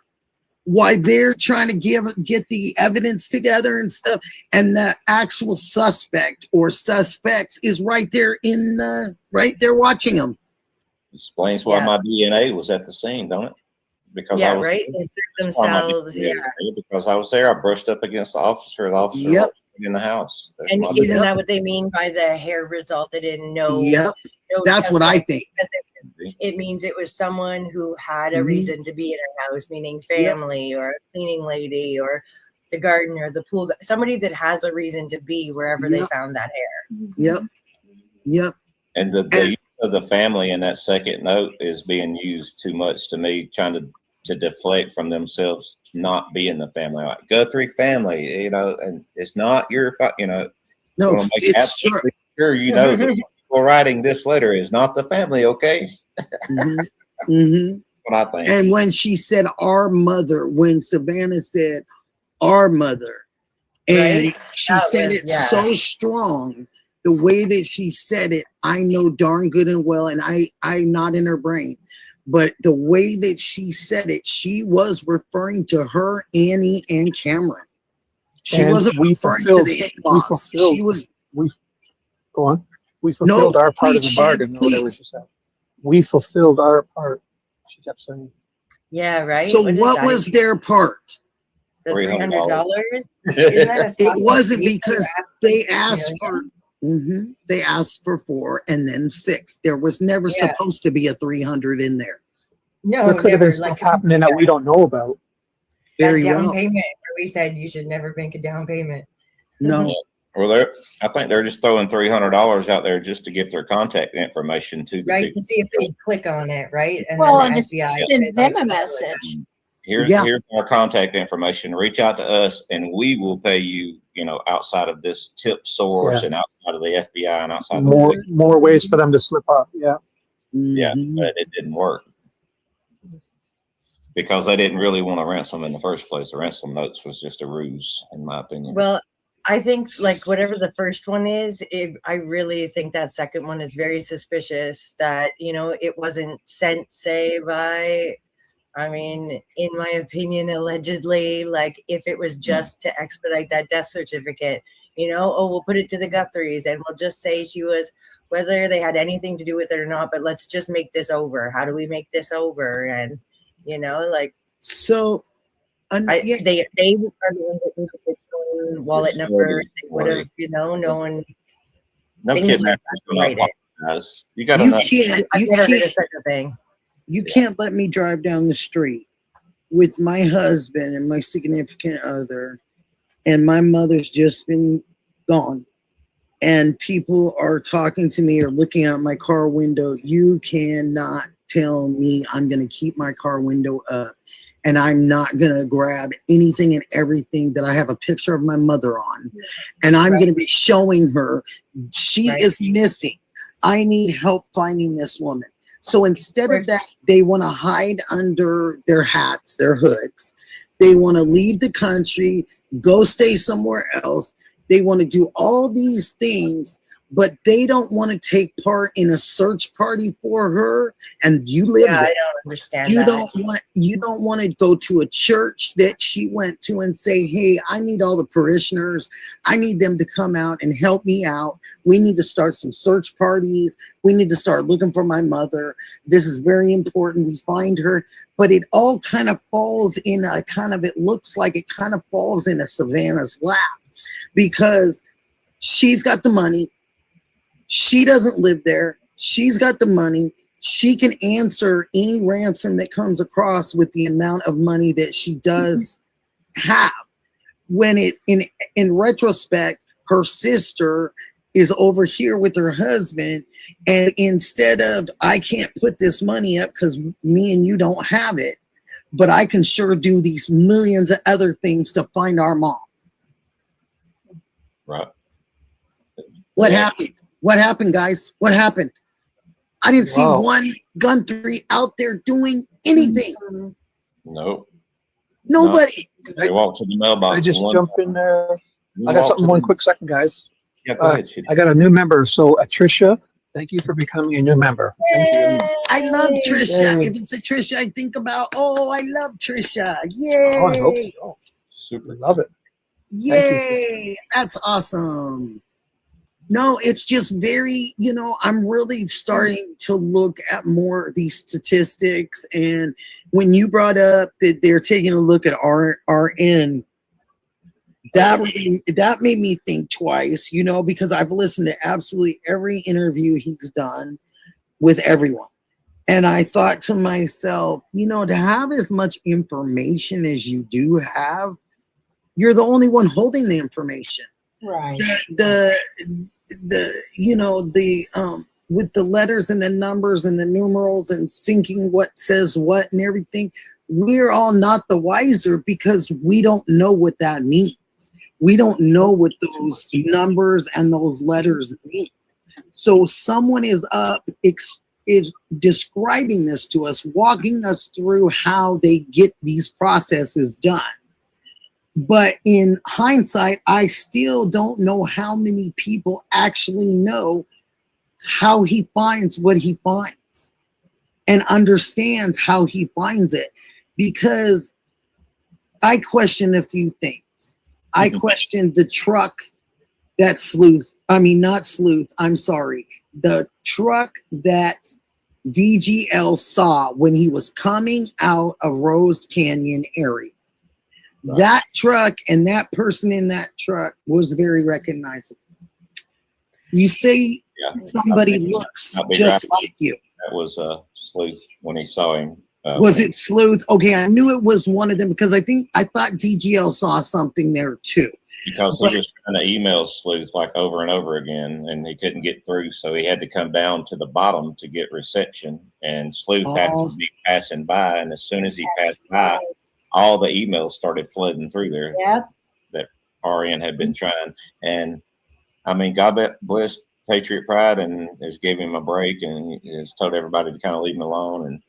while they're trying to get the evidence together and stuff, and the actual suspect or suspects is right there right there watching them. Explains why my DNA was at the scene, don't it? Because I was themselves. Because I was there, I brushed up against the officer. The officer was in the house. And isn't that what they mean by the hair resulted in no? Yep. That's what I think. It means it was someone who had a reason to be in her house, meaning family or a cleaning lady or the gardener, the pool, somebody that has a reason to be wherever they found that hair. Yep. And the use of the family in that second note is being used too much to me, trying to deflect from themselves not being the family. Like Guthrie family, and it's not your, no, it's true. Sure, the people writing this letter is not the family, okay? What I think. And when she said our mother, when Savannah said our mother, and she said it so strong, the way that she said it, I know darn good and well, and I'm not in her brain, but the way that she said it, she was referring to her, Annie, and Cameron. She And wasn't we referring to fulfilled, the we in-laws. She fulfilled, was we, go on. We fulfilled our part of the please, bargain, or whatever please. she said. We fulfilled our part, she kept saying. Yeah, right. So What is what that? was their part? The $300. $300? Isn't that a It stop wasn't fee? because they asked for they asked for 4 and then 6. There was never Yeah. supposed to be a 300 in there. No, There could have never. been stuff Like happening that we don't know about. that Very down well. payment where we said you should never make a down payment. No. Well, I think they're just throwing $300 out there just to get their contact information to the Right, people. to see if they click on it, right? And Well, then and the just FBI send said, them like, a message. Here's our contact information. Reach out to us, and we will pay you. You know, outside of this tip source and outside of the FBI and outside of more ways for them to slip up. Yeah. Yeah, but it didn't work because they didn't really want to ransom in the first place. The ransom notes was just a ruse, in my opinion. Well, I think like whatever the first one is, I really think that second one is very suspicious that, you know, it wasn't sent, say, by, I mean, in my opinion, allegedly, like if it was just to expedite that death certificate, you know, oh, we'll put it to the Guthries and we'll just say she was, whether they had anything to do with it or not, but let's just make this over. How do we make this over? And, you know, like, so they are the ones that need the Bitcoin wallet number. They would have, you know, known. No things kidnapper's like gonna apologize. You gotta you know. can't I've you never heard of can't such a thing. you can't let me drive down the street with my husband and my significant other, and my mother's just been gone, and people are talking to me or looking out my car window. You cannot tell me I'm going to keep my car window up and I'm not going to grab anything and everything that I have a picture of my mother on, and I'm going to be showing her she is missing. I need help finding this woman. So instead of that, they want to hide under their hats, their hoods. They want to leave the country, go stay somewhere else. They want to do all these things, but they don't want to take part in a search party for her. And you live there. I don't understand You that. don't want to go to a church that she went to and say, hey, I need all the parishioners. I need them to come out and help me out. We need to start some search parties. We need to start looking for my mother. This is very important. We find her. But it all kind of falls in a kind of, it looks like it kind of falls in a Savannah's lap because she's got the money. She doesn't live there. She's got the money. She can answer any ransom that comes across with the amount of money that she does have. When it in retrospect, her sister is over here with her husband, and instead of I can't put this money up because me and you don't have it, but I can sure do these millions of other things to find our mom. Right. What happened? What happened, guys? What happened? I didn't see one Guthrie out there doing anything. Nope. Nobody. They walked to the mailbox. I just jump in there. You I got walk something to one the- quick second, guys. Yeah, go ahead, Shibby. I got a new member. So Tricia, thank you for becoming a new member. Thank you. I love Trisha. Yay. If it's a Trisha, I think about, oh, I love Trisha. Yay. Oh, I hope so. Super. Love it. Yay. That's awesome. No, it's just very, I'm really starting to look at more of these statistics. And when you brought up that they're taking a look at RN, that made me think twice, because I've listened to absolutely every interview he's done with everyone. And I thought to myself, to have as much information as you do have, you're the only one holding the information. Right. With the letters and the numbers and the numerals and syncing what says what and everything, we're all not the wiser because we don't know what that means. We don't know what those numbers and those letters mean. So someone is describing this to us, walking us through how they get these processes done. But in hindsight, I still don't know how many people actually know how he finds what he finds and understands how he finds it. Because I question a few things. I questioned the truck that not Sleuth, I'm sorry. The truck that DGL saw when he was coming out of Rose Canyon area. Right. That truck and that person in that truck was very recognizable. You say somebody looks just like you. That was Sleuth when he saw him. Was it Sleuth? Okay, I knew it was one of them because I thought DGL saw something there too. Because he was trying to email Sleuth like over and over again, and he couldn't get through, so he had to come down to the bottom to get reception. And Sleuth had to be passing by, and as soon as he passed by, all the emails started flooding through there. Yep. That RN had been trying, and I mean, God bless Patriot Pride, and has gave him a break, and has told everybody to kind of leave him alone. And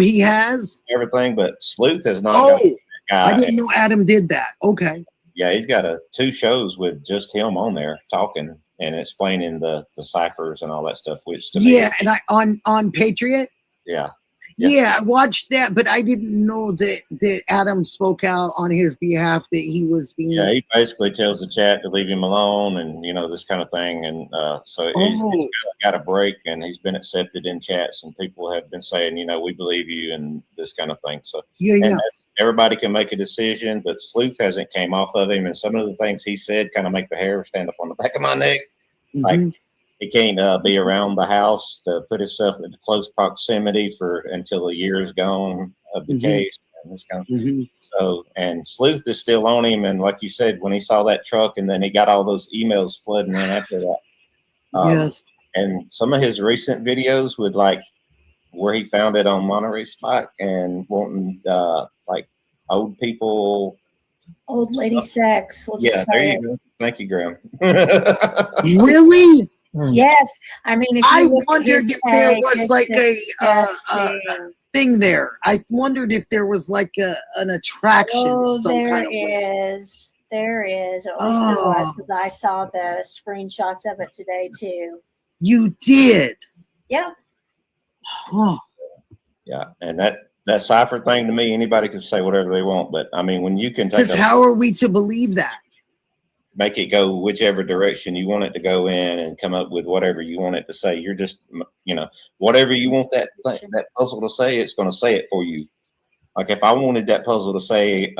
he has everything, but Sleuth has not. Got that guy. I didn't know Adam did that. Okay. Yeah, he's got 2 shows with just him on there talking and explaining the ciphers and all that stuff. Which to me, and I on Patriot. Yeah, I watched that, but I didn't know that Adam spoke out on his behalf that he was being. Yeah, he basically tells the chat to leave him alone, and this kind of thing, and so he's got a break, and he's been accepted in chats, and people have been saying, we believe you, and this kind of thing. So everybody can make a decision, but Sleuth hasn't came off of him, and some of the things he said kind of make the hair stand up on the back of my neck, like. He can't be around the house to put himself in close proximity until the year is gone of the case. And this kind of So, and Sleuth is still on him. And like you said, when he saw that truck, and then he got all those emails flooding in after that. And some of his recent videos with like where he found it on Monterey Spot and wanting like old people. Old lady sex. We'll just there you go. Thank you, Graham. Really? Yes, I mean, I wondered if there was like a thing there. I wondered if there was like an attraction. There is. At least there was, because I saw the screenshots of it today too. You did? Yeah. Oh. Yeah, and that cipher thing to me, anybody can say whatever they want, but I mean, when you can take. Because how are we to believe that? Make it go whichever direction you want it to go in and come up with whatever you want it to say. You're just, whatever you want that puzzle to say, it's going to say it for you. Like if I wanted that puzzle to say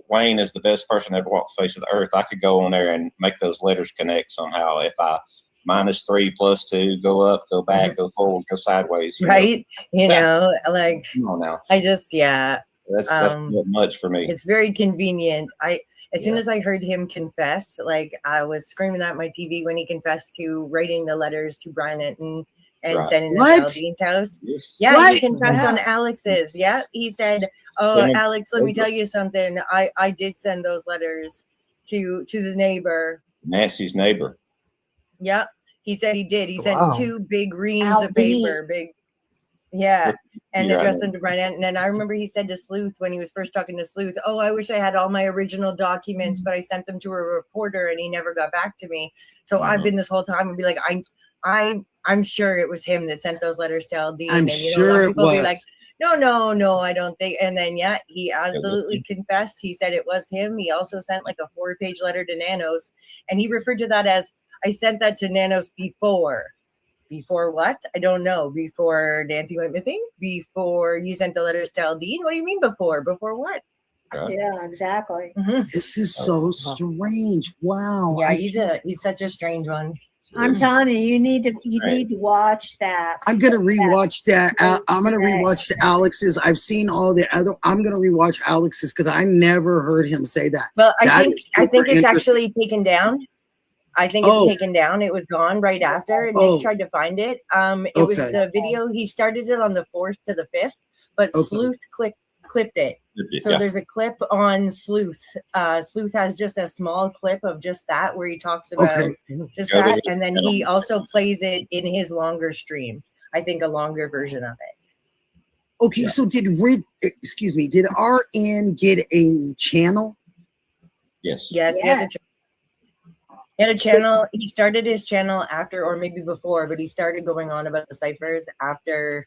Wayne is the best person that ever walked the face of the earth, I could go on there and make those letters connect somehow. If I -3 +2, go up, go back, go forward, go sideways. Right. Like, come on now. I just, That's not much for me. It's very convenient. As soon as I heard him confess, like I was screaming at my TV when he confessed to writing the letters to Brian and sending them to Aldean's house. Yes. Yeah, he confessed on Alex's. Yeah, he said, "Oh, Alex, let me tell you something. I did send those letters to the neighbor, Nancy's neighbor." Yeah, he said he did. He sent 2 big reams of paper, and addressed them to Brenda. And then I remember he said to Sleuth when he was first talking to Sleuth, "Oh, I wish I had all my original documents, but I sent them to a reporter and he never got back to me. So I've been this whole time and be like, I'm sure it was him that sent those letters to Aldean." I'm sure it was. Be like, no, I don't think. And then he absolutely confessed. He said it was him. He also sent like a 4-page letter to Nanos, and he referred to that as, "I sent that to Nanos before." Before what? I don't know. Before Nancy went missing? Before you sent the letters to Aldean? What do you mean before? Before what? Yeah, exactly. This is so strange. Wow. Yeah, he's such a strange one. I'm telling you, you need to watch that. I'm gonna rewatch that. I'm gonna rewatch the Alex's. I've seen all the other. I'm gonna rewatch Alex's because I never heard him say that. Well, I think it's actually taken down. I think it's taken down. It was gone right after, and they tried to find it. It was the video. He started it on the 4th to the 5th, but Sleuth clipped it. So there's a clip on Sleuth. Sleuth has just a small clip of just that where he talks about just that, and then he also plays it in his longer stream. I think a longer version of it. Okay, so did RN get a channel? Yes. Yes, he has a channel. He had a channel. He started his channel after, or maybe before, but he started going on about the ciphers after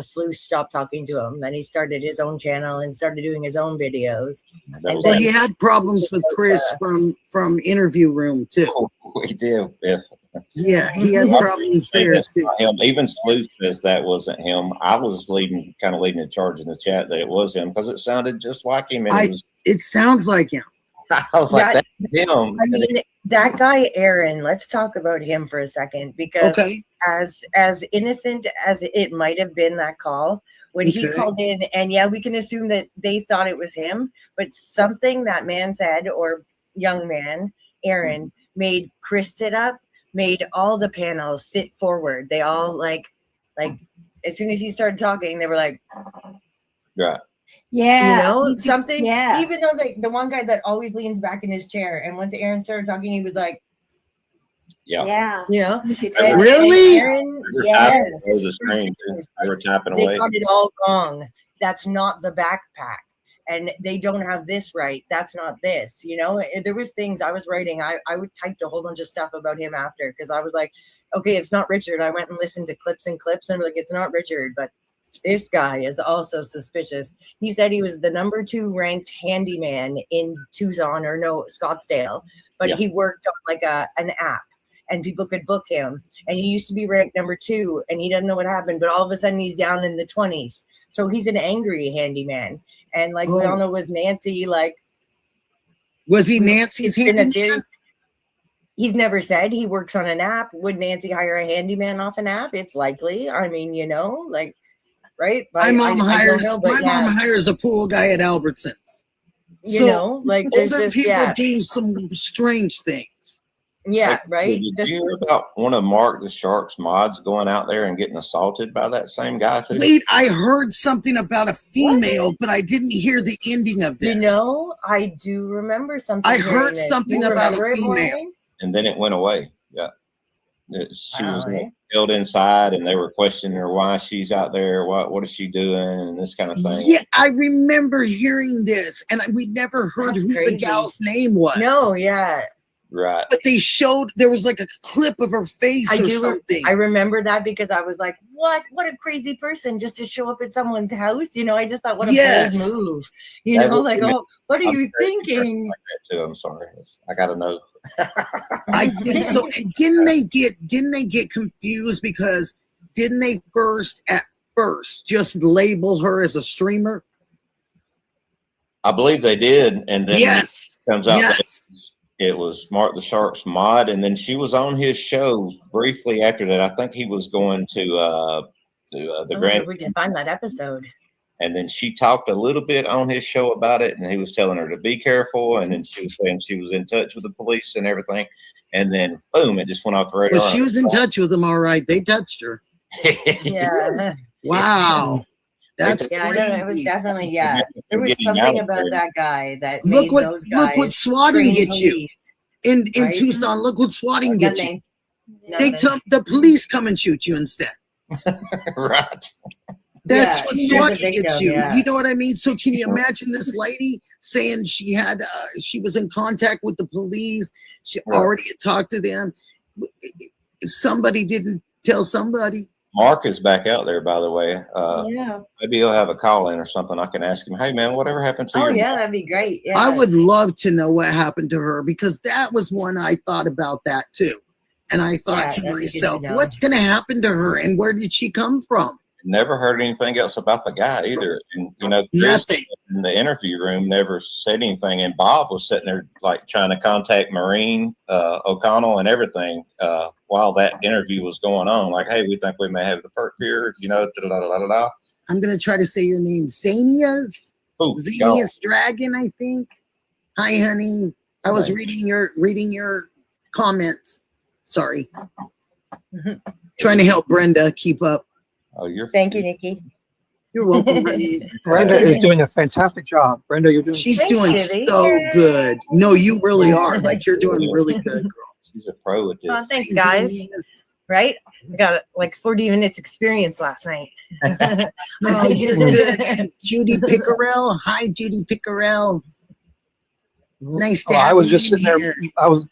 Sleuth stopped talking to him. Then he started his own channel and started doing his own videos. And Well, he had problems with Chris from Interview Room too. We did. Yeah, he had problems there too. Even Sleuth says that wasn't him. I was kind of leading the charge in the chat that it was him because it sounded just like him. And it sounds like him. I was like, that's him. I mean, that guy Aaron. Let's talk about him for a second because as innocent as it might have been, that call when he called in, and yeah, we can assume that they thought it was him, but something that man said, or young man Aaron, made Chris sit up, made all the panels sit forward. They all like as soon as he started talking, they were like, right. Yeah, you know, something. Yeah, even though the one guy that always leans back in his chair, and once Aaron started talking, he was like, yeah, you know, really? Aaron, yes. They were tapping away. They got it all wrong. That's not the backpack, and they don't have this right. That's not this. You know, there was things I was writing. I would type a whole bunch of stuff about him after because I was like, okay, it's not Richard. I went and listened to clips, and I'm like, it's not Richard, but this guy is also suspicious. He said he was the number 2 ranked handyman in Tucson or Scottsdale, but he worked on like an app and people could book him. And he used to be ranked number 2 and he doesn't know what happened, but all of a sudden he's down in the 20s. So he's an angry handyman. And like we all know, was Nancy was he Nancy's handyman? He's never said he works on an app. Would Nancy hire a handyman off an app? It's likely. I mean, you know, like, right? But my mom hires a pool guy at Albertsons. You know, like older people do some strange things. Yeah, like, right. Did you hear about one of Mark the Shark's mods going out there and getting assaulted by that same guy too? Wait, I heard something about a female, but I didn't hear the ending of this. You know, I do remember something. I heard something about a female, and then it went away. Yeah, she was held inside, and they were questioning her why she's out there, what is she doing, and this kind of thing. Yeah, I remember hearing this, and we never heard who the gal's name was. No, yeah. Right. But they showed, there was like a clip of her face something. I remember that because I was like, what a crazy person just to show up at someone's house. You know, I just thought, what a bold move. You know, like, oh, what are you thinking? Like that too. I'm sorry. I got to know. I think so. And didn't they get confused because didn't they at first just label her as a streamer? I believe they did. And then it comes out that it was Mark the Shark's mod, and then she was on his show briefly after that. I think he was going to the Grand. If we can find that episode. And then she talked a little bit on his show about it, and he was telling her to be careful. And then she was saying she was in touch with the police and everything. And then boom, it just went off the radar. Well, she was in touch with them, all right. They touched her. Yeah. Wow. That's I know it was definitely there was something about that guy that made those guys. Look what swatting gets you in Tucson. Look what swatting gets you. The police come and shoot you instead. Right. That's what swatting gets you. You know what I mean? So can you imagine this lady saying she was in contact with the police? She already had talked to them. Somebody didn't tell somebody. Mark is back out there, by the way. Maybe he'll have a call in or something. I can ask him, hey, man, whatever happened to you? Oh, yeah, that'd be great. Yeah. I would love to know what happened to her because that was one I thought about that too. And I thought to myself, what's going to happen to her and where did she come from? Never heard anything else about the guy either. And, you know, nothing in the interview room never said anything. And Bob was sitting there like trying to contact Maureen O'Connell and everything while that interview was going on. Like, hey, we think we may have the perk here, you know, da-da-da-da-da-da. I'm going to try to say your name. Xenia's Dragon, I think. Hi, honey. I was reading your comments. Sorry. Trying to help Brenda keep up. Oh, Thank you, Nikki. You're welcome. Brenda is doing a fantastic job. Brenda, you're doing. She's doing so good. No, you really are. Like you're doing really good, girl. She's a pro at this. Oh, thanks, guys. Right? I got like 40 minutes experience last night. No, you're good. Judy Pickerel. Hi, Judy Pickerel. Nice to have I was just sitting there. I was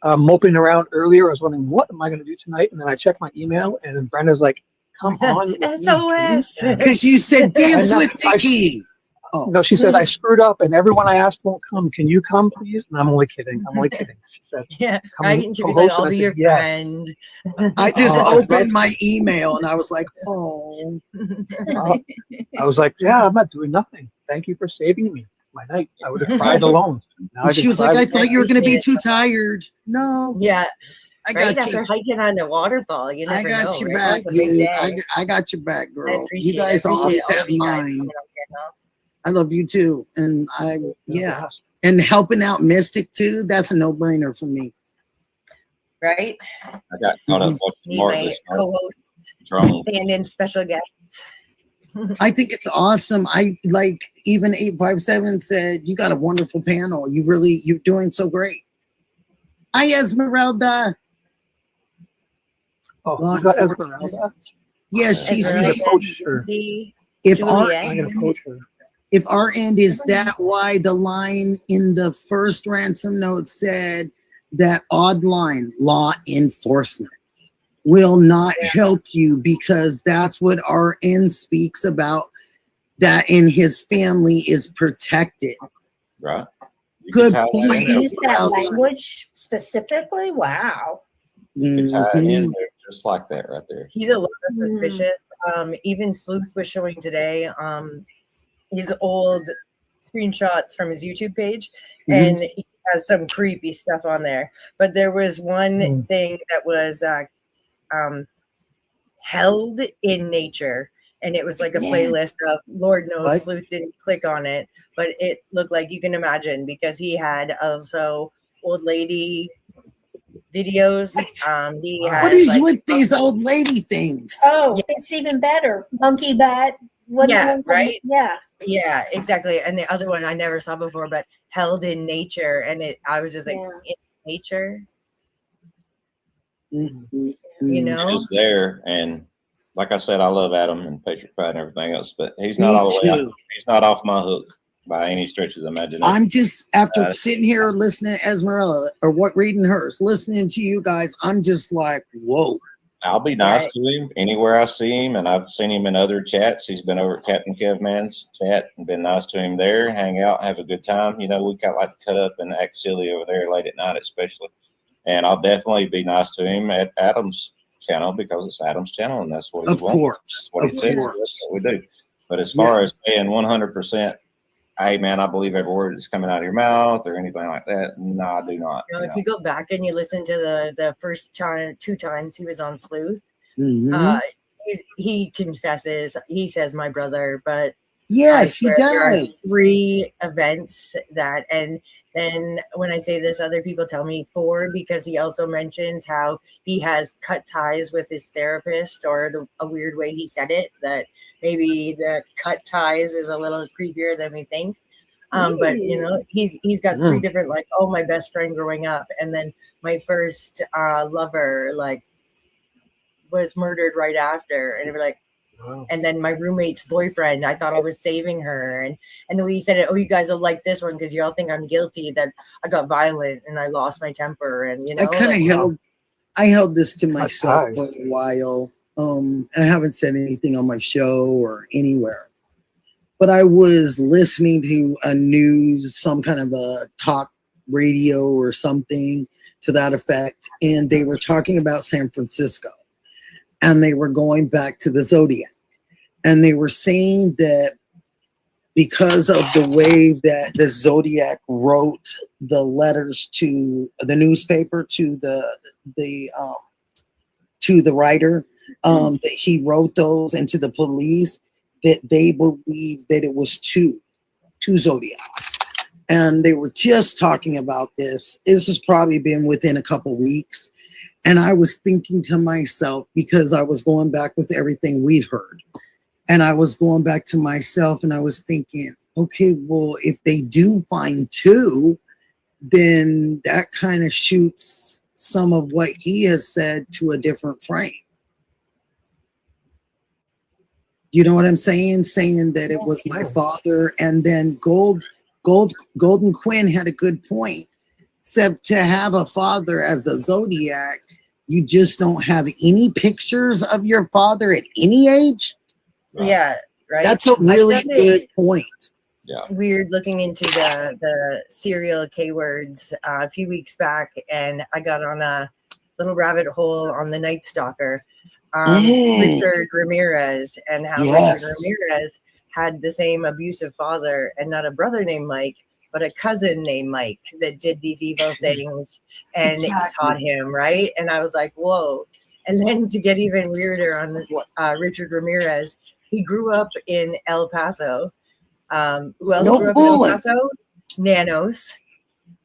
moping around earlier. I was wondering, what am I going to do tonight? And then I checked my email, and then Brenda's like, come on. with me, SOS. please?" Because you said dance And with I- Nikki. Oh, No, she said, "I screwed up, and everyone I asked won't come. Can you come, please?" And I'm only kidding. I'm only kidding. She said, Yeah, "Come right. and And she was like, co-host," and "I'll I be said, your "Yes." friend." I just Oh, opened my email and I was like, oh. I was like, "Yeah, I'm not doing nothing. Thank you for saving me my night. I would have cried alone." Now I And she can was cry like, I with thought you were going to be appreciate too tired. No, Yeah, I right got after you. hiking on the waterfall, you I never got know. your Right? back, It's a big dude. day. I got your back, I girl. appreciate You guys it. I appreciate always all have of you guys mine. coming up here. I love you too. And yeah. And helping out Mystic too, that's a no-brainer for me. Right? I got caught up watching Need Mark my this co-hosts, drone. stand-in special guests. I think it's awesome. I like even 857 said, you got a wonderful panel. You're doing so great. Hi, Esmeralda. Oh, you got Esmeralda? Yes, she's I'm gonna Esmeralda, coach her. if our Juliet. I'm gonna coach her. if our end is that why the line in the first ransom note said that odd line, law enforcement will not help you because that's what our end speaks about, that in his family is protected. Right. You Good can tie that in point. there. Use that language specifically. Wow. You can tie it in Mhm. there just like that right there. He's a little Mm. suspicious. Even Sleuth was showing today his old screenshots from his YouTube page, and he has some creepy stuff on there. But there was one thing that was held in nature, and it was like a playlist of Lord knows What? Sleuth didn't click on it, but it looked like you can imagine because he had also old lady videos. He What has is like with these old lady things? Oh, it's even better. Monkey butt. What Yeah, right? Yeah. Yeah, exactly. And the other one I never saw before, but held in nature, and I was just like, Yeah. in nature, Mhm. you know? He's there, and like I said, I love Adam and Patriot Pride and everything else, but he's Me not all the way. too. He's not off my hook by any stretch of the imagination. I'm just after sitting here listening to Esmeralda or what reading hers, listening to you guys, I'm just like, whoa. I'll be nice Right. to him anywhere I see him, and I've seen him in other chats. He's been over at Captain Kevman's chat and been nice to him there, hang out, have a good time. You know, we kind of like to cut up and act silly over there late at night, especially. And I'll definitely be nice to him at Adam's channel because it's Adam's channel, and that's what he Of wants. course. That's what he Of says. course. That's what we do. But as far as saying 100%, hey man, I believe every word that's coming out of your mouth or anything like that, no, I do not. You know, if you go back and you listen to the first time, 2 times he was on Sleuth, Mhm. he confesses, he says my brother, but Yes, he there are does. 3 events that, and then when I say this, other people tell me 4 because he also mentions how he has cut ties with his therapist, or a weird way he said it, that maybe the cut ties is a little creepier than we think. But you know, he's got 3 different, like, oh, my best friend growing up, and then my first lover, like, was murdered right after, and we're like, and then my roommate's boyfriend, I thought I was saving her, and the way he said it, oh, you guys will like this one because you all think I'm guilty that I got violent and I lost my temper, and you know, I held this to myself tied. for a while. I haven't said anything on my show or anywhere, but I was listening to a news, some kind of a talk radio or something to that effect, and they were talking about San Francisco, and they were going back to the Zodiac, and they were saying that because of the way that the Zodiac wrote the letters to the newspaper, to the writer, that he wrote those, and to the police, that they believed that it was two Zodiacs. And they were just talking about this. This has probably been within a couple weeks. And I was thinking to myself, because I was going back with everything we've heard, and I was going back to myself and I was thinking, okay, well, if they do find 2, then that kind of shoots some of what he has said to a different frame. You know what I'm saying? Saying that it was my father, and then Golden Quinn had a good point. Except to have a father as a Zodiac, You just don't have any pictures of your father at any age? Yeah, right. That's a really good point. Yeah. Weird looking into the serial keywords a few weeks back, and I got on a little rabbit hole on the Night Stalker, Richard Ramirez, and how Richard Ramirez had the same abusive father, and not a brother named Mike, but a cousin named Mike that did these evil things and taught him, right? And I was like, whoa. And then to get even weirder on Richard Ramirez, he grew up in El Paso. Who else grew up in El Paso? Nanos.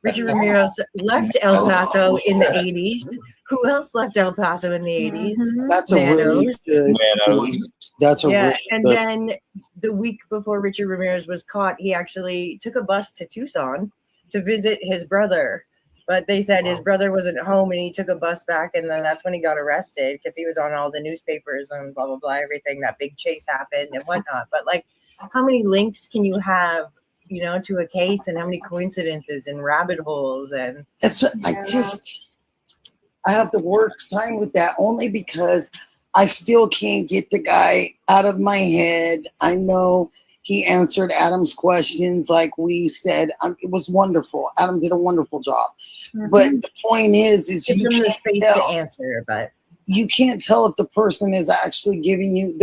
Richard Ramirez left El Paso in the 80s. Who else left El Paso in the 80s? That's a really good point. That's a really and then the week before Richard Ramirez was caught, he actually took a bus to Tucson to visit his brother. But they said his brother wasn't home, and he took a bus back, and then that's when he got arrested because he was on all the newspapers and blah, blah, blah, everything. That big chase happened and whatnot. But like, how many links can you have, you know, to a case, and how many coincidences and rabbit holes? And that's what I have the worst time with that, only because I still can't get the guy out of my head. I know he answered Adam's questions like we said. It was wonderful. Adam did a wonderful job. But the point is you can't space tell. to answer, but You can't tell if the person is actually giving you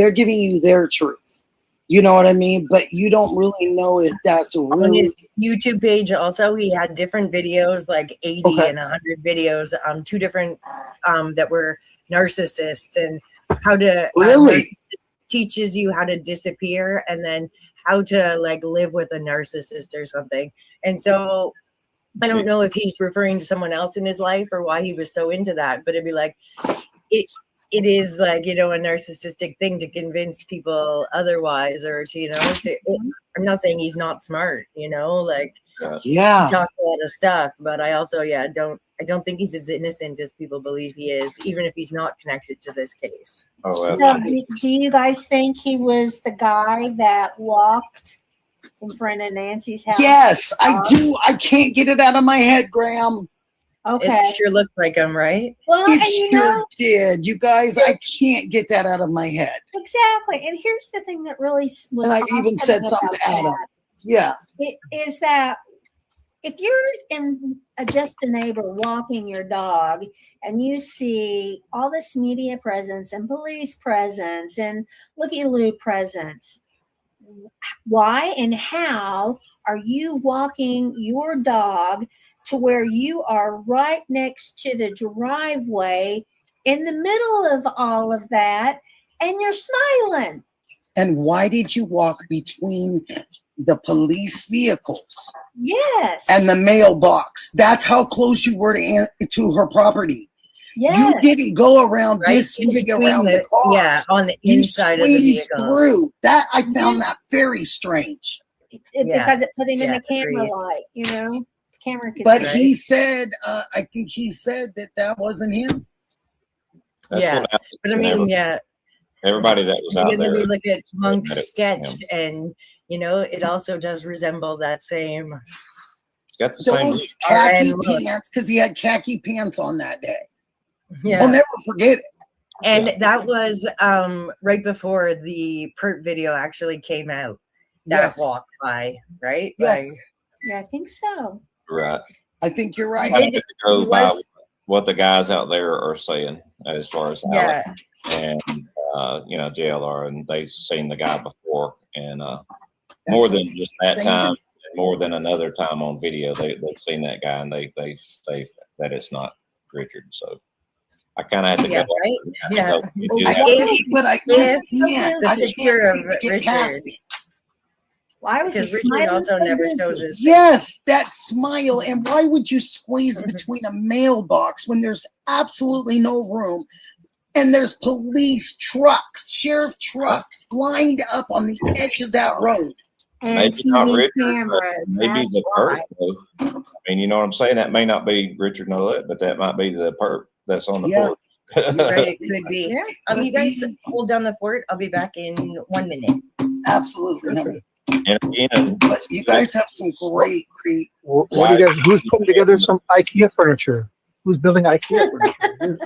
their truth. You know what I mean? But you don't really know if that's a real. On his YouTube page also, he had different videos, like 80 and 100 videos, two different that were narcissists, and how to teaches you how to disappear, and then how to like live with a narcissist or something. And so I don't know if he's referring to someone else in his life or why he was so into that, but it'd be like it is like, you know, a narcissistic thing to convince people otherwise, or to, you know, I'm not saying he's not smart, you know, like he talks a lot of stuff, but I also, I don't think he's as innocent as people believe he is, even if he's not connected to this case. So do you guys think he was the guy that walked in front of Nancy's house? Yes, I do. I can't get it out of my head, Graham. Okay. It sure looked like him, right? Well, it sure did. You guys, I can't get that out of my head. Exactly. And here's the thing that really was. And I even said something to Adam. Yeah. It is that if you're just a neighbor walking your dog and you see all this media presence and police presence and looky-loo presence, why and how are you walking your dog to where you are right next to the driveway in the middle of all of that, and you're smiling? And why did you walk between the police vehicles? Yes. And the mailbox? That's how close you were to her property. Yes. You didn't go around this way around the car. Yeah, on the inside of the vehicle. Through. That I found that very strange. Because it put him in the camera light, you know? Camera could but see. He said, I think he said that wasn't him. That's but I mean, everybody that was out there. We look at Monk's sketch, and you know, it also does resemble that same. It's got the those khaki pants, because he had khaki pants on that day. Yeah, I'll never forget it. And that was right before the PERT video actually came out. That walk by, right? Yes. Yeah, I think so. Right. I think you're right. I have to go by what the guys out there are saying as far as Alex and you know, JLR, and they've seen the guy before, and more than just that time, and more than another time on video, they've seen that guy, and they say that it's not Richard. So I kind of have to go. Right? Yeah. But I just can't. I just can't get past it. Why was he Richard smiling? Also never shows his face. Yes, that smile. And why would you squeeze between a mailbox when there's absolutely no room? And there's police trucks, sheriff trucks lined up on the edge of that road. And maybe not Richard, cameras, maybe the perp. I mean, you know what I'm saying? That may not be Richard Nolet, but that might be the perp that's on the porch. Right, it could be. You guys hold down the fort. I'll be back in 1 minute. Absolutely. And again, but you guys have some great. What do you guys? Who's putting together some IKEA furniture? Who's building IKEA furniture?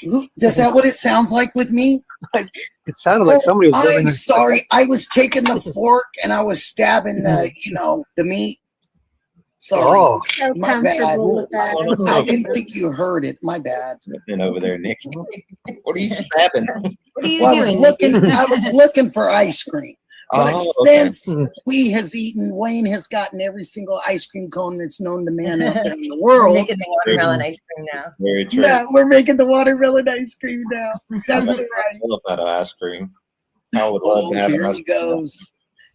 Is that what it sounds like with me? It sounded like somebody was building I'm sorry. I was taking the fork and I was stabbing the, the meat. Sorry. Oh, So My comfortable with that. I didn't think you heard it. My bad. Nothing over there, Nick. What are you stabbing? What are you Well, I was doing? looking. I was looking for ice cream. But Oh, okay. since Wayne has gotten every single ice cream cone that's known to man out there in the world. We're making the watermelon ice cream now. Very true. Yeah, we're making the watermelon ice cream now. That's right. I love that ice cream. I would love Oh, to have here an ice he cream. goes.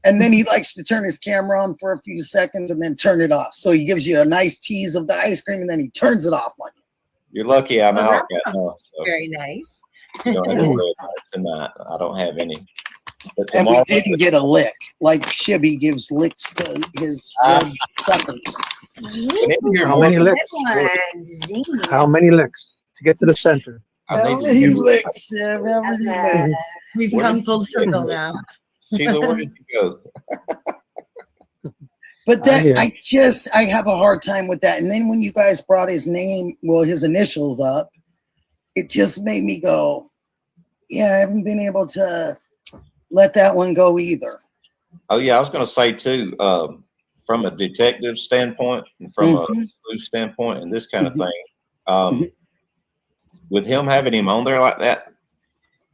And then he likes to turn his camera on for a few seconds and then turn it off. So he gives you a nice tease of the ice cream and then he turns it off on you. You're lucky I'm Well, out that right now. So Very nice. you don't have to worry about it tonight. I don't have any. But And we tomorrow, didn't get a lick, like Shibby gives licks to his red suckers. how many licks? How many licks to get to the center? I How need to many give licks? Yeah, how many licks? We've Where come did full you circle go? now. Sheila, where did you go? But I hear. I have a hard time with that. And then when you guys brought his name, well, his initials up, it just made me go, yeah, I haven't been able to let that one go either. Oh yeah, I was going to say too, from a detective standpoint and from a sleuth standpoint and this kind of thing, with him having him on there like that,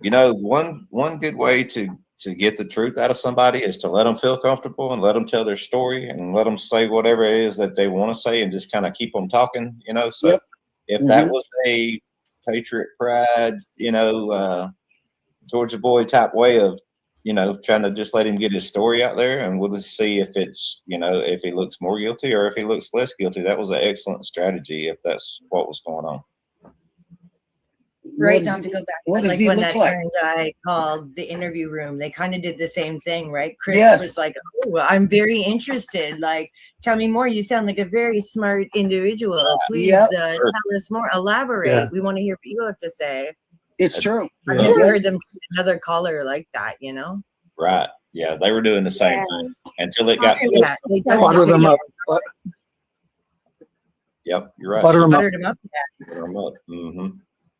one good way to get the truth out of somebody is to let them feel comfortable and let them tell their story and let them say whatever it is that they want to say and just kind of keep them talking, So if that was a patriot pride, Georgia boy type way of, trying to just let him get his story out there, and we'll just see if it's, if he looks more guilty or if he looks less guilty. That was an excellent strategy if that's what was going on. Right, not to go back. What does Like he when look that like? Aaron guy called the interview room, they kind of did the same thing, right? Chris Yes. was like, "Oh, I'm very interested. Like, tell me more. You sound like a very smart individual. Please tell us more. Elaborate. Yeah. We want to hear what you have to say." It's true. I've Yeah. never heard them treat another caller like that. Right. Yeah, they were doing the same thing until it got. Yeah, they don't Butter them up. Yep, you're right. Butter them up. buttered them up. Yeah. Butter 'em up. Mm-hmm.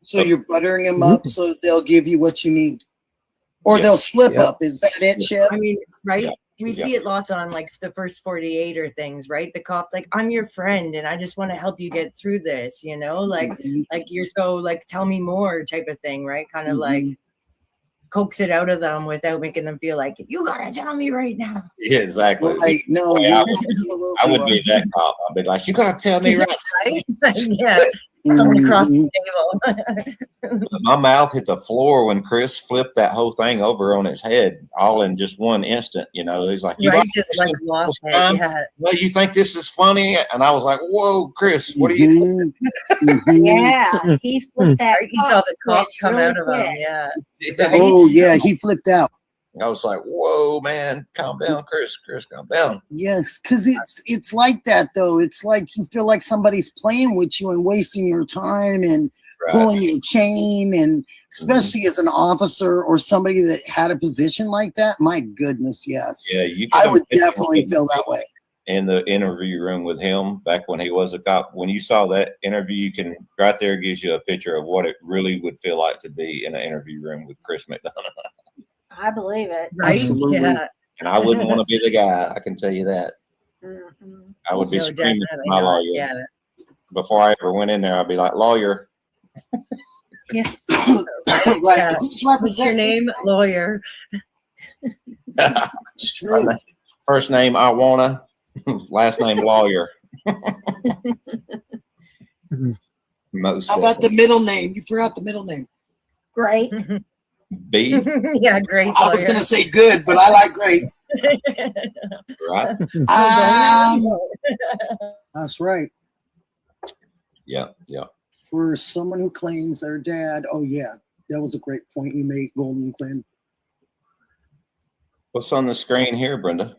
So you're buttering them up so they'll give you what you need. Or they'll slip up. Is that it, Chip? I mean, right? Yeah. We see it lots on like the first 48 or things, right? The cop's like, I'm your friend and I just want to help you get through this, like you're so like, tell me more type of thing, right? Kind of like coax it out of them without making them feel like, you gotta tell me right now. Yeah, exactly. Like, no, Yeah, you're I would be that cop. I'd be like, you gotta tell me right. Right? Yeah. Coming across the table. My mouth hit the floor when Chris flipped that whole thing over on its head, all in just one instant. He's like, Right, just like lost it. Yeah. Well, you think this is funny? And I was like, whoa, Chris, what are you Yeah, he flipped that. Right, you saw the cop switch come really out of him. quick. Yeah. Oh, yeah, he flipped out. I was like, whoa, man, calm down, Chris, calm down. Yes, because it's like that, though. It's like you feel like somebody's playing with you and wasting your time and pulling your chain. And especially as an officer or somebody that had a position like that, my goodness, yes. Yeah, I would definitely feel that way. In the interview room with him back when he was a cop, when you saw that interview, you can right there gives you a picture of what it really would feel like to be in an interview room with Chris McDonough. I believe it. Right? Absolutely. Yeah. And I wouldn't want to be the guy. I can tell you that. I would be No, screaming at definitely my not. lawyer. Yeah. Before I ever went in there, I'd be like, lawyer. Yeah. Like, Yeah. who's What's your representing? name? Lawyer. It's true. First name, I wanna. Last name, lawyer. Most How about the middle name? You forgot the middle name. Great. B, Yeah, great. I was lawyer. going to say good, but I like great. right? That's right. Yeah. For someone who claims their dad, oh yeah, that was a great point you made, Golden Quinn. What's on the screen here, Brenda?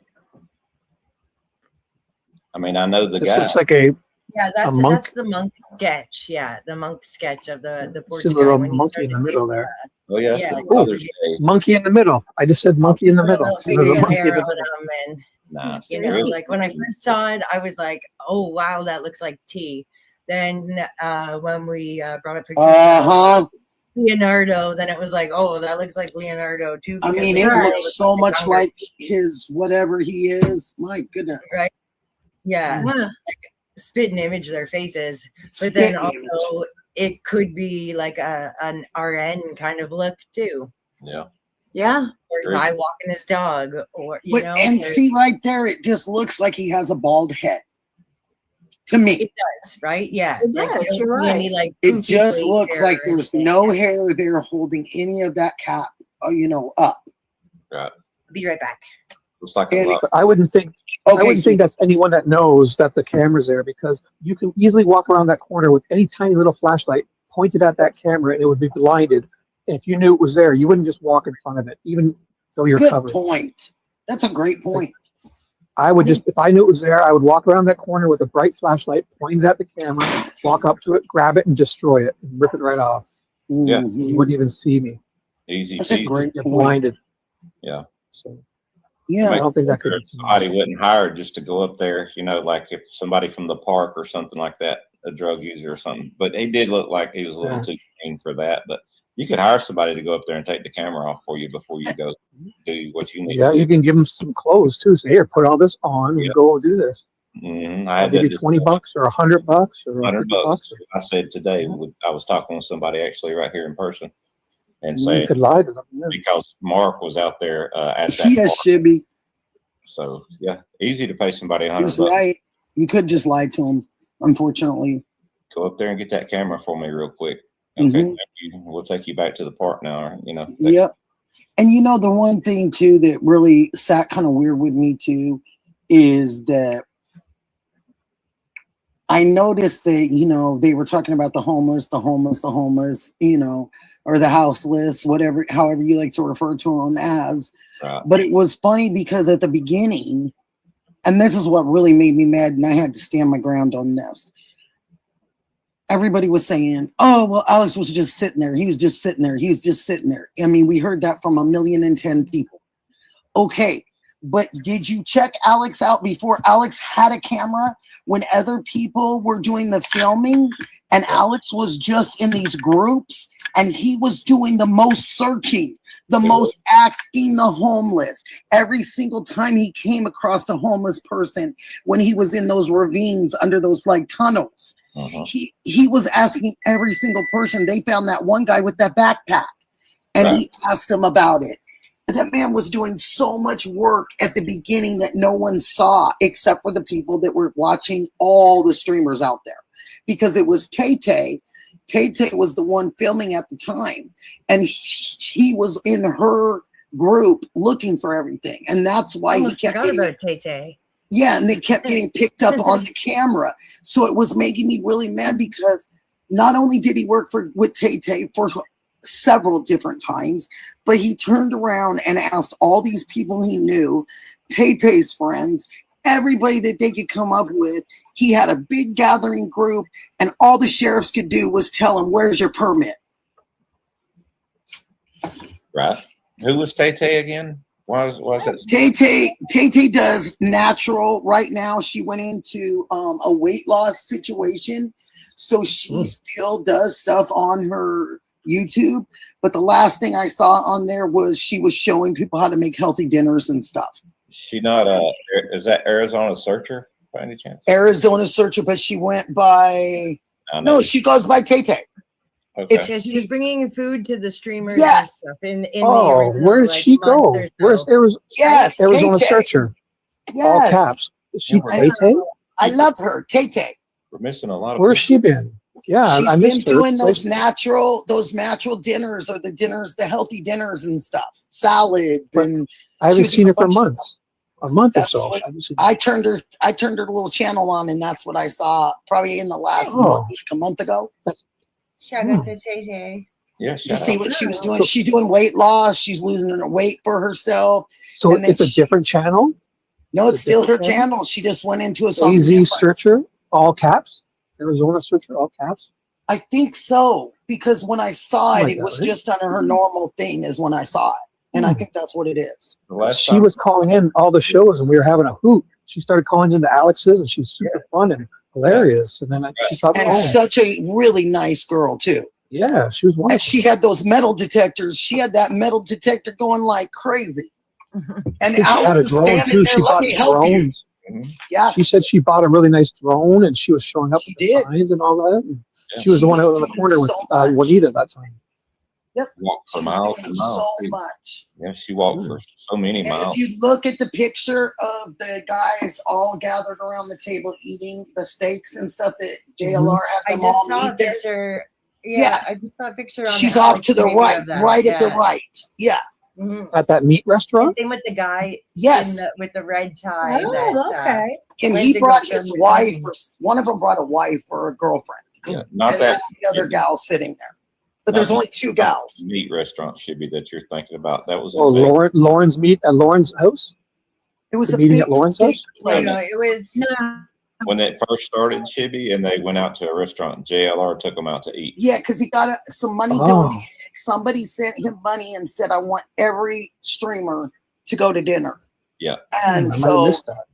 I mean, I know the This guy. looks like a Yeah, that's monk? that's the monk sketch. Yeah, the monk sketch of the see a Portugal. little when he monkey in the started middle doing there. Oh, yeah, Yeah, so like- Mother's Day. Monkey in the middle. I just said monkey in the middle. little There's a figure monkey in hair the on middle. him, and Nice. like when I first saw it, I was like, oh wow, that looks like tea. Then when we brought a picture of Leonardo, then it was like, oh, that looks like Leonardo too. I mean, it looks so much like his whatever he is. My goodness. Right. Yeah. Yeah. Like spit and image their faces. But then also it could be like an RN kind of look too. Yeah. Yeah. Or a guy walking his dog, or you know. And see right there, it just looks like he has a bald head. To me, it does, right? Yeah, it does. You're right. Any, like, it just looks like there's no hair there holding any of that cap, up. Right. Be right back. Looks like I wouldn't think. I wouldn't think that's anyone that knows that the camera's there, because you can easily walk around that corner with any tiny little flashlight pointed at that camera and it would be blinded. And if you knew it was there, you wouldn't just walk in front of it, even though you're covered. Good point. That's a great point. I would just, if I knew it was there, I would walk around that corner with a bright flashlight pointed at the camera, walk up to it, grab it, and destroy it, and rip it right off. Yeah. You wouldn't even see me. Easy. That's a great You're blinded. Yeah. So, yeah. I don't think that could be somebody wouldn't hire just to go up there, like if somebody from the park or something like that, a drug user or something. But he did look like he was a little too green for that. But you could hire somebody to go up there and take the camera off for you before you go do what you need. Yeah, you can give them some clothes too. Say, here, put all this on and go do this. Mm-hmm. I'll give you $20 or $100 or $100. I said today, I was talking with somebody actually right here in person, and You saying could lie to them because Mark was out there at that. Yes, Shibby. So yeah, easy to pay somebody $100. He's right. You could just lie to him. Unfortunately, go up there and get that camera for me real quick. Okay, we'll take you back to the park now. Yep. And the one thing too that really sat kind of weird with me too is that I noticed that they were talking about the homeless, or the houseless, whatever, however you like to refer to them as. Right. But it was funny because at the beginning, and this is what really made me mad, and I had to stand my ground on this. Everybody was saying, oh, well, Alex was just sitting there. He was just sitting there. He was just sitting there. I mean, we heard that from 1,010,000 people. Okay, but did you check Alex out before Alex had a camera when other people were doing the filming and Alex was just in these groups and he was doing the most searching, the most asking the homeless. Every single time he came across a homeless person when he was in those ravines under those like tunnels, he was asking every single person. They found that one guy with that backpack and he asked him about it. That man was doing so much work at the beginning that no one saw except for the people that were watching all the streamers out there, because it was Tay Tay. Tay Tay was the one filming at the time, and he was in her group looking for everything, and that's why he kept forgot about Tay Tay. Yeah, and they kept getting picked up on the camera. So it was making me really mad because not only did he work with Tay Tay for several different times, but he turned around and asked all these people he knew, Tay Tay's friends, everybody that they could come up with. He had a big gathering group, and all the sheriffs could do was tell him, where's your permit? Right. Who was Tay Tay again? Why is that? Tay Tay does natural right now. She went into a weight loss situation, so she still does stuff on her YouTube, but the last thing I saw on there was she was showing people how to make healthy dinners and stuff. She not is that Arizona Searcher by any chance? Arizona Searcher, but she went by she goes by Tay Tay. Okay. She's bringing food to the streamers Yes. and stuff in Oh, the where did she go? Where's Arizona? Yes, Arizona Tay Tay. Searcher. Yes. All caps. Is she Tay Tay? I love her, Tay Tay. We're missing a lot of Where's she been? Yeah, She's I been missed her. doing those natural dinners, or the healthy dinners and stuff, salads, and I haven't seen her for months. A month or so. I turned her little channel on, and that's what I saw probably in the last month, like a month ago. Shout out to Tay Tay. Yeah, to see what she was doing. She's doing weight loss. She's losing her weight for herself. So it's a different channel? No, it's still her channel. She just went into a AZ Searcher, all caps? Arizona Searcher, all caps? I think so, because when I saw it, it was just under her normal thing is when I saw it. And I think that's what it is. She was calling in all the shows and we were having a hoot. She started calling into Alex's and she's super fun. And hilarious. And then she thought, And such a really nice girl too. yeah, she was wonderful. And she had those metal detectors. She had that metal detector going like crazy. And She had a Alex is drone standing too. there, She let bought me help you. drones. Yeah, She said she bought a really nice drone, and she was showing up She with the did. signs and all that. And Yeah. she was the one was out on the doing corner with so much. Juanita at that time. Walked for she miles was and doing miles. so much. Yeah, she walked for so many And miles. if you look at the picture of the guys all gathered around the table eating the steaks and stuff that JLR I had them just all saw a eat there. picture. Yeah. Yeah, I just saw a picture. On She's the off Alex to the video right, of that. right at the Yeah. right. Yeah. Mhm. At that meat And restaurant? same with the guy Yes. with the red tie. Oh, okay. And went he to go brought film his the wife, game. or one of them brought a wife or a girlfriend. Yeah, not And that that's the other gal sitting there. But there's Not- only two gals. meat restaurant should be that you're thinking about. That was Oh, in Vegas. Lauren's meet at Lauren's house? It was The a meeting big at Lauren's steak house? place. No, it was. No. When it first started, Shibby, and they went out to a restaurant. JLR took them out to eat. Yeah, because he got some money Oh. donated. Somebody sent him money and said, I want every streamer to go to dinner. Yeah. And I might have so missed that.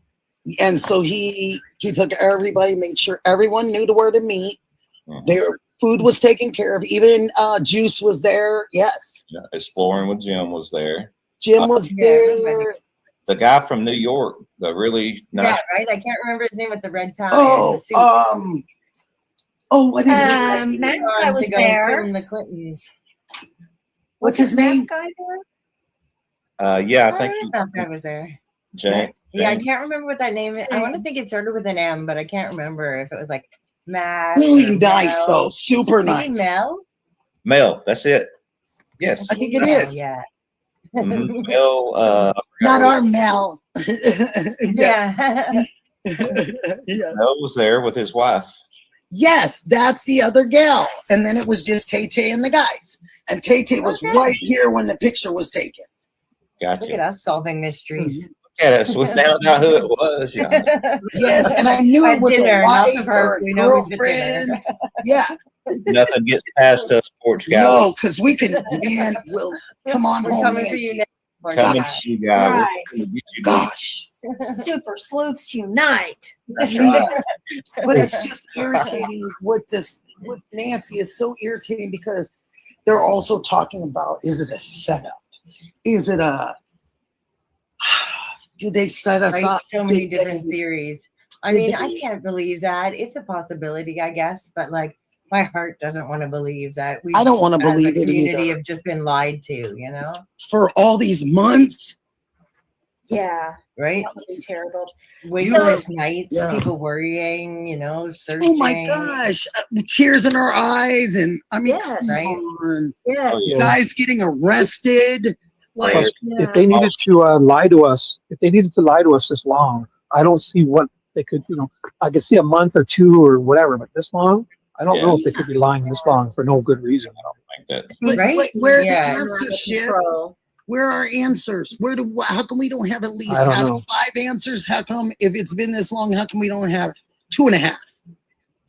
he took everybody, made sure everyone knew to where to meet. Mhm. Their food was taken care of. Even Juice was there. Yes. Yeah, Exploring with Jim was there. Jim was Yeah, there. everybody. The guy from New York, the really nice. Yeah, right. I can't remember his name with the red tie and Oh, the suit. what is his name? Um, that Gone guy to was go and there. film the Clintons. What's his name? That guy there? Yeah, I I think don't know if that guy was there. James. Yeah, I can't remember what that name is. I want to think it started with an M, but I can't remember if it was like Matt. Really or nice Mel. though. Super Maybe nice. Mel. Mel, that's it. Yes. I think it Oh, is. yeah. Mhm. Mel. Not our Mel. Yeah. Yeah. Mel was there with his wife. Yes, that's the other gal. And then it was just Tay Tay and the guys. And Tay Tay was Okay. right here when the picture was taken. Look Gotcha. at us solving mysteries. Look at us. We found out who it was. Yeah. Yes, and I knew it At was dinner, a not the wife part or a we know he's at girlfriend. dinner. Yeah. Nothing gets past us, Porch Guy. No, because we can, man, we'll come on We're home, coming for Nancy. you next. Coming Gosh. to you, guy. Right. We're gonna get you, dude. Gosh. Super sleuths unite. That's right. But it's just irritating what Nancy is so irritating because they're also talking about, is it a setup? Is it did they set us Right? up? So many Did different they- theories. I did mean, they- I can't believe that. It's a possibility, I guess, but like my heart doesn't want to believe that we I don't want to as a believe it community either. have just been lied to, you know? For all these months, Yeah, Right? that would be terrible. Waitless nights, Yeah. people worrying, you know, searching. oh my gosh, tears in our eyes, and I mean, Yes. come Right. on. Yes. Oh, yeah. Guys getting arrested. Like, Plus, Yeah. if they needed to lie to us, this long, I don't see what they could, I could see a month or two or whatever, but this long, I don't know if they could be lying this long for no good reason. Like that. but Right? like, where are Yeah. the answers, Shib? Control. Where are answers? How come we don't have at least I don't out know. of 5 answers? How come if it's been this long, how come we don't have 2.5?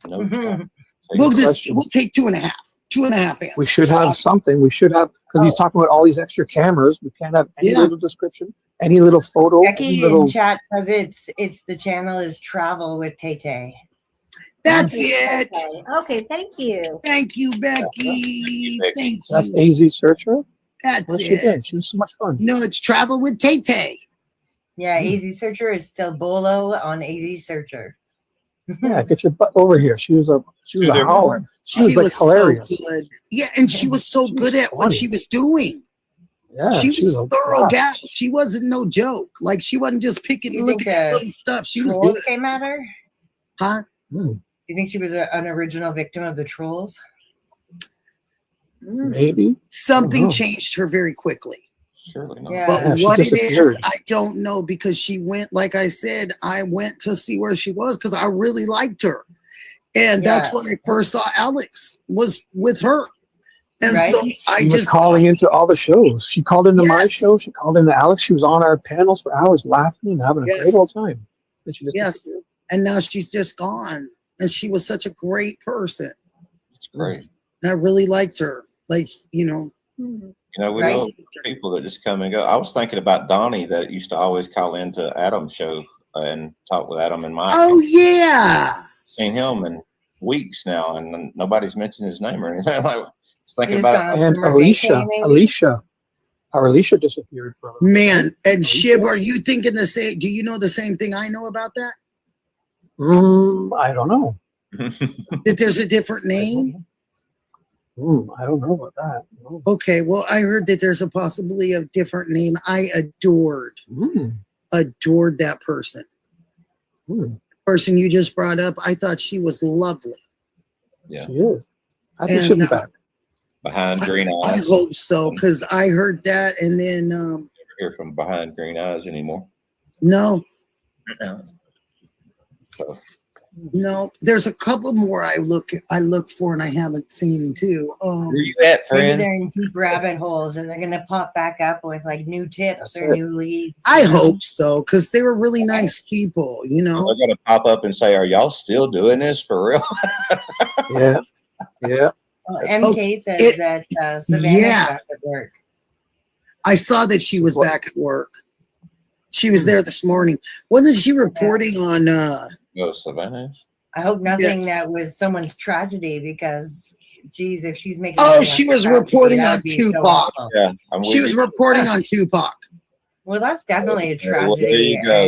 No doubt. We'll question. take 2.5. 2.5 answers. We should have something. We should have, because he's talking about all these extra cameras. We can't have any Yeah. little description, any little photo, any Becky little. in chat says it's the channel is Travel with Tay Tay. That's it. Okay, thank you. Thank you, Becky. Becky. Thank That's you. AZ Searcher. That's What she it. did. She was so much fun. No, it's Travel with Tay Tay. Yeah, AZ Searcher is still Bolo on AZ Searcher. Yeah, get your butt over here. She was a howler. She was like hilarious. so good. Yeah, and she was so She was good at what funny. she was doing. Yeah, she was a thorough blast. gal. She wasn't no joke. Like she wasn't just picking You looking think, at little stuff. She was Trolls good. came at her? Huh? Hmm, Do you think she was an original victim of the trolls? maybe. Something know. changed her very quickly. Surely not. Yeah. But Yeah, she what it is, disappeared. I don't know because she went, like I said, I went to see where she was because I really liked her. And that's Yeah. when I first saw Alex was with her. And Right. so I She was just calling into all the shows. She called into my Yes. show. She called into Alex. She was on our panels for hours laughing and having a Yes. great old time. And she just Yes. disappeared. and now she's just gone. And she was such a great person. It's great. And I really liked her. Like, You know, we Right. love people that just come and go. I was thinking about Donnie that used to always call into Adam's show and talk with Adam and Mike. oh yeah. seen him in weeks now, and nobody's mentioned his name or anything. Like, just thinking He's about gone And summer vacay, maybe? Alicia disappeared for a little bit. Man, and Shib, are you thinking the same? Do you know the same thing I know about that? I don't know. That there's a different name? I don't know about that. No. Okay, well, I heard that there's a possibly a different name. I adored that person. Person you just brought up, I thought she was lovely. Yeah, she is. I think she'll be back. Behind Green Eyes. I hope so, because I heard that, and then Never hear from Behind Green Eyes anymore. no, So no, there's a couple more I look for and I haven't seen too. where you at, Maybe friend? they're in deep rabbit holes and they're gonna pop back up with like new tips or new leads. I hope so, because they were really nice people, you know. They're gonna pop up and say, "Are y'all still doing this for real?" Yeah. Well, MK says that Savannah's back at work. I saw that she was back at work. She was there this morning. Wasn't she reporting on Go Savannah. I hope nothing that was someone's tragedy because, geez, if she's making. Oh, she was reporting on Tupac. Yeah, she was reporting on Tupac. Well, that's definitely a Well, there tragedy. you go.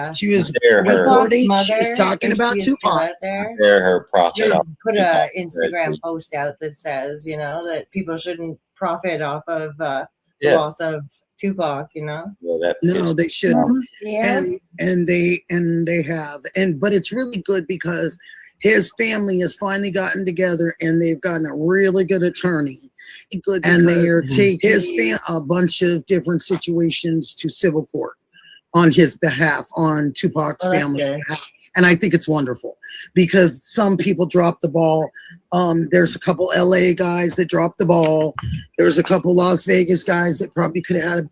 And She was Dare her. reporting. Mother, She was talking if about she is still Tupac. out there, Dare her profit should off put a Tupac. Instagram post out that says, that people shouldn't profit off of the Yeah. loss of Tupac. Well, that No, is- they shouldn't. Yeah. And they have. But it's really good because his family has finally gotten together and they've gotten a really good attorney. And they are taking a bunch of different situations to civil court on his behalf, on Tupac's that's family's good. behalf. And I think it's wonderful because some people dropped the ball. There's a couple LA guys that dropped the ball. There's a couple Las Vegas guys that probably could have had,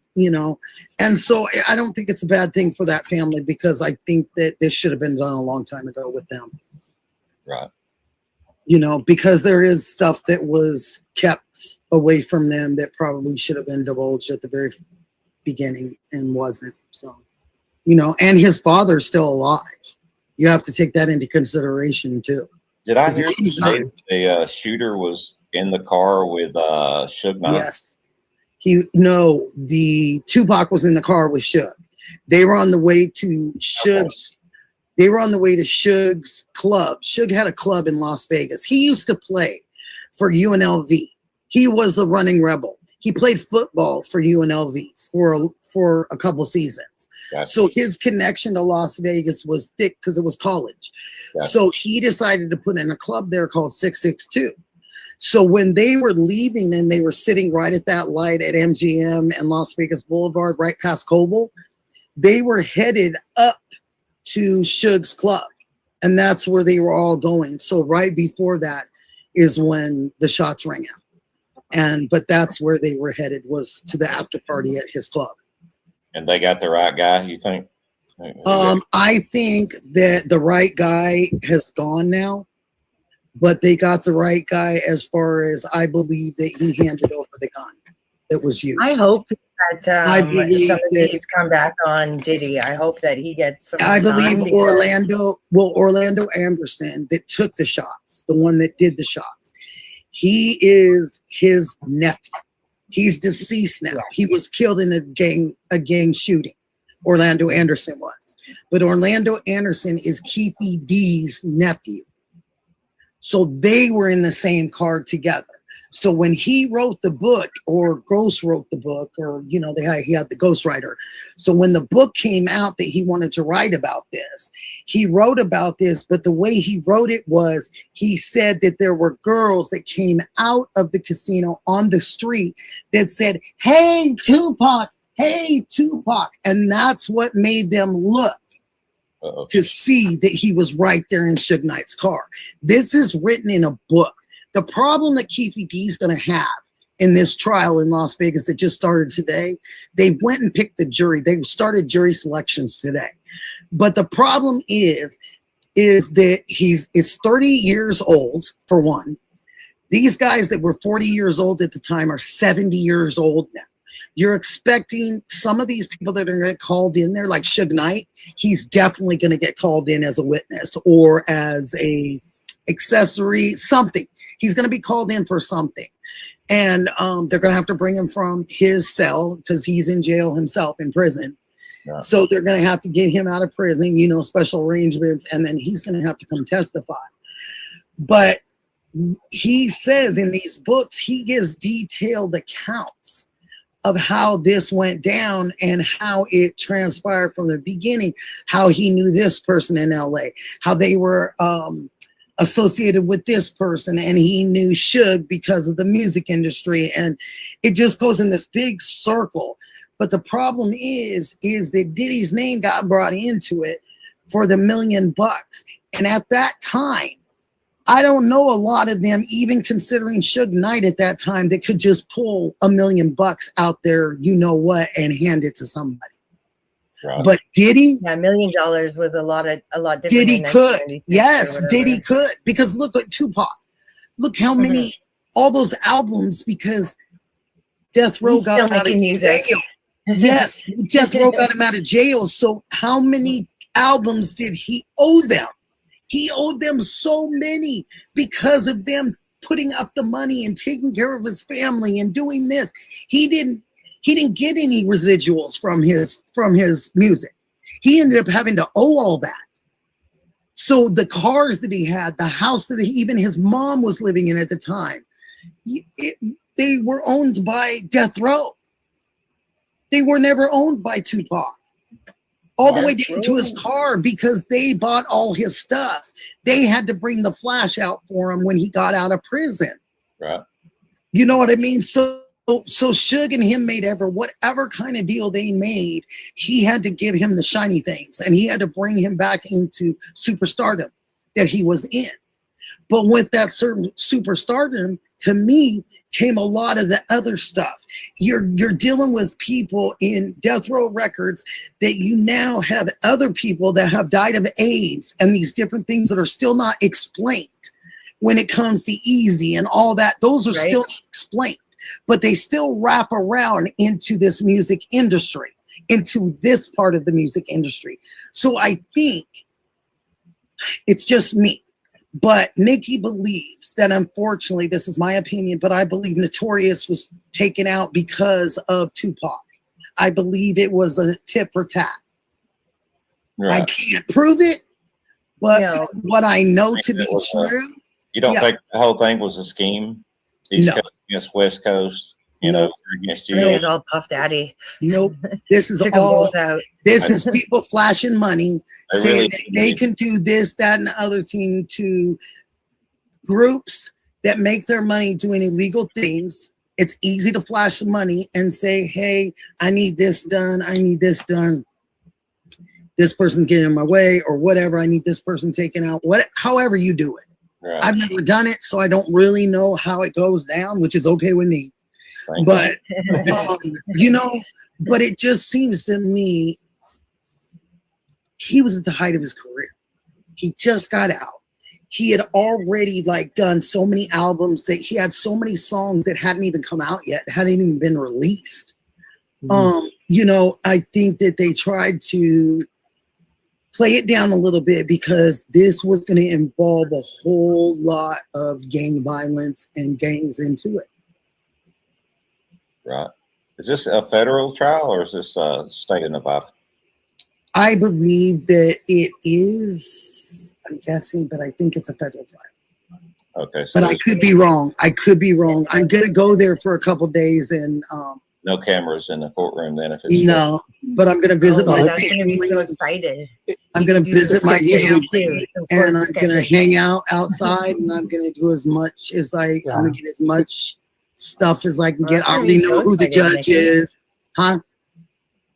and so I don't think it's a bad thing for that family because I think that this should have been done a long time ago with them. right. Because there is stuff that was kept away from them that probably should have been divulged at the very beginning and wasn't. So, and his father's still alive. You have to take that into consideration too. Did I hear you He's say not- the shooter was in the car with Suge Knight? Yes. The Tupac was in the car with Suge. They were on the way to Suge's. They were on the way to Suge's club. Suge had a club in Las Vegas. He used to play for UNLV. He was a running rebel. He played football for UNLV for a couple seasons. Gotcha. So his connection to Las Vegas was thick because it was college. Gotcha. So he decided to put in a club there called 662. So when they were leaving and they were sitting right at that light at MGM and Las Vegas Boulevard, right past Coble, they were headed up to Suge's club. And that's where they were all going. So right before that is when the shots rang out. But that's where they were headed, was to the after party at his club. And they got the right guy, you think? I think that the right guy has gone now, but they got the right guy as far as I believe that he handed over the gun that was used. I hope that I believe some of that- these come back on Diddy. I hope that he gets some. I believe time to Orlando Anderson that took the shots, the one that did the shots. He is his nephew. He's deceased now. He was killed in a gang shooting. Orlando Anderson was. But Orlando Anderson is Keefe D's nephew. So they were in the same car together. So when he wrote the book, or Gross wrote the book, or he had the ghostwriter. So when the book came out that he wanted to write about this, he wrote about this, but the way he wrote it was, he said that there were girls that came out of the casino on the street that said, "Hey, Tupac, hey, Tupac." And that's what made them look to see that he was right there in Suge Knight's car. This is written in a book. The problem that Keefe D is going to have in this trial in Las Vegas that just started today, they went and picked the jury. They started jury selections today. But the problem is that it's 30 years old, for one. These guys that were 40 years old at the time are 70 years old now. You're expecting some of these people that are going to get called in there, like Suge Knight, he's definitely going to get called in as a witness or as a accessory, something. He's going to be called in for something. And they're going to have to bring him from his cell because he's in jail himself in prison. Yeah. So they're going to have to get him out of prison, you know, special arrangements, and then he's going to have to come testify. But he says in these books, he gives detailed accounts of how this went down and how it transpired from the beginning, how he knew this person in LA, how they were associated with this person, and he knew Suge because of the music industry. And it just goes in this big circle. But the problem is that Diddy's name got brought into it for the $1 million. And at that time, I don't know a lot of them, even considering Suge Knight at that time, that could just pull $1 million out there, you know what, and hand it to somebody. Right. But Diddy, yeah, $1 million was a lot different. Diddy could, yes, Diddy could, because look at Tupac. Look how many, all those albums, because Death Row got him out of jail. Yes, Death Row got him out of jail. So how many albums did he owe them? He owed them so many because of them putting up the money and taking care of his family and doing this. He didn't get any residuals from his music. He ended up having to owe all that. So the cars that he had, the house that even his mom was living in at the time, they were owned by Death Row. They were never owned by Tupac. All the way down to his car, because they bought all his stuff. They had to bring the flash out for him when he got out of prison. Right. You know what I mean? So Suge and him made whatever kind of deal they made, he had to give him the shiny things, and he had to bring him back into superstardom that he was in. But with that certain superstardom, to me, came a lot of the other stuff. You're dealing with people in Death Row Records that you now have other people that have died of AIDS and these different things that are still not explained when it comes to Easy and all that. Those are still not explained, but they still wrap around into this music industry, into this part of the music industry. So I think it's just me. But Nicki believes that, unfortunately, this is my opinion, but I believe Notorious was taken out because of Tupac. I believe it was a tit for tat. Right. I can't prove it, but what I know to be true. You don't think the whole thing was a scheme? East Coast against West Coast, you know, against you. It was all Puff Daddy. Nope. This is all out. This is people flashing money, saying that they can do this, that, and the other thing to groups that make their money doing illegal things. It's easy to flash the money and say, hey, I need this done. I need this done. This person's getting in my way or whatever. I need this person taken out. However you do it. Right. I've never done it, so I don't really know how it goes down, which is okay with me. But, you know, but it just seems to me he was at the height of his career. He just got out. He had already done so many albums that he had so many songs that hadn't even come out yet, hadn't even been released. Mm-hmm. You know, I think that they tried to play it down a little bit because this was going to involve a whole lot of gang violence and gangs into it. Right. Is this a federal trial or is this state of Nevada? I believe that it is, I'm guessing, but I think it's a federal trial. Okay. So but I could be wrong. I'm going to go there for a couple days and no cameras in the courtroom then if it's no, but I'm going to visit my family. Going to be so excited. I'm going to visit my family and I'm going to hang out outside and I'm going to do as much as I'm going to get as much stuff as I can get. I already know who the judge is. Huh?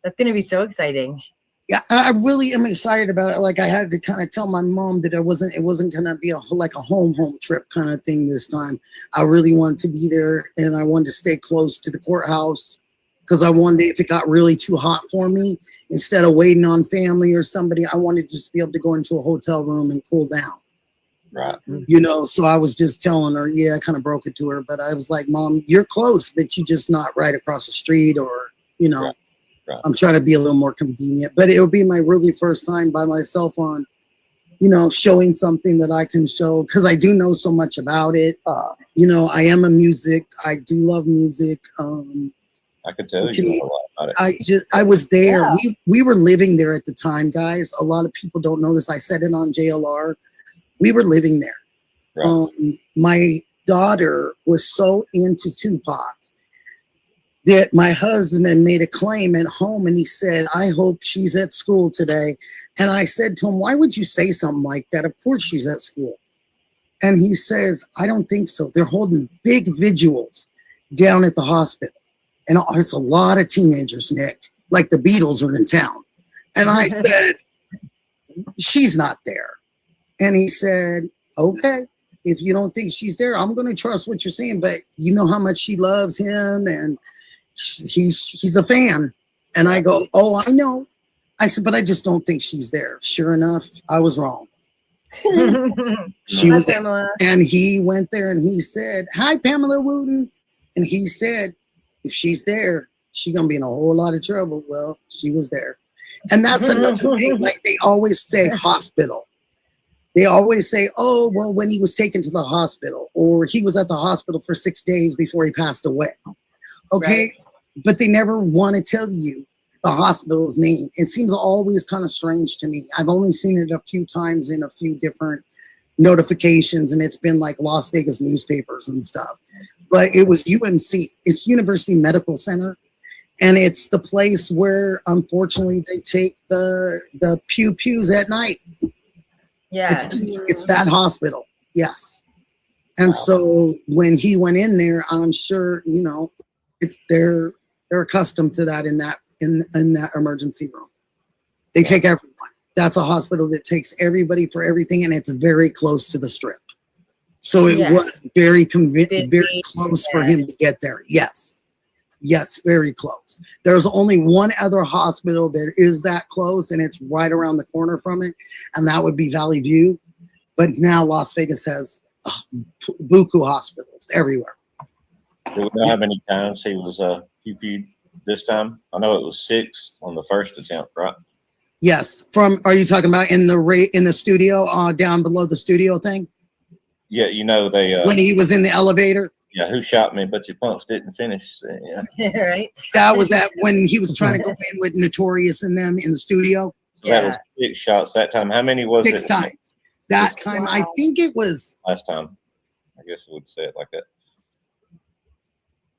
That's going to be so exciting. Yeah, I really am excited about it. Like I had to kind of tell my mom that it wasn't going to be a home trip kind of thing this time. I really wanted to be there and I wanted to stay close to the courthouse because I wanted, if it got really too hot for me, instead of waiting on family or somebody, I wanted to just be able to go into a hotel room and cool down. Right. You know, so I was just telling her, I kind of broke it to her, but I was like, Mom, you're close, but you're just not right across the street, or, you know, Right. I'm trying to be a little more convenient. But it'll be my really first time by myself on, you know, showing something that I can show, because I do know so much about it. You know, I am I do love music. I could tell you know a lot about it. I was there. Yeah. We were living there at the time, guys. A lot of people don't know this. I said it on JLR. We were living there. Right. My daughter was so into Tupac that my husband made a claim at home, and he said, I hope she's at school today. And I said to him, why would you say something like that? Of course she's at school. And he says, I don't think so. They're holding big vigils down at the hospital. And it's a lot of teenagers, Nick, like the Beatles are in town. And I said, she's not there. And he said, okay, if you don't think she's there, I'm going to trust what you're saying. But you know how much she loves him, and he's a fan. And I go, oh, I know. I said, but I just don't think she's there. Sure enough, I was wrong. She was there. Pamela. And he went there and he said, hi, Pamela Wooten. And he said, if she's there, she's going to be in a whole lot of trouble. Well, she was there. And that's another thing. Like, they always say hospital. They always say, oh, well, when he was taken to the hospital, or he was at the hospital for 6 days before he passed away. Okay. Right. But they never want to tell you the hospital's name. It seems always kind of strange to me. I've only seen it a few times in a few different notifications, and it's been like Las Vegas newspapers and stuff. But it was UMC. It's University Medical Center. And it's the place where, unfortunately, they take the pews at night. Yeah. It's that hospital. Yes. And so when he went in there, I'm sure, you know, they're accustomed to that in that emergency room. They take everyone. That's a hospital that takes everybody for everything, and it's very close to the Strip. So it was very close for him to get there. Yes. Yes, very close. There's only one other hospital that is that close, and it's right around the corner from it, and that would be Valley View. But now Las Vegas has buku hospitals everywhere. Do we know how many times he was PP'd this time? I know it was 6 on the first attempt, right? Yes. Are you talking about in the studio, down below the studio thing? Yeah, you know they when he was in the elevator. Yeah, who shot me? But your punks didn't finish. Yeah. Right. That was when he was trying to go in with Notorious and them in the studio. So that was 6 shots that time. How many was 6 it? times. That time, I think it was last time. I guess I would say it like that.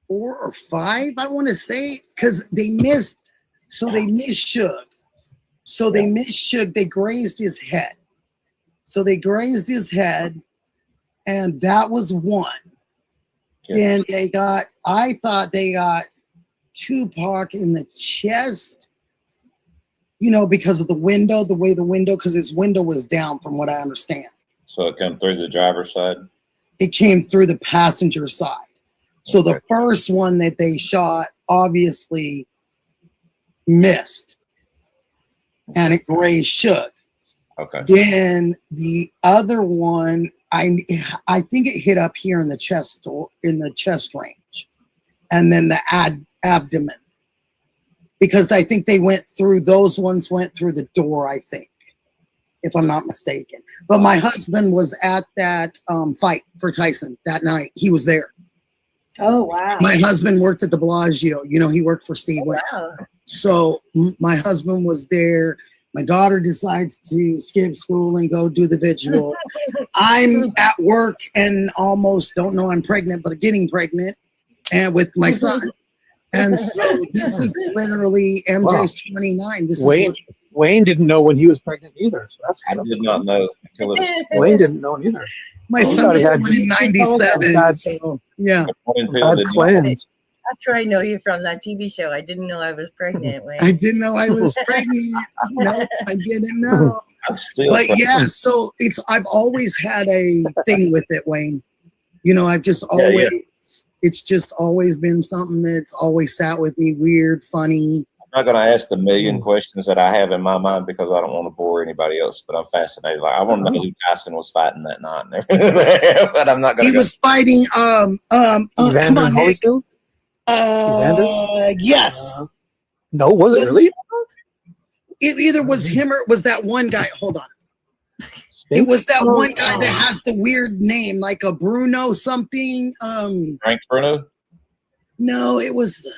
4 or 5, I want to say, because they missed. So they missed Suge. They missed Suge. They grazed his head. So they grazed his head, and that was 1. Then I thought they got Tupac in the chest, you know, because of the window, because his window was down from what I understand. So it came through the driver's side? It came through the passenger side. So the first one that they shot obviously missed, and it grazed Suge. Okay. Then the other one, I think it hit up here in the chest range, and then the abdomen, because I think those ones went through the door, I think, if I'm not mistaken. But my husband was at that fight for Tyson that night. He was there. Oh, wow. My husband worked at the Bellagio. You know, he worked for Steve Wynn. Wow. So my husband was there. My daughter decides to skip school and go do the vigil. I'm at work and almost don't know I'm pregnant, but getting pregnant, and with my son. And so this is literally MJ's 29. Wayne didn't know when he was pregnant either. So I did not know until it was. Wayne didn't know either. My son was born in 97. So, yeah. After I know you from that TV show, I didn't know I was pregnant. Wayne. I didn't know I was pregnant. No, I didn't know. But yeah, so I've always had a thing with it, Wayne. You know, I've just always, it's just always been something that's always sat with me, weird, funny. not going to ask the million questions that I have in my mind because I don't want to bore anybody else. But I'm fascinated. Like I want to know who Tyson was fighting that night. But I'm not going to. He was fighting. Come on, Nick. Holyfield? Yes. No, was it really? It either was him or it was that one guy. Hold on. It was that one guy that has the weird name, like a Bruno something. Frank Bruno? No, it was.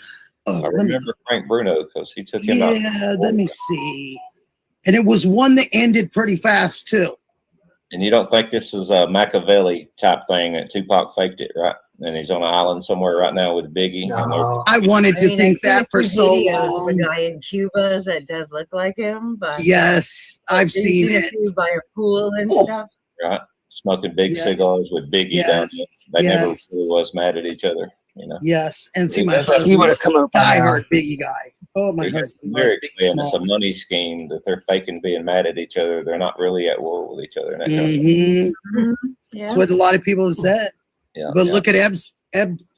I remember Frank Bruno because he took him out. Yeah, let me see. And it was one that ended pretty fast too. And you don't think this is a Machiavelli type thing that Tupac faked it, right? And he's on an island somewhere right now with Biggie. No. I wanted to think that for so videos long. of a guy in Cuba that does look like him, but Yes, I've seen a it. few by a pool and stuff. Right? Smoking big Yes. cigars with Biggie Yes. down there. They never Yes. really was mad at each other, you know. Yes, and see, my He husband would have was come up a by now. diehard Biggie guy. Oh, my husband. They're loved Biggie saying it's a Smalls. money scheme that they're faking being mad at each other. They're not really at war with each other. And that kind of thing. Mhm. Yeah. That's what a lot of people have said. Yeah, But yeah. look at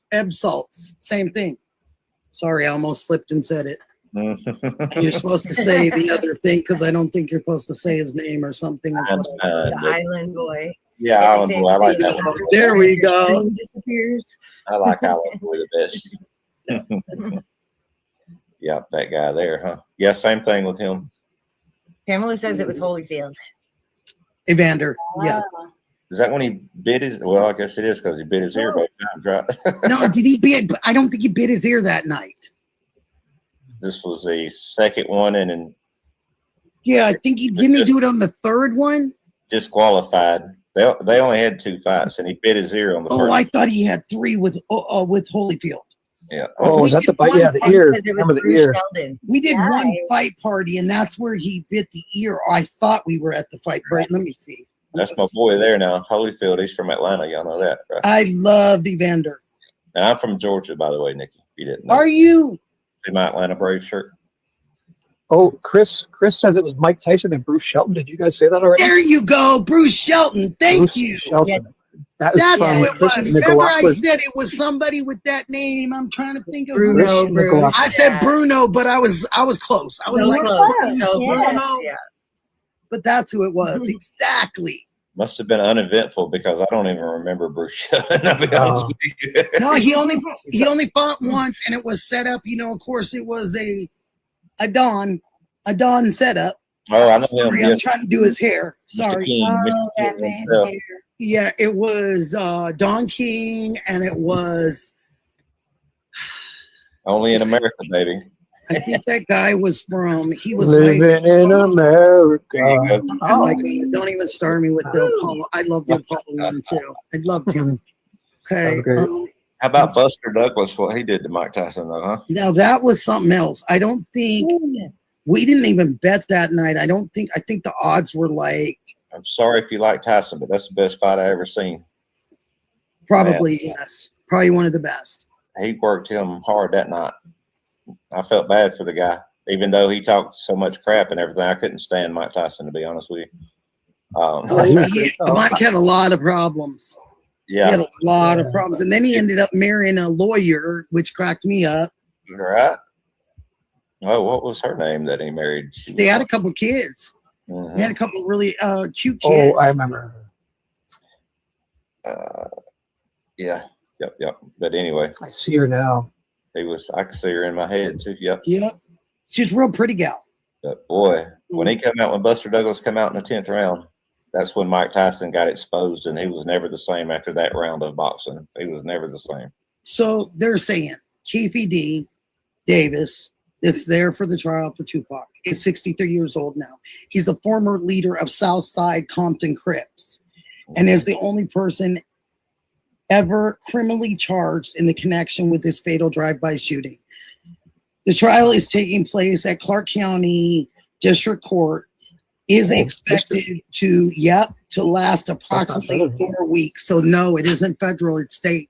Eb Salts, same thing. Sorry, I almost slipped and said it. You're supposed to say the other thing because I don't think you're supposed to say his name or something. That's what I- The Island Boy. Yeah, Island Boy. I like that one. There we go. Screen disappears. I like Island Boy the best. Yeah, that guy there, huh? Yeah, same thing with him. Pamela says it was Holyfield. Evander. Yeah. Is that when he bit his? Well, I guess it is because he bit his ear both times, right? No, did he bit? I don't think he bit his ear that night. This was the second one, and then Yeah, I think he didn't he do it on the third one. disqualified. They only had 2 fights, and he bit his ear on the Oh, first. I thought he had 3 with Holyfield. Yeah. Oh, was that the bite? Yeah, the ear. Because it was Remember the Bruce ear. Sheldon. We did one Nice. fight party, and that's where he bit the ear. I thought we were at the fight party. Let me see. That's my boy there now, Holyfield. He's from Atlanta. Y'all know that, right? I love Evander. And I'm from Georgia, by the way, Nikki. If you didn't know. Are you? See my Atlanta Braves shirt? Oh, Chris says it was Mike Tyson and Bruce Shelton. Did you guys say that already? There you go, Bruce Shelton. Thank Bruce you. Shelton. That was That's from who it Chris was. Remember, I Nicolopoulos. said it was somebody with that name. I'm trying to think of Bruno, who. Bruce Bruce. Nicolopoulos. I said Yeah. Bruno, but I was close. I was So like, close. close. So Yeah. close. Yeah. but that's who it was exactly. Must have been uneventful because I don't even remember Bruce Shelton. I'll be honest with you. No, he only fought once, and it was set up. You know, of course, it was a Don setup. Oh, I know him. Sorry, I'm Yes, trying to do his hair. Mr. Sorry. King. Oh, Mr. that King man's himself. hair. Yeah, it was Don King, and it was. Only in America, baby. I think that guy was from. He was Living like. in America. There you go. Oh my God, don't even start me with the Apollo. I love the Apollo one too. I loved him. Okay. That's great. How about Buster Douglas? What he did to Mike Tyson, though, huh? Now that was something else. I don't think we didn't even bet that night. I think the odds were like I'm sorry if you like Tyson, but that's the best fight I ever seen. probably yes, probably one of the best. He worked him hard that night. I felt bad for the guy, even though he talked so much crap and everything. I couldn't stand Mike Tyson, to be honest with you. He was great. Mike had a lot of problems. He had Yeah, a lot of problems, and then he ended up marrying a lawyer, which cracked me up. right. Oh, what was her name that he married? She They was- had a couple kids. Mhm. They had a couple really cute kids. Oh, I remember. Yeah, yep. But anyway, I see her now. I could see her in my head too. Yep. Yep. She's a real pretty gal. But boy, when Buster Douglas came out in the 10th round, that's when Mike Tyson got exposed, and he was never the same after that round of boxing. He was never the same. So they're saying Keefe D. Davis, that's there for the trial for Tupac, is 63 years old now. He's a former leader of Southside Compton Crips and is the only person ever criminally charged in the connection with this fatal drive-by shooting. The trial is taking place at Clark County District Court, is expected to last approximately 4 weeks. So no, it isn't federal, it's state.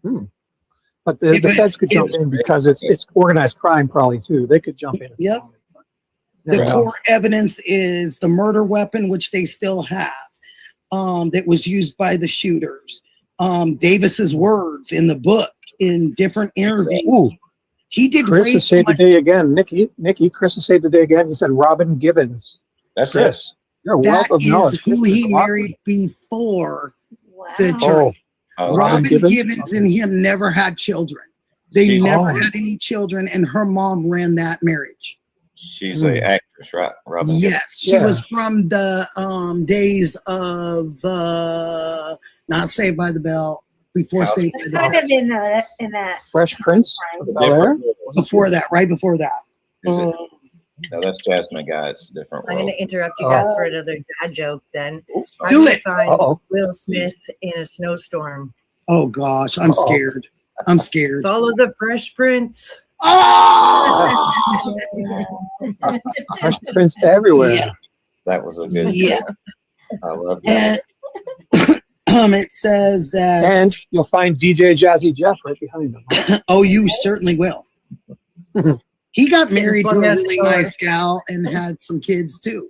But the feds could jump in because it's organized crime probably too. They could jump in. Yep. Never The know. core evidence is the murder weapon, which they still have, that was used by the shooters. Davis's words in the book, in different interviews. Ooh, He did Chris way has too saved the much. day again. Nikki, Chris has saved the day again. He said Robin Gibbons. That's Chris, you're a wealth That of is knowledge. who Chris he McLaughlin. married before the Wow. attorney. Oh, Robin Robin Gibbons? Gibbons and him never had children. They She's- never Oh. had any children, and her mom ran that marriage. she's a actress, right? Robin Gibbons. Yes, she Yeah. was from the days of not Saved by the Bell, before Cosby. Saved by the Kind Bell. of in that. Fresh Prince of Bel-Air. Before that, right before that. Is it? No, that's Jasmine Guy. It's a different I'm world. going to interrupt you Oh. guys for another dad joke then. How Do you it. find Uh-oh. Will Smith in a snowstorm? Oh gosh, I'm Uh-oh. scared. I'm scared. Follow the Fresh Prince. Oh! Fresh Prince everywhere. Yeah. That was a good. Yeah. I love that. And it says that. And you'll find DJ Jazzy Jeff right behind them. Oh, you certainly will. He got married to a Flung out really the door. nice gal and had some kids too.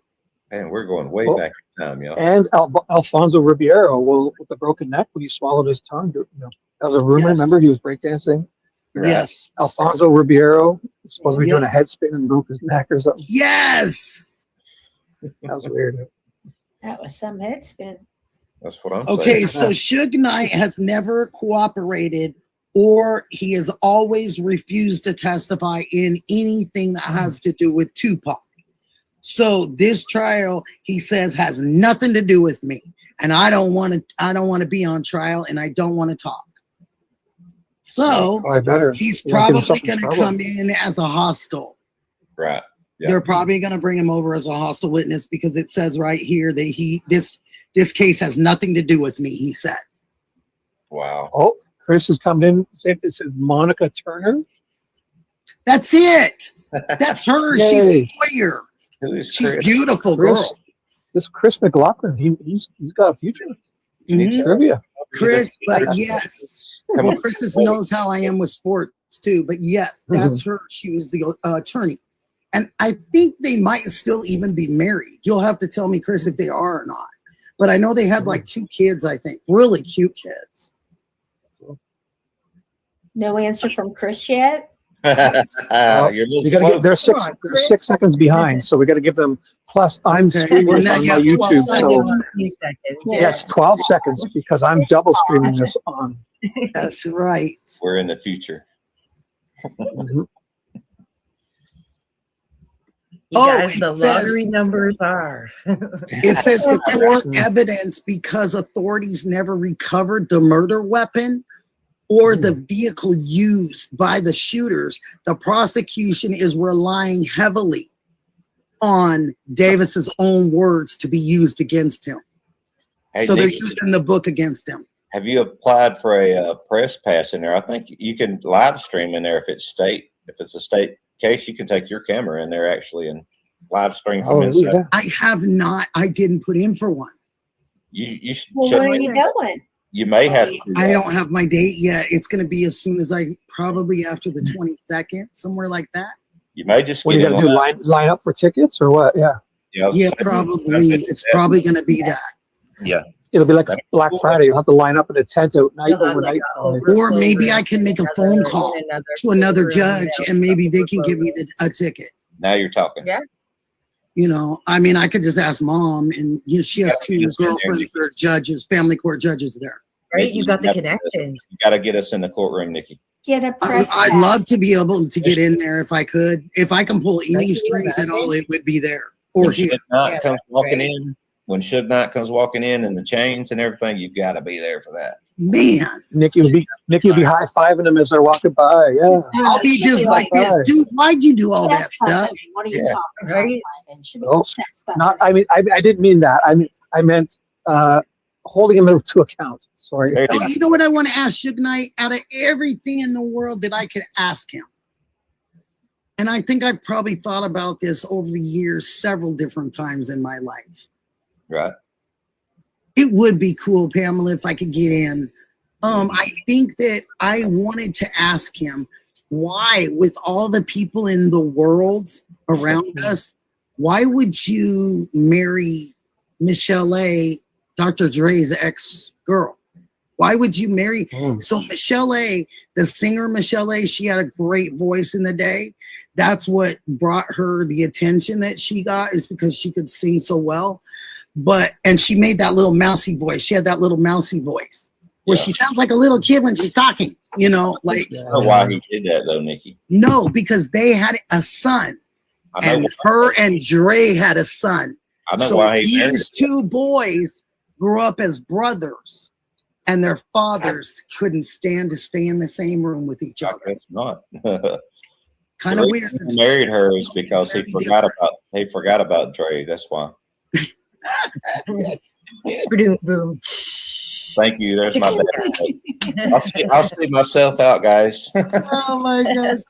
And we're going way Oh. back in time, y'all. And Alfonso Ribeiro with a broken neck when he swallowed his tongue. You know, that was a rumor. Yes. Remember, he was breakdancing. Right. Yes. Alfonso Ribeiro was supposed to be Yeah. doing a head spin and broke his neck or something. Yes. That was weird. That was some head spin. That's what I'm Okay, saying. so Suge Knight has never cooperated, or he has always refused to testify in anything that has to do with Tupac. So this trial, he says, has nothing to do with me, and I don't want to be on trial, and I don't want to talk. So Probably better. he's You don't get probably yourself in going to trouble. come in as a hostile. Right. Yeah. They're probably going to bring him over as a hostile witness because it says right here that this case has nothing to do with me, he said. Wow. Oh, Chris has come in. Say this is Monica Turner. That's it. That's her. She's Yay. a lawyer. Who is She's Chris? beautiful, Chris, girl. this Chris McLaughlin. He's got a future. You need to- Trivia. Chris, but yes. Come Well, on. Chris knows how I am with sports too, but yes, that's her. She was the attorney. And I think they might still even be married. You'll have to tell me, Chris, if they are or not. But I know they had like 2 kids, I think. Really cute kids. No answer from Chris yet. You're a little You got to slow. get they're 6 on, they're Chris. 6 seconds behind, so we got to give them. Plus, I'm Okay. streaming Well, this now on you my have 12 YouTube, I'll give so him a few seconds. yes, 12 seconds because I'm double streaming this on. That's right. We're in the future. Mhm. You Oh, guys, it the says- lottery numbers are. It says the court evidence because authorities never recovered the murder weapon or the vehicle used by the shooters. The prosecution is relying heavily on Davis's own words to be used against him. Hey, So they're Nick, using the book against him. have you applied for a press pass in there? I think you can live stream in there if it's state. If it's a state case, you can take your camera in there actually and live stream from Oh, inside. yeah. I have not. I didn't put in for one. You should. Well, check- when are you going? you may have to. do I that. don't have my date yet. It's going to be as soon as probably after the 22nd, somewhere like that. You may just What get do you in got to do? line. Line up for tickets or what? Yeah, Yeah, Yeah, probably. It's probably going to be that. Yeah. it'll be like Black Friday. You'll have to line up in a tent at night You'll have overnight. like a Or maybe overflow I can make a room phone in call another to another room, judge yeah, and maybe they can overflow give me room. a ticket. Now you're talking. Yeah. You know, I mean, I could just ask mom, and she has Yeah, 2 just in there, girlfriends that are judges, family court judges there. Right? Nikki, You got the you got- connections. You got to get us in the courtroom, Nikki. Get a press. I'd pass. love to be able to get in there if I could. If I can pull any you strings at imagine? all, it would be there or When here. Suge Knight Yeah, comes walking right. in, when Suge Knight comes walking in and the chains and everything, you've got to be there for that. Man, Nikki will be high fiving them as they're walking by. Yeah. I'll be just like this, Right. dude. Why'd you do all that Chest stuff? bumping. What are you Yeah. talking about? Right? Ivan? Should be Oh, chest Not. bumping. I didn't mean that. I meant holding him to account. Sorry. There you Oh, go. you know what I want to ask Suge Knight? Out of everything in the world that I could ask him, and I think I've probably thought about this over the years several different times in my life. Right. It would be cool, Pamela, if I could get in. I think that I wanted to ask him why, with all the people in the world around us, why would you marry Michelle A, Dr. Dre's ex-girl? Why would you marry? So Michelle A, the singer Michelle A, she had a great voice in the day. That's what brought her the attention that she got, is because she could sing so well. And she made that little mousy voice. She had that little mousy voice where she sounds like a little kid when she's talking, you know, like. I don't know why he did that though, Nikki. No, because they had a son, and her and Dre had a son. I know so why he these two boys grew up as brothers, and their fathers couldn't stand to stay in the same room with each other. It's not. Kind of weird. He married her is because he forgot about Dre. That's why. Boom, boom. Thank you. There's my dad. I'll see myself out, guys. Oh my God.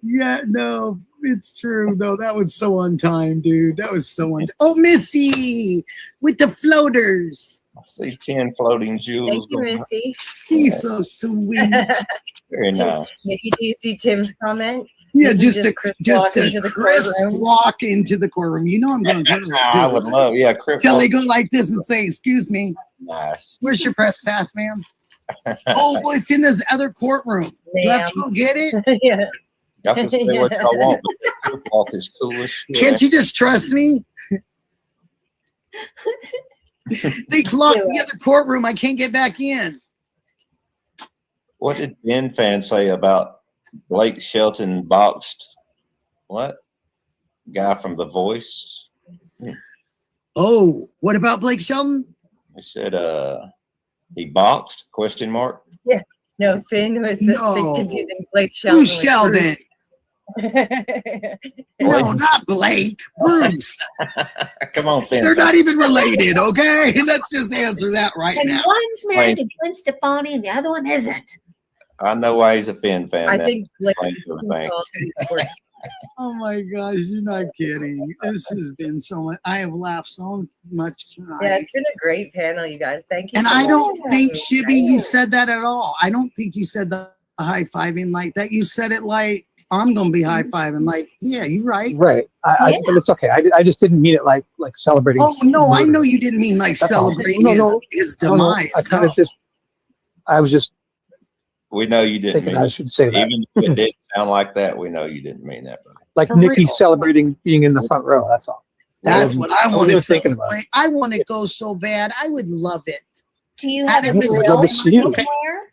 Yeah, no, it's true. No, that was so on time, dude. That was so on time. Oh, Missy with the floaters. I see 10 floating jewels. Thank you, Missy. She's so sweet. Very nice. Nikki, do you see Tim's comment? Yeah, Nikki just a crisp walk into the courtroom. You know I'm going to do it. I would love, Till they go like this and say, "Excuse me, nice. Where's your press pass, ma'am?" Oh, well, it's in this other courtroom. You have to go get it? Yeah. Y'all can say what y'all want, but the walk is cool as shit. Can't you just trust me? They locked the other courtroom. I can't get back in. What did Ben fan say about Blake Shelton boxed? What? Guy from The Voice? Oh, what about Blake Shelton? He said he boxed, question mark. Yeah. No, Finn was confusing Blake Shelton. Who's Sheldon? No, not Blake. Bruce. Come on, Finn. They're not even related, okay? Let's just answer that right now. One's married to Gwen Stefani and the other one isn't. I know why he's a Finn fan. I think Blake Oh my gosh, you're not kidding. This has been so much. I have laughed so much tonight. Yeah, it's been a great panel, you guys. Thank you. And I don't think, Shibby, you said that at all. I don't think you said the high-fiving like that. You said it like, I'm going to be high-fiving. Like, yeah, you're right. Right. But it's okay. I just didn't mean it like celebrating. Oh, no, I know you didn't mean like celebrating his demise. I was just. We know you didn't mean I should say that. Even if it did sound like that, we know you didn't mean that. Brother. Like Nikki celebrating being in the front row. That's all. That's what I want to thinking about. I want to go so bad. I would love it. Do you have a love grill to see you. you can wear?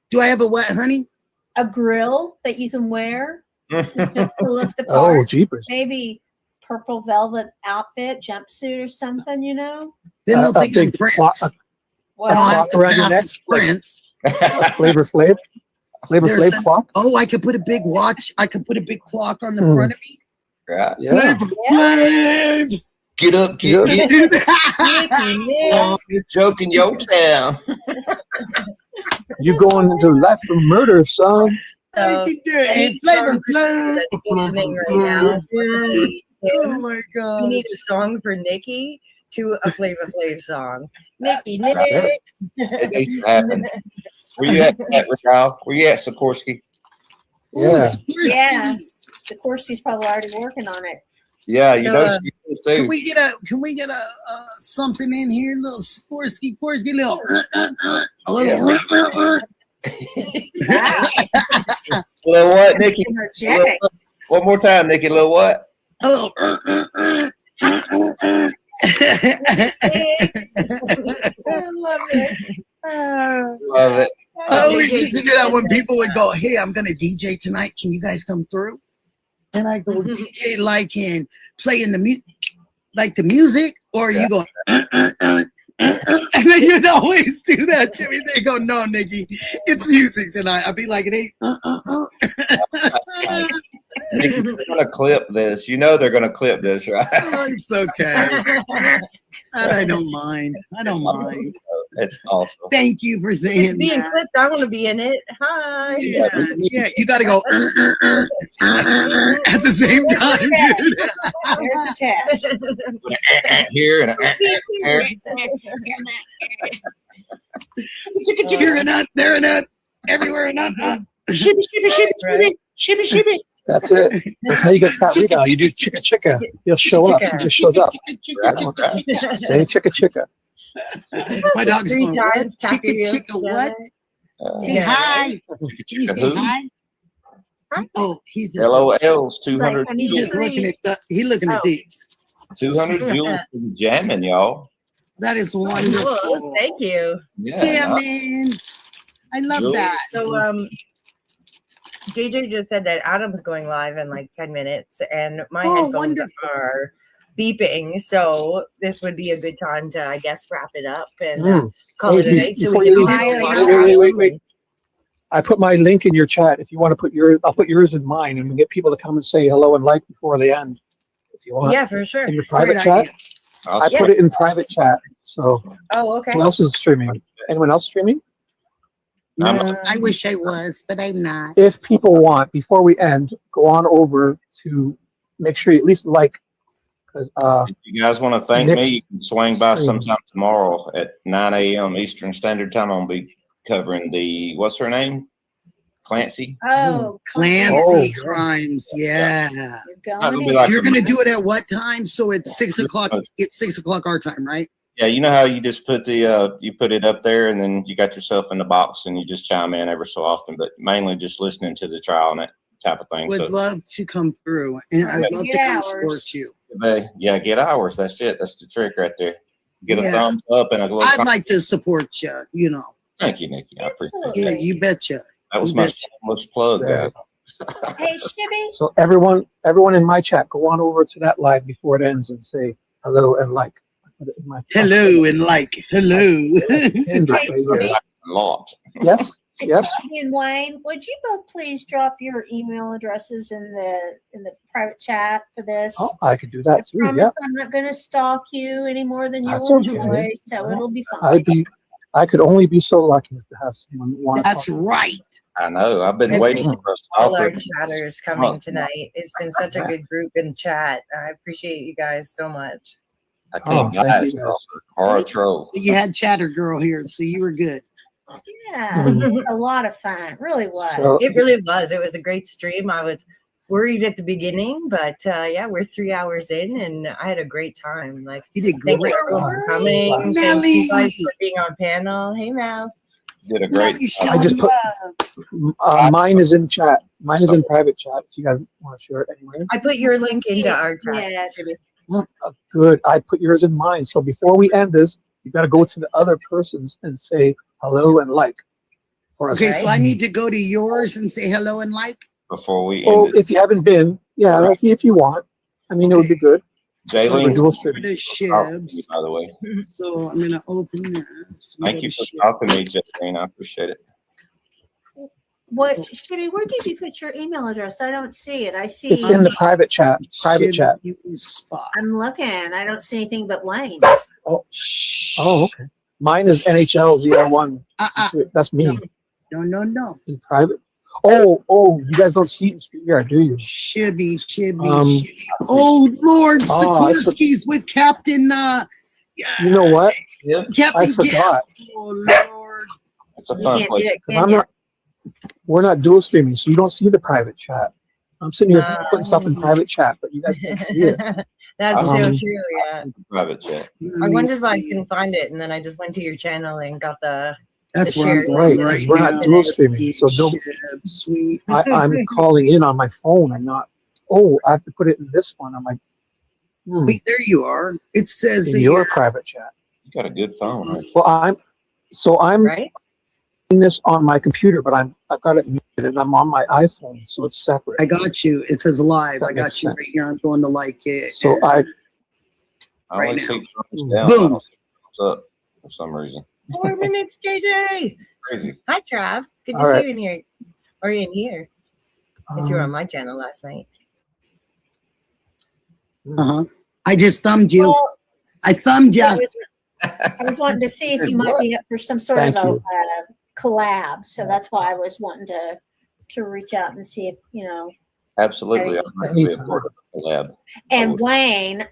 Do I have a what, honey? A grill that you can wear to look the part? Oh, jeepers. Maybe purple velvet outfit, jumpsuit or something, you know? Then they'll think I'm Prince. Clock around your neck. Prince. Flavor Flav clock. Oh, I could put a big watch. I could put a big clock on the front of me. Yeah. Flavor Flav. Get up, get. You're joking your town. You going into life for murder, son? So, Flavor Flav. Oh my God. We need a song for Nikki to a Flavor Flav song. Nikki, Nick. It needs to happen. Where you at, Raquel? Where you at, Sikorsky? Yeah. Yeah. Sikorsky's probably already working on it. Yeah, you know she is too. Can we get a something in here, little Sikorsky, little a little. Little what, Nikki? Energetic. One more time, Nikki. Little what? A little. I love it. Love it. I always used to do that when people would go, "Hey, I'm gonna DJ tonight. Can you guys come through?" And I go, "DJ like in playing the music, or you go." And then you'd always do that to me. They go, "No, Nikki, it's music tonight." I'd be like, "It ain't." Nikki, they're gonna clip this. You know they're gonna clip this, right? Oh, it's okay. I don't mind. It's awesome. Thank you for saying It's being that. clipped. I want to be in it. Hi. Yeah, you got to go at the same time, dude. There's a test. Here and here. Here and not, there and not, everywhere and not. Shibby, shibby, shibby, shibby, shibby, shibby. That's it. That's how you get fat rebound. You do chicka chicka. He'll show up. He just shows up. Say chicka chicka. My dog's 3 going, what? times, tap your Chicka, heels chicka, what? together. Say Yeah, hi. Can you say Who? hi? Oh, he's just LOL's 200 Like, I need he's to just jewels. looking at he's looking at Oh. these. 200 jewels jamming, y'all. That is Cool. wonderful. Thank you. Yeah. Jamming. I love Jules. that. So JJ just said that Adam's going live in like 10 minutes and my headphones wonderful. are beeping. So this would be a good time to, I guess, wrap it up and call it a night. So Before we you can leave, all wait. I put my link in your chat. If you want to put yours, I'll put yours in mine, and we get people to come and say hello and like before they end. If you want. Yeah, for sure. In your private Great chat. idea. I put it in private chat. So Oh, okay. who else is streaming? Anyone else streaming? No, I wish I was, but I'm not. If people want, before we end, go on over to make sure you at least like. Because If you guys want to thank next me, you can swing by stream. sometime tomorrow at 9 a.m. Eastern Standard Time. I'm going to be covering the, what's her name? Clancy. Oh, Clancy Oh. crimes. Yeah. You're That'll going be in. like You're a- gonna do it at what time? So it's 6 o'clock. It's 6 o'clock our time, right? Yeah, you know how you just put the you put it up there and then you got yourself in the box and you just chime in every so often, but mainly just listening to the trial and that type of thing. Would So love to come through, and I'd love to Get come ours. support you. yeah, get ours. That's it. That's the trick right there. Get a Yeah. thumbs up and a little I'd like to support you. You know. Thank you, Nikki. I appreciate Absolutely. Yeah, that. you betcha. That was you my betcha. shameless plug, guys. Hey, Shibby. So everyone in my chat, go on over to that live before it ends and say hello and like. I put it in my- Hello and like. Hello. End it right here. A lot. Yes. Yes. Shibby and Wayne, would you both please drop your email addresses in the private chat for this? Oh, I could do that too. I Yeah. promise I'm not going to stalk you any more than That's you'll okay. enjoy, so it'll be fine. I could only be so lucky to have someone want to That's talk. right. I know. I've been I waiting appreciate for us to all talk our with- chatters coming tonight. It's been such a good group in chat. I appreciate you guys so much. I can't thank guys you, guys. or a troll. You had Chatter Girl here, so you were good. Yeah, it was a lot of fun. It really was. So- It really was. It was a great stream. I was worried at the beginning, but yeah, we're 3 hours in and I had a great time. Like, You did thank great. you everyone for coming. Thank Melly. you guys for being on panel. Hey, Mel. Did a great Melly, job. I just put mine is in chat. Mine is in private chat. If you guys want to share it anywhere. I put your link into our chat. Yeah. Shibby. Good. I put yours in mine. So before we end this, you got to go to the other persons and say hello and like. For us. Okay, so I need to go to yours and say hello and like. Before we Oh, end it. if you haven't been, yeah, if you want. I mean, it would be good. Jaylene, dual For streaming. the talking to you, Shibs. by the way. So I'm gonna open this. Thank you for talking to me, Jaylene. I appreciate it. What, Shibby, where did you put your email address? I don't see it. I see. It's in the private chat. Private chat. Spot. I'm looking. I don't see anything but Wayne's. Shh. Oh, okay. Mine is NHL01. That's me No. in private. Oh, you guys don't see it in StreamYard, do you? Shibby. Um, Oh Lord, Oh, I Sikorsky's with Captain. You know what? Captain I Gip. forgot. Oh Lord. It's a You fun can't do place. it, 'Cause can I'm you? not. We're not dual streaming, so you don't see the private chat. I'm sitting here putting stuff in private chat, but you guys can't see it. That's so Um, true. Yeah. Private chat. I wondered why I couldn't find it, and then I just went to your channel and got the. That's the where I'm shared going Right, right we're now. not dual streaming, so don't. Shib, sweet. I'm calling in on my phone. I'm not. Oh, I have to put it in this one. I'm like, Wait, there you are. It says in that your you're private chat. You got a good phone. Right? Well, I'm Right? doing this on my computer, but I've got it muted and I'm on my iPhone, so it's separate. I got you. It says live. That I got makes you sense. right here. I'm going to like it. So I I Right only now. see thumbs down. Boom. I don't see thumbs up for some reason. 4 minutes, JJ. Crazy. Hi, Trav. Good to All right. see you in here. Or in here. Because you were on my channel last night. I just thumbed you. Well, I thumbed you. I was wanting to see if you might be up for some sort Thank of a you. collab. So that's why I was wanting to reach out and see if, Absolutely. Okay. I'd like to be a part of the lab. And Wayne,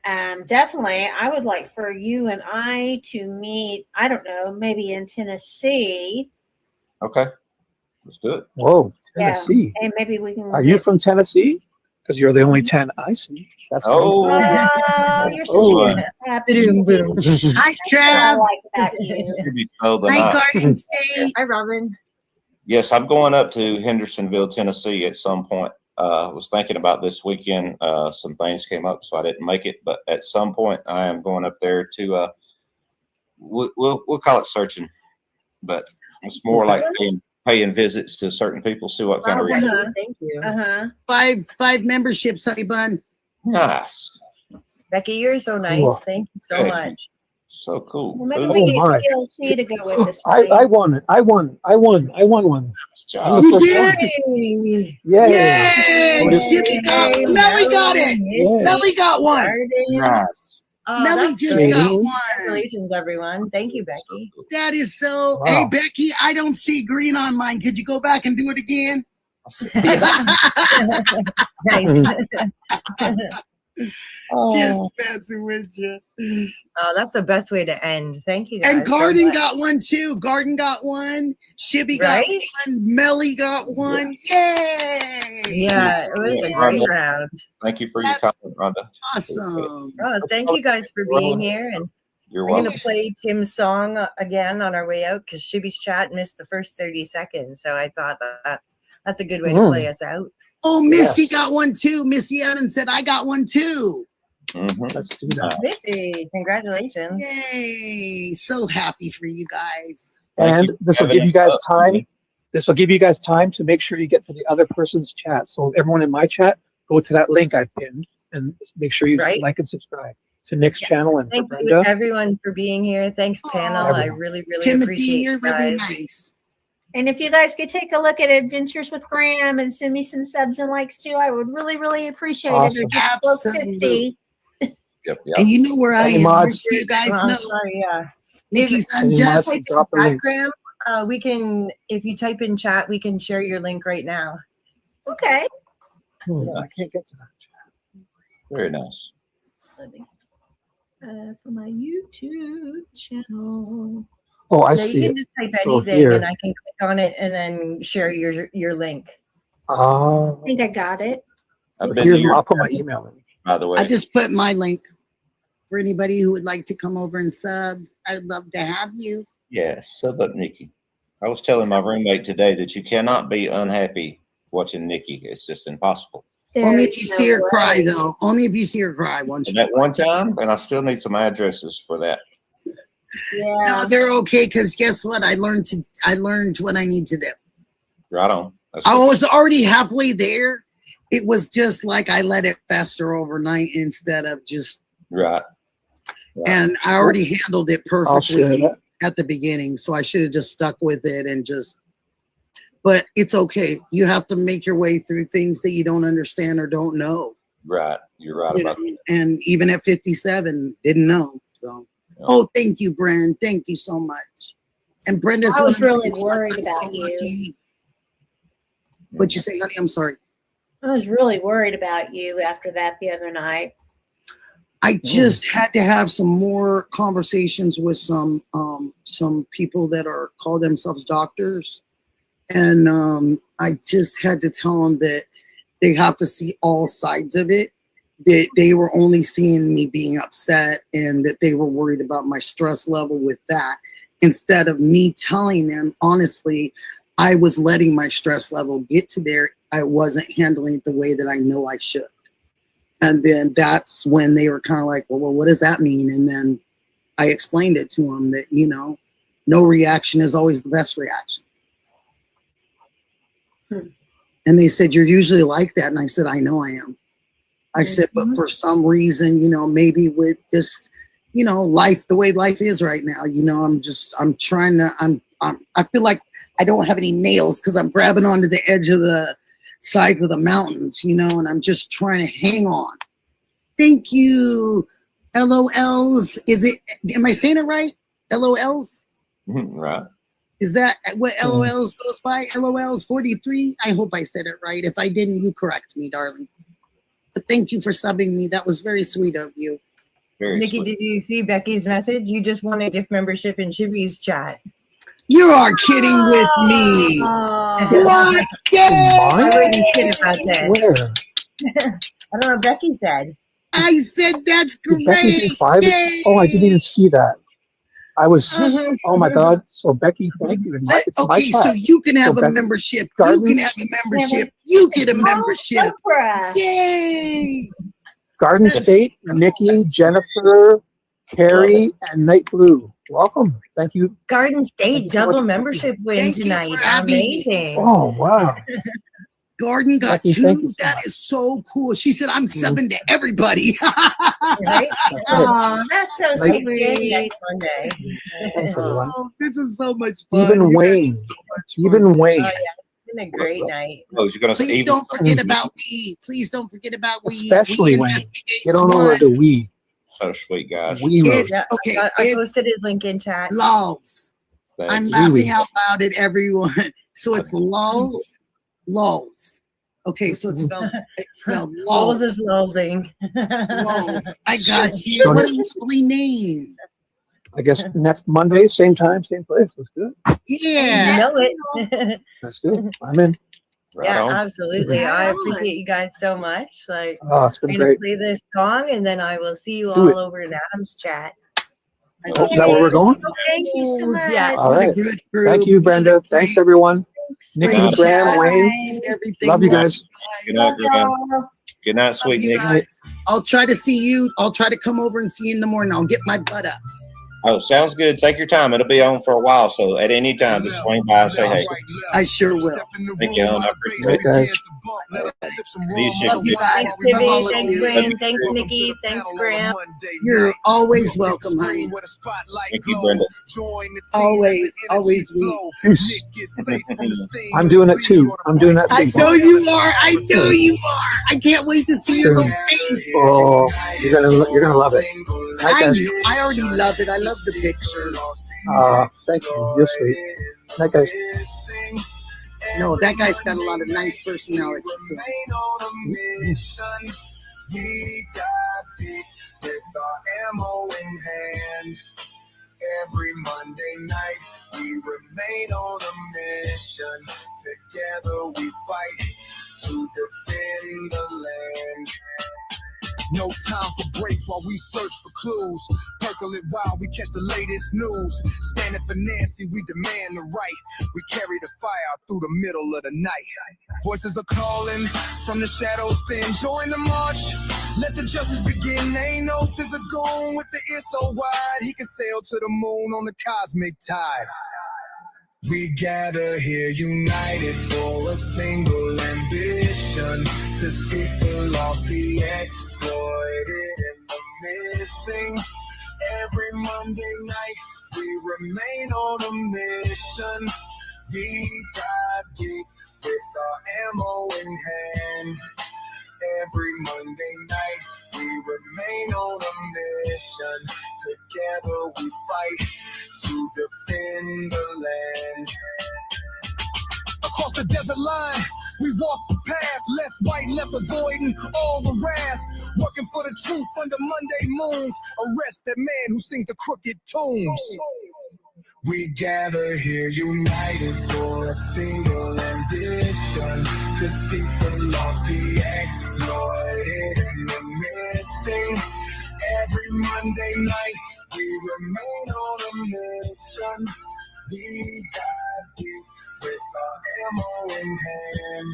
definitely, I would like for you and I to meet, I don't know, maybe in Tennessee. Okay. Let's do it. Whoa, Yeah. Tennessee. And maybe we can. Are you from Tennessee? because you're the only 10 I see. That's Oh. Oh, you're such Oh, a happy. Boom, boom. Hi, That's what I Trav. like about you. Maybe so the Hi, night. Garden State. Hi, Robin. Yes, I'm going up to Hendersonville, Tennessee at some point. Was thinking about this weekend. Some things came up, so I didn't make it. But at some point, I am going up there to. We'll call it searching, but it's more like paying visits to certain people, see what kind of Wow, reaction. Thank you. Five memberships, honey bun. Nice, Becky, you're so nice. Cool. Thank you so Thank you. much. so cool. Well, maybe Ooh, we my. get TLC to go with us. I won it. I won one. nice I'm job. the You first did? one. Yay! Yay! Yay! Shibby got Yay, Melly got it. Yeah. Melly got one. Nice. Oh, Melly that's just great. got great. one. Congratulations, everyone. Thank you, Becky. That is so. Wow. Hey, Becky, I don't see green on mine. Could you go back and do it again? Nice. Just messing with you. Oh, that's the best way to end. Thank you, guys. And Garden so much. got one too. Garden got one. Shibby got Right? one. Melly got one. Yay! Yeah, it was a great Rhonda. round. Thank you for your That's- comment, Rhonda. Awesome. Oh, thank you guys for being here. And You're we're welcome. going to play Tim's song again on our way out because Shibby's chat missed the first 30 seconds. So I thought that's a good way to play us out. Oh, Missy Yes. got one too. Missy Adams said, I got one too. Mhm. Let's do that. Missy, congratulations. Yay. So happy for you guys. Thank And you this for will give having you guys us up. time. This will give you guys time to make sure you get to the other person's chat. So everyone in my chat, go to that link I pinned and make sure you Right. like and subscribe to Nick's channel and for Thank you, Brenda. everyone, for being here. Thanks, panel. I Everyone. really, really Timothy, appreciate you're you really guys. nice. And if you guys could take a look at Adventures with Graham and send me some subs and likes too, I would really, really appreciate it. Awesome. Or just broke Absolutely. 50. Yep. And you know where I Any am. mods? Just so you guys Oh, know. sorry, yeah. Nikki's If- unjust. mods? Drop the links. Graham, we can, if you type in chat, we can share your link right now. Okay. I can't get to that chat. Very nice. Let me, for my YouTube channel. Oh, I So see you it. can just type So anything here. and I can click on it and then share your link. Oh, I think I got it. I've so been here's to your, I'll put my email in. by the way. I just put my link for anybody who would like to come over and sub. I'd love to have you. Yeah, sub up Nikki. I was telling my roommate today that you cannot be unhappy watching Nikki. It's just impossible. Only if There's you no see her way. cry, though. Only if you see her cry once. And that one time, and I still need some addresses for that. Yeah. No, they're okay because guess what? I learned what I need to do. Right on. That's I what- was already halfway there. It was just like I let it fester overnight instead of just. right. And I already handled it I'll share perfectly that. at the beginning, so I should have just stuck with it and just. But it's okay. You have to make your way through things that you don't understand or don't know. Right. You're right You about know, and even at 57, didn't know. So, Yeah. oh, thank you, Brenda. Thank you so much. And Brenda's. I was one of really the ones worried I'm about so you. lucky. What'd you say, honey? I'm sorry. I was really worried about you after that the other night. I just had to have some more conversations with some people that are call themselves doctors, and I just had to tell them that they have to see all sides of it. That they were only seeing me being upset, and that they were worried about my stress level with that. Instead of me telling them honestly, I was letting my stress level get to there. I wasn't handling it the way that I know I should. And then that's when they were kind of like, well, what does that mean? And then I explained it to them that, no reaction is always the best reaction. And they said, you're usually like that. And I said, I know I am. I said, but for some reason, maybe with this, life, the way life is right now, I feel like I don't have any nails because I'm grabbing onto the edge of the sides of the mountains, and I'm just trying to hang on. Thank you. LOLs. Am I saying it right? LOLs? Right. Is that what LOLs goes by? LOLs 43? I hope I said it right. If I didn't, you correct me, darling. But thank you for subbing me. That was very sweet of you. Very Nikki, sweet. did you see Becky's message? You just won a gift membership in Shibby's chat. You are kidding with me. Oh. What? I Yay! wouldn't kid about that. Where? I don't know. Becky said. I said that's Did Becky do great. 5? Yay! Oh, I didn't even see that. I was, oh my God. So Becky, thank you. It's my Okay, so class. you can have So a Becky, membership. Gardens, You can have a membership. You get a membership. Oprah. Yay! Garden State, Nikki, Jennifer, Carrie, and Night Blue. Welcome. Thank you. Garden Thank State you so double much. membership win Thank you tonight. for having me. Amazing. Oh, wow. Gordon got Becky, thank you 2. so That much. is so cool. She said, I'm subbing to everybody. Right? That's it. Oh, that's so Like- sweet. Next Monday. Thanks, everyone. Oh, this is so much fun. Even You guys Wayne. are so much fun. Even Wayne. Oh, yeah. It's been a great night. Oh, you're gonna say Please even don't forget about we. Please don't forget about we. Especially We Wayne. Investigates Get on over One. to we. so sweet, guys. We wrote. It's Yeah, okay. I It's posted his link in chat. laws. Thank I'm you. laughing out loud at everyone. So it's laws. Okay, so it's spelled Lulz laws. is lulzing. Laws. I got you. So What a lovely name. I guess next Monday, same time, same place. That's good. You Yeah. know it. That's good. I'm in. Right Yeah, on. absolutely. I Right on. appreciate you guys so much. Like, Oh, it's I'm been gonna great. play this song and then I will see you Do all over in Adam's chat. Oh, is that where we're going? Thank you so much. Yeah. All What a right. good group. Thank you, Brenda. Thanks, everyone. Thanks. Nikki, Bye. Graham, Wayne. And everything. Love you guys. Good night, Graham. Good night, Love sweet you Nick. guys. I'll try to see you. I'll try to come over and see you in the morning. I'll get my butt up. Oh, sounds good. Take your time. It'll be on for a while, so at any time, just swing by and say hey. I sure will. Thank you, hon. I appreciate it, guys. See you, Love you Shibby. guys. Thanks, Love all Shibby. of Thanks, you. Wayne. Thanks, Nikki. Thanks, Graham. You're always welcome, honey. Thank you, Brenda. Always, always we. Peace. I'm doing it too. I'm doing that I too. know you are. I know you are. I can't wait to see your Soon. little face. Oh, you're gonna love it. Night, I guys. do. I already love it. I love the picture. Thank you. You're sweet. Night, guys. No, that guy's got a lot of nice personality too. We dive deep with our ammo in hand. Every Monday night, we remain on a mission. Together we fight to defend the land. No time for breaks while we search for clues. Percolate while we catch the latest news. Standing for Nancy, we demand the right. We carry the fire through the middle of the night. Voices are calling from the shadows thin. Join the march, let the justice begin. Ain't no scissor goon with the ear so wide. He can sail to the moon on the cosmic tide. We gather here united for a single ambition. To seek the lost, the exploited, and the missing. Every Monday night, we remain on a mission. We dive deep with our ammo in hand. Every Monday night, we remain on a mission. Together we fight to defend the land. Across the desert line, we walk the path, left, avoiding all the wrath. Working for the truth under Monday moons. Arrest that man who sings the crooked tunes. We gather here united for a single ambition. To seek the lost, the exploited, and the missing. Every Monday night, we remain on a mission. We dive deep with our ammo in hand.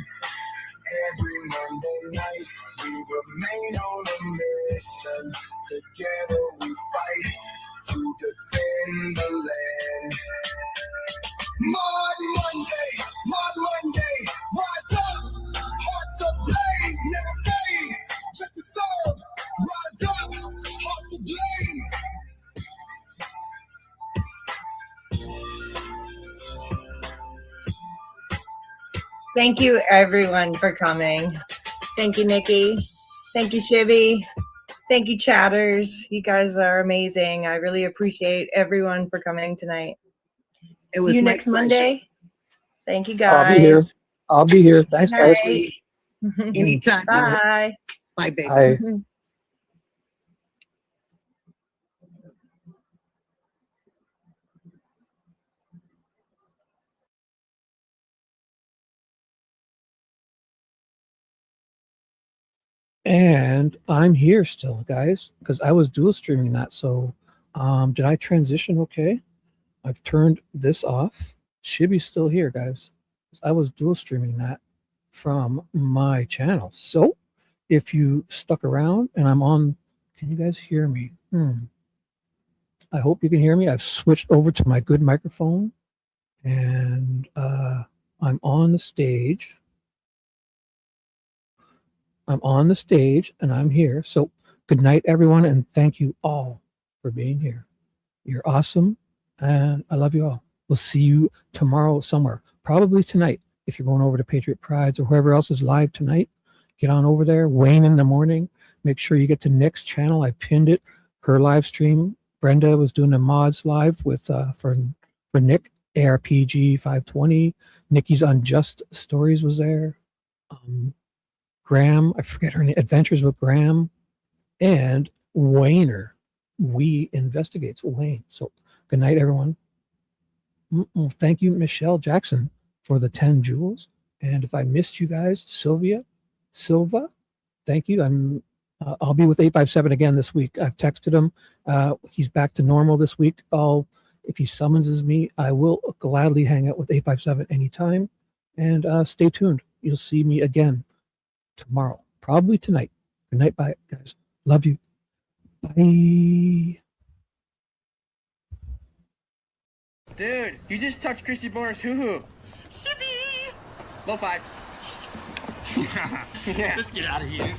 Every Monday night, we remain on a mission. Together we fight to defend the land. Monday, rise up, hearts ablaze, never fade. Just to serve, rise up, hearts ablaze. Thank you, everyone, for coming. Thank you, Nikki. Thank you, Shibby. Thank you, chatters. You guys are amazing. I really appreciate everyone for coming tonight. It was See you my next pleasure. Monday. Thank you, guys. I'll be here. I'll be here. Thanks, Good guys. night. Anytime. Bye. Bye, baby. Bye. And I'm here still, guys, because I was dual streaming that. So did I transition okay? I've turned this off. Shibby's still here, guys. I was dual streaming that from my channel. So if you stuck around and I'm on, can you guys hear me? I hope you can hear me. I've switched over to my good microphone and I'm on the stage. I'm on the stage and I'm here. So good night, everyone. And thank you all for being here. You're awesome. And I love you all. We'll see you tomorrow somewhere, probably tonight. If you're going over to Patriot Prides or whoever else is live tonight, get on over there. Wayne in the morning. Make sure you get to Nick's channel. I pinned it. Her live stream. Brenda was doing the mods live with for Nick. ARPG 520. Nikki's Unjust Stories was there. Graham, I forget her name. Adventures with Graham. And Wayner. We investigates Wayne. So good night, everyone. Thank you, Michelle Jackson, for the 10 jewels. And if I missed you guys, Silva, thank you. I'll be with 857 again this week. I've texted him. He's back to normal this week. If he summonses me, I will gladly hang out with 857 anytime. And stay tuned. You'll see me again tomorrow, probably tonight. Good night, bye, guys. Love you. Bye. Dude, you just touched Christy Boner's hoo-hoo. Shibby! Low five. Yeah. Let's get out of here.